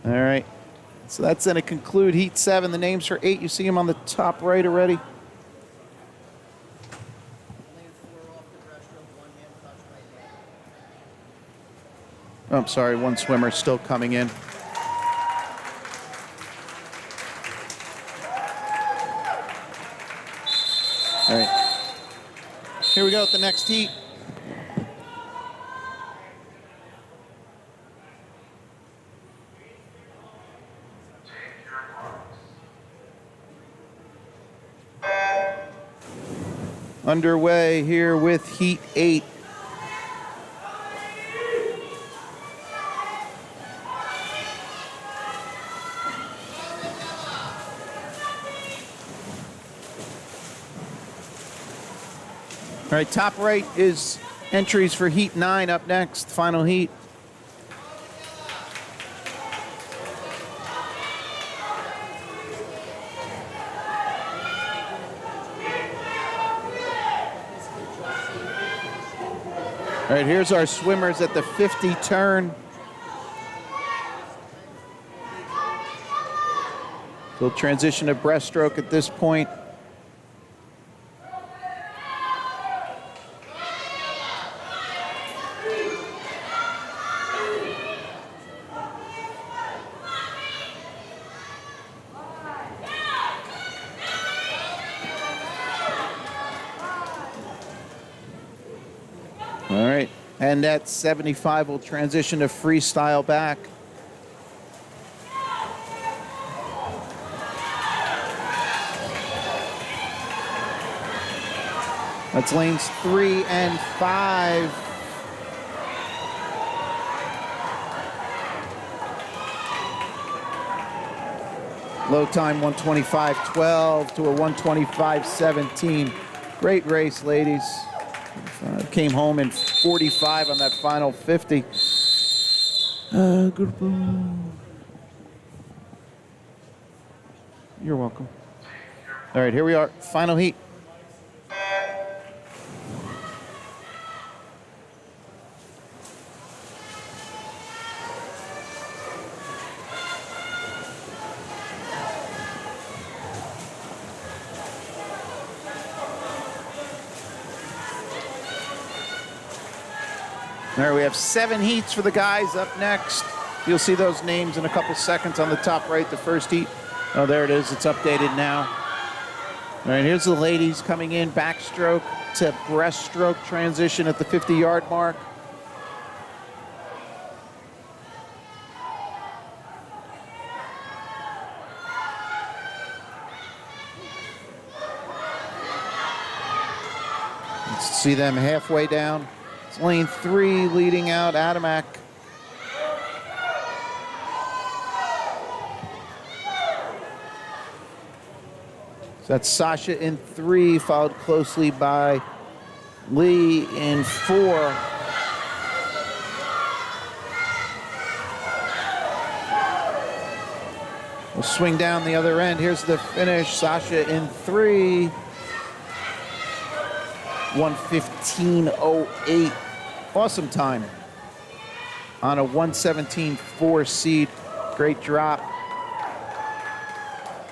All right, so that's going to conclude Heat 7. The names for 8, you see them on the top right already. Oh, I'm sorry, 1 swimmer still coming in. All right, here we go with the next heat. Underway here with Heat 8. All right, top right is entries for Heat 9 up next, final heat. All right, here's our swimmers at the 50 turn. They'll transition to breaststroke at this point. All right, and at 75, we'll transition to freestyle back. That's lanes 3 and 5. Low time 125.12 to a 125.17. Great race, ladies. Came home in 45 on that final 50. You're welcome. All right, here we are, final heat. All right, we have 7 heats for the guys up next. You'll see those names in a couple seconds on the top right, the first heat. Oh, there it is. It's updated now. All right, here's the ladies coming in, backstroke to breaststroke transition at the 50-yard mark. Let's see them halfway down. It's lane 3 leading out Adamak. So that's Sasha in 3, followed closely by Lee in 4. We'll swing down the other end. Here's the finish. Sasha in 3. 1:15.08. Awesome time on a 1:17.4 seed. Great drop.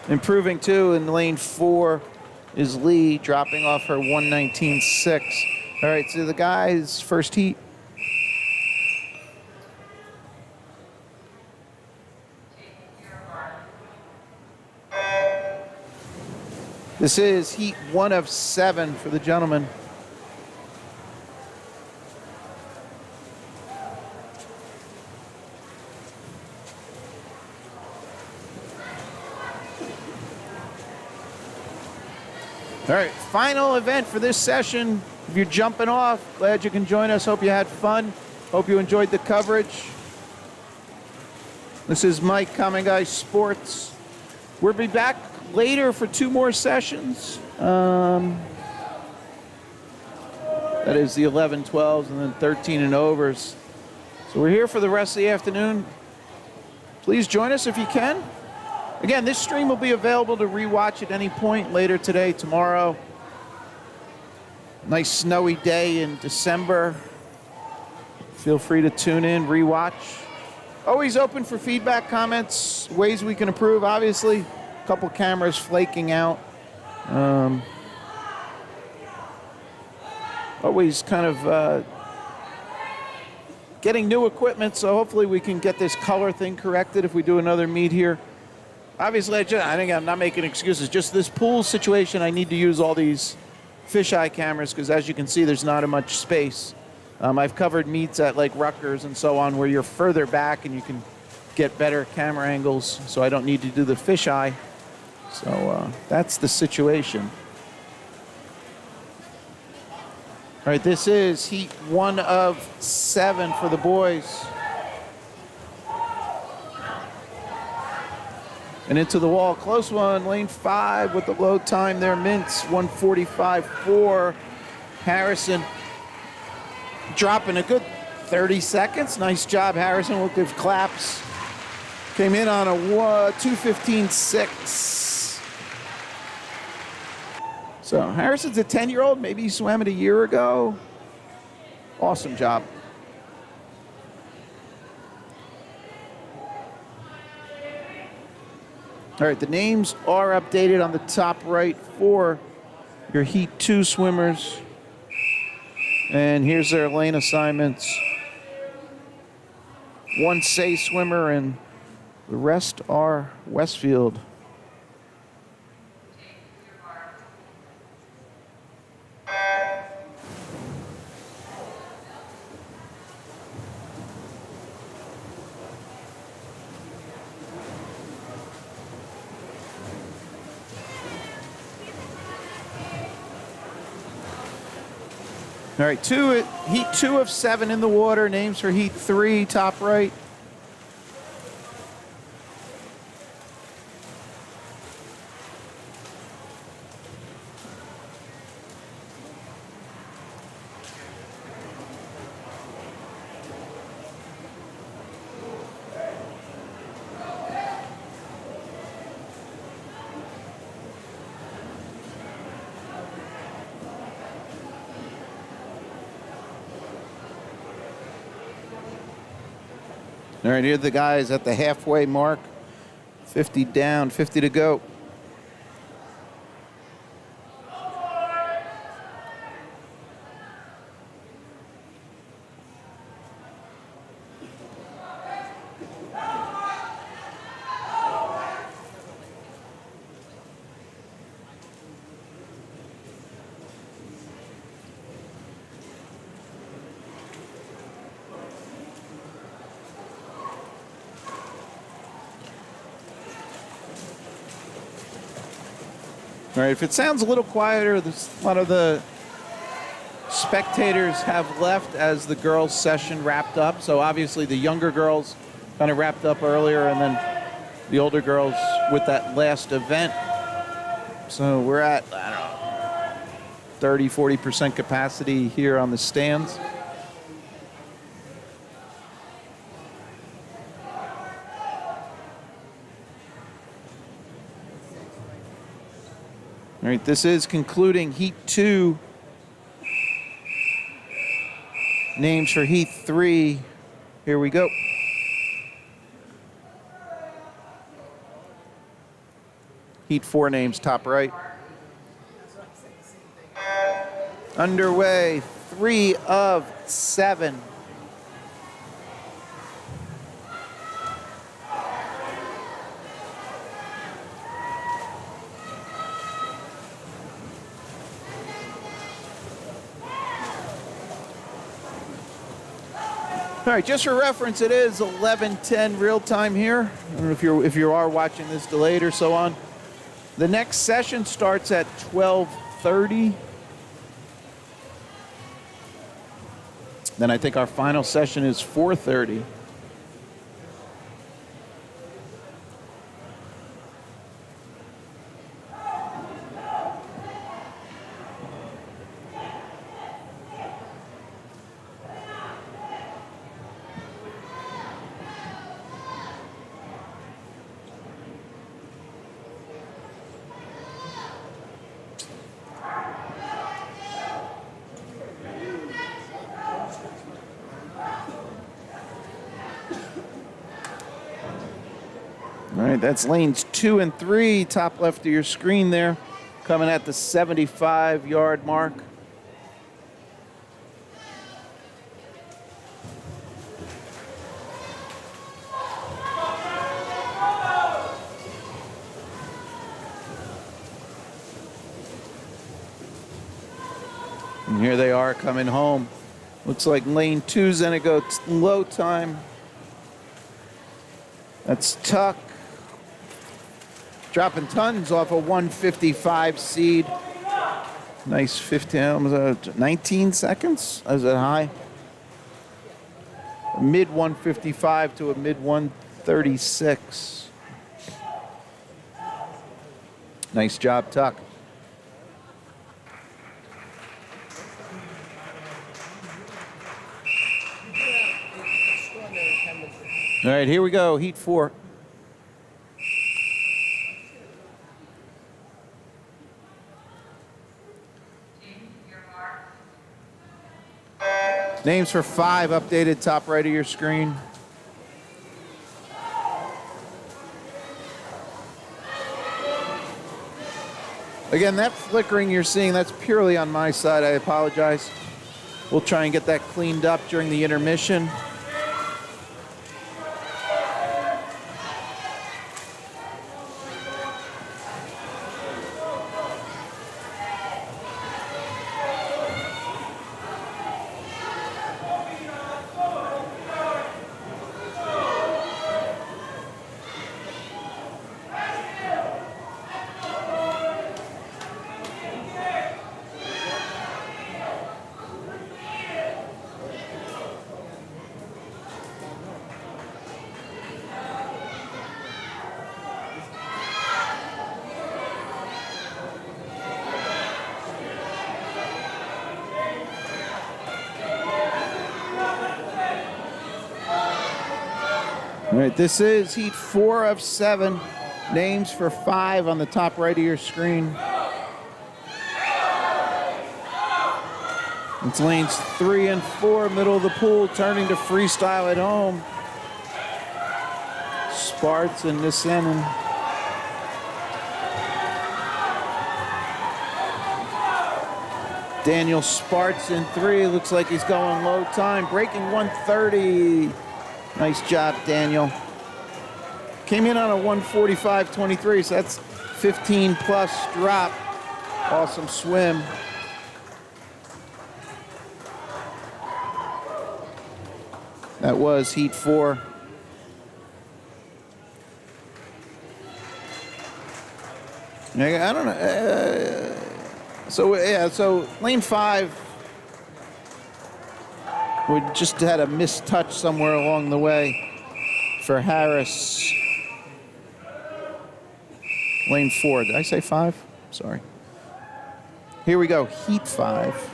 Improving too in lane 4 is Lee, dropping off her 1:19.6. All right, so the guys' first heat. This is heat 1 of 7 for the gentlemen. All right, final event for this session. If you're jumping off, glad you can join us. Hope you had fun. Hope you enjoyed the coverage. This is Mike, Common Guy Sports. We'll be back later for 2 more sessions. That is the 11, 12s, and then 13 and overs. So we're here for the rest of the afternoon. Please join us if you can. Again, this stream will be available to rewatch at any point later today, tomorrow. Nice snowy day in December. Feel free to tune in, rewatch. Always open for feedback, comments, ways we can improve. Obviously, a couple cameras flaking out. Always kind of getting new equipment, so hopefully we can get this color thing corrected if we do another meet here. Obviously, I think I'm not making excuses. Just this pool situation, I need to use all these fisheye cameras because, as you can see, there's not much space. I've covered meets at like Rutgers and so on where you're further back and you can get better camera angles, so I don't need to do the fisheye. So that's the situation. All right, this is heat 1 of 7 for the boys. And into the wall, close one, lane 5 with the low time there, Mintz, 1:45.4. Harrison dropping a good 30 seconds. Nice job, Harrison. We'll give claps. Came in on a 2:15.6. So Harrison's a 10-year-old. Maybe he swam it a year ago. Awesome job. All right, the names are updated on the top right for your Heat 2 swimmers. And here's their lane assignments. One Say swimmer and the rest are Westfield. All right, Heat 2 of 7 in the water. Names for Heat 3, top right. All right, here are the guys at the halfway mark. 50 down, 50 to go. All right, if it sounds a little quieter, a lot of the spectators have left as the girls' session wrapped up. So obviously the younger girls kind of wrapped up earlier, and then the older girls with that last event. So we're at, I don't know, 30, 40% capacity here on the stands. All right, this is concluding Heat 2. Names for Heat 3. Here we go. Heat 4 names, top right. Underway, 3 of 7. All right, just for reference, it is 11:10 real time here. I don't know if you are watching this delayed or so on. The next session starts at 12:30. Then I think our final session is 4:30. All right, that's lanes 2 and 3, top left of your screen there, coming at the 75-yard mark. And here they are coming home. Looks like lane 2's gonna go low time. That's Tuck. Dropping tons off a 155 seed. Nice 15, 19 seconds as a high. A mid 155 to a mid 136. Nice job, Tuck. All right, here we go. Heat 4. Names for 5 updated top right of your screen. Again, that flickering you're seeing, that's purely on my side. I apologize. We'll try and get that cleaned up during the intermission. All right, this is Heat 4 of 7. Names for 5 on the top right of your screen. It's lanes 3 and 4, middle of the pool, turning to freestyle at home. Sparts and Nisenin. Daniel Sparts in 3. Looks like he's going low time, breaking 130. Nice job, Daniel. Came in on a 145.23, so that's 15 plus drop. Awesome swim. That was Heat 4. I don't know. So lane 5. We just had a missed touch somewhere along the way for Harris. Lane 4. Did I say 5? Sorry. Here we go. Heat 5.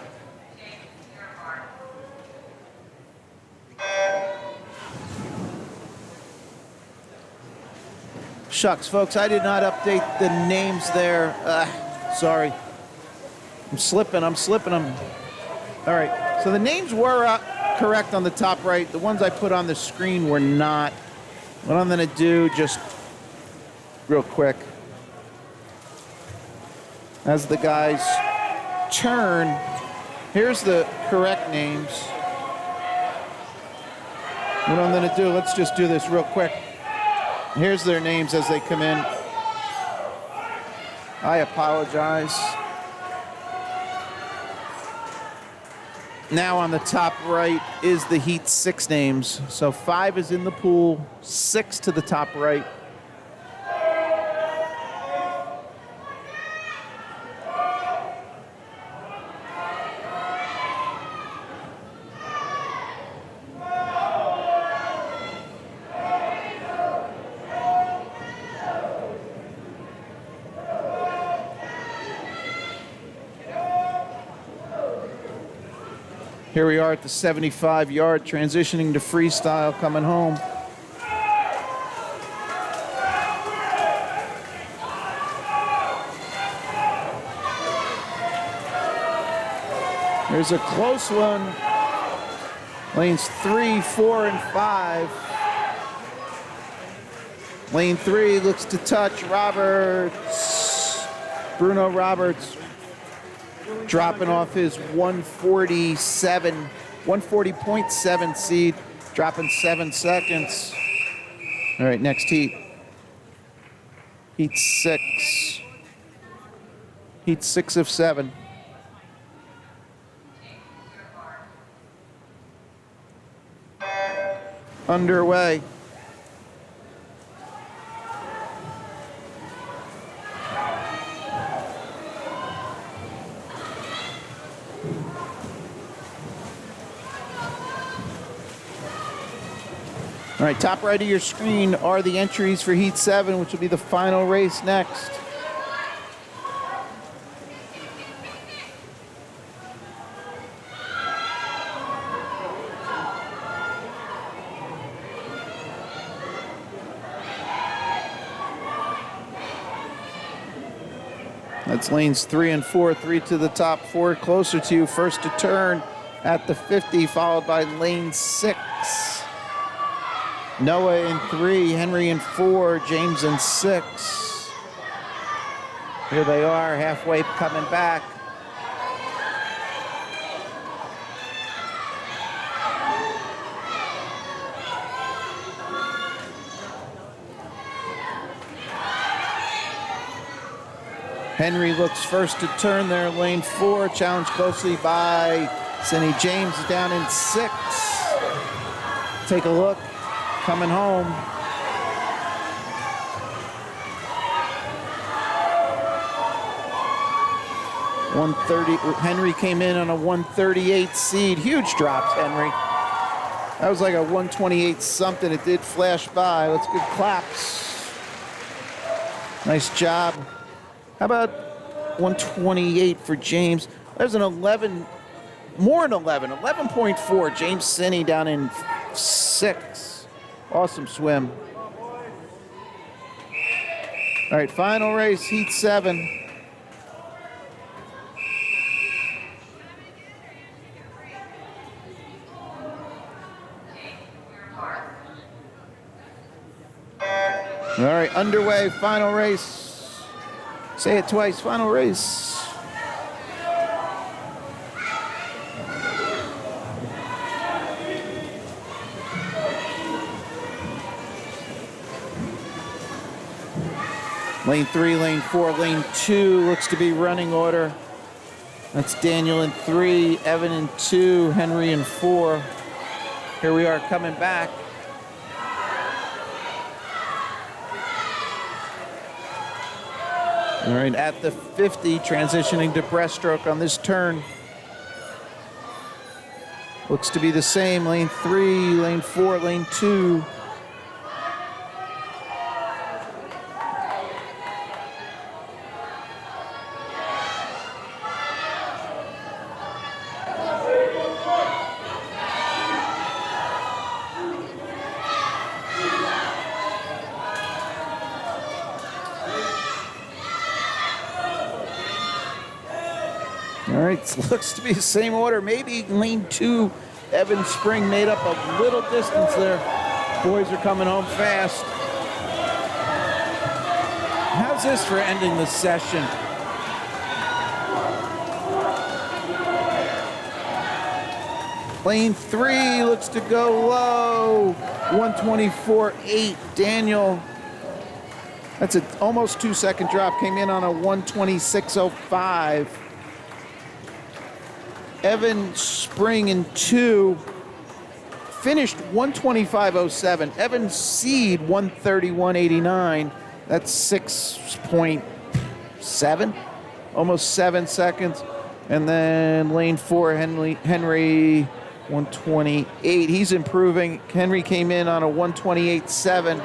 Shucks, folks. I did not update the names there. Sorry. I'm slipping them. All right. So the names were correct on the top right. The ones I put on the screen were not. What I'm going to do, just real quick, as the guys turn, here's the correct names. What I'm going to do, let's just do this real quick. Here's their names as they come in. I apologize. Now on the top right is the Heat 6 names. So 5 is in the pool, 6 to the top right. Here we are at the 75-yard, transitioning to freestyle, coming home. There's a close one. Lanes 3, 4, and 5. Lane 3 looks to touch Roberts. Bruno Roberts dropping off his 140.7 seed, dropping 7 seconds. All right, next heat. Heat 6. Heat 6 of 7. Underway. All right, top right of your screen are the entries for Heat 7, which will be the final race next. That's lanes 3 and 4, 3 to the top, 4 closer to you. First to turn at the 50, followed by lane 6. Noah in 3, Henry in 4, James in 6. Here they are, halfway coming back. Henry looks first to turn there, lane 4, challenged closely by Cindy James down in 6. Take a look, coming home. Henry came in on a 138 seed. Huge drops, Henry. That was like a 128 something. It did flash by. Let's give claps. Nice job. How about 128 for James? There's an 11, more than 11, 11.4. James Sinney down in 6. Awesome swim. All right, final race, heat 7. All right, underway, final race. Say it twice, final race. Lane 3, lane 4, lane 2 looks to be running order. That's Daniel in 3, Evan in 2, Henry in 4. Here we are coming back. All right, at the 50, transitioning to breaststroke on this turn. Looks to be the same, lane 3, lane 4, lane 2. All right, looks to be the same order. Maybe lane 2, Evan Spring made up a little distance there. Boys are coming home fast. How's this for ending the session? Lane 3 looks to go low. 124.8. Daniel. That's an almost 2-second drop. Came in on a 126.05. Evan Spring in 2, finished 125.07. Evan Seed 131.89. That's 6.7, almost 7 seconds. And then lane 4, Henry 128. He's improving. Henry came in on a 128.7,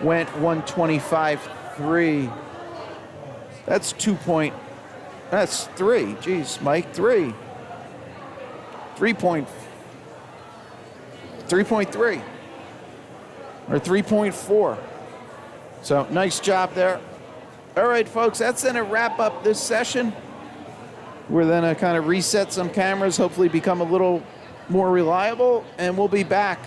went 125.3. That's 3. Geez, Mike, 3. 3.3 or 3.4. So nice job there. All right, folks, that's going to wrap up this session. We're going to kind of reset some cameras, hopefully become a little more reliable, and we'll be back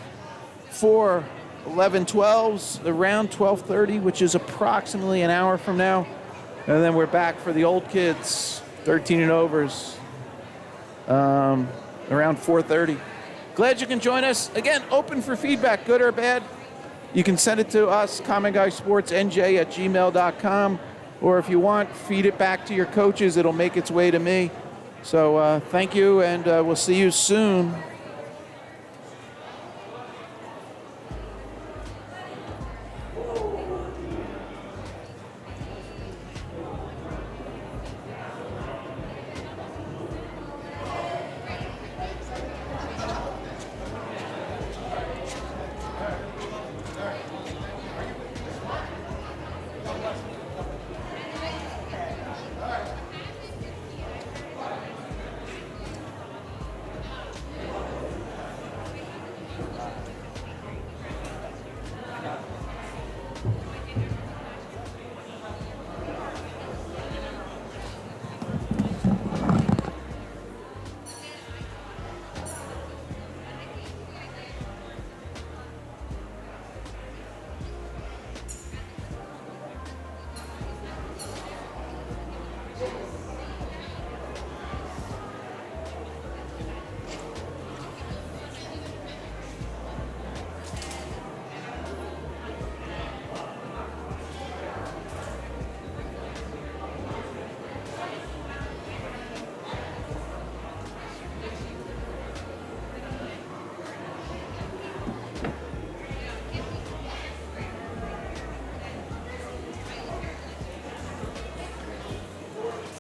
for 11-12s around 12:30, which is approximately an hour from now. And then we're back for the old kids, 13 and overs. Around 4:30. Glad you can join us. Again, open for feedback, good or bad. You can send it to us, commonguysportsnj@gmail.com, or if you want, feed it back to your coaches. It'll make its way to me. So thank you, and we'll see you soon.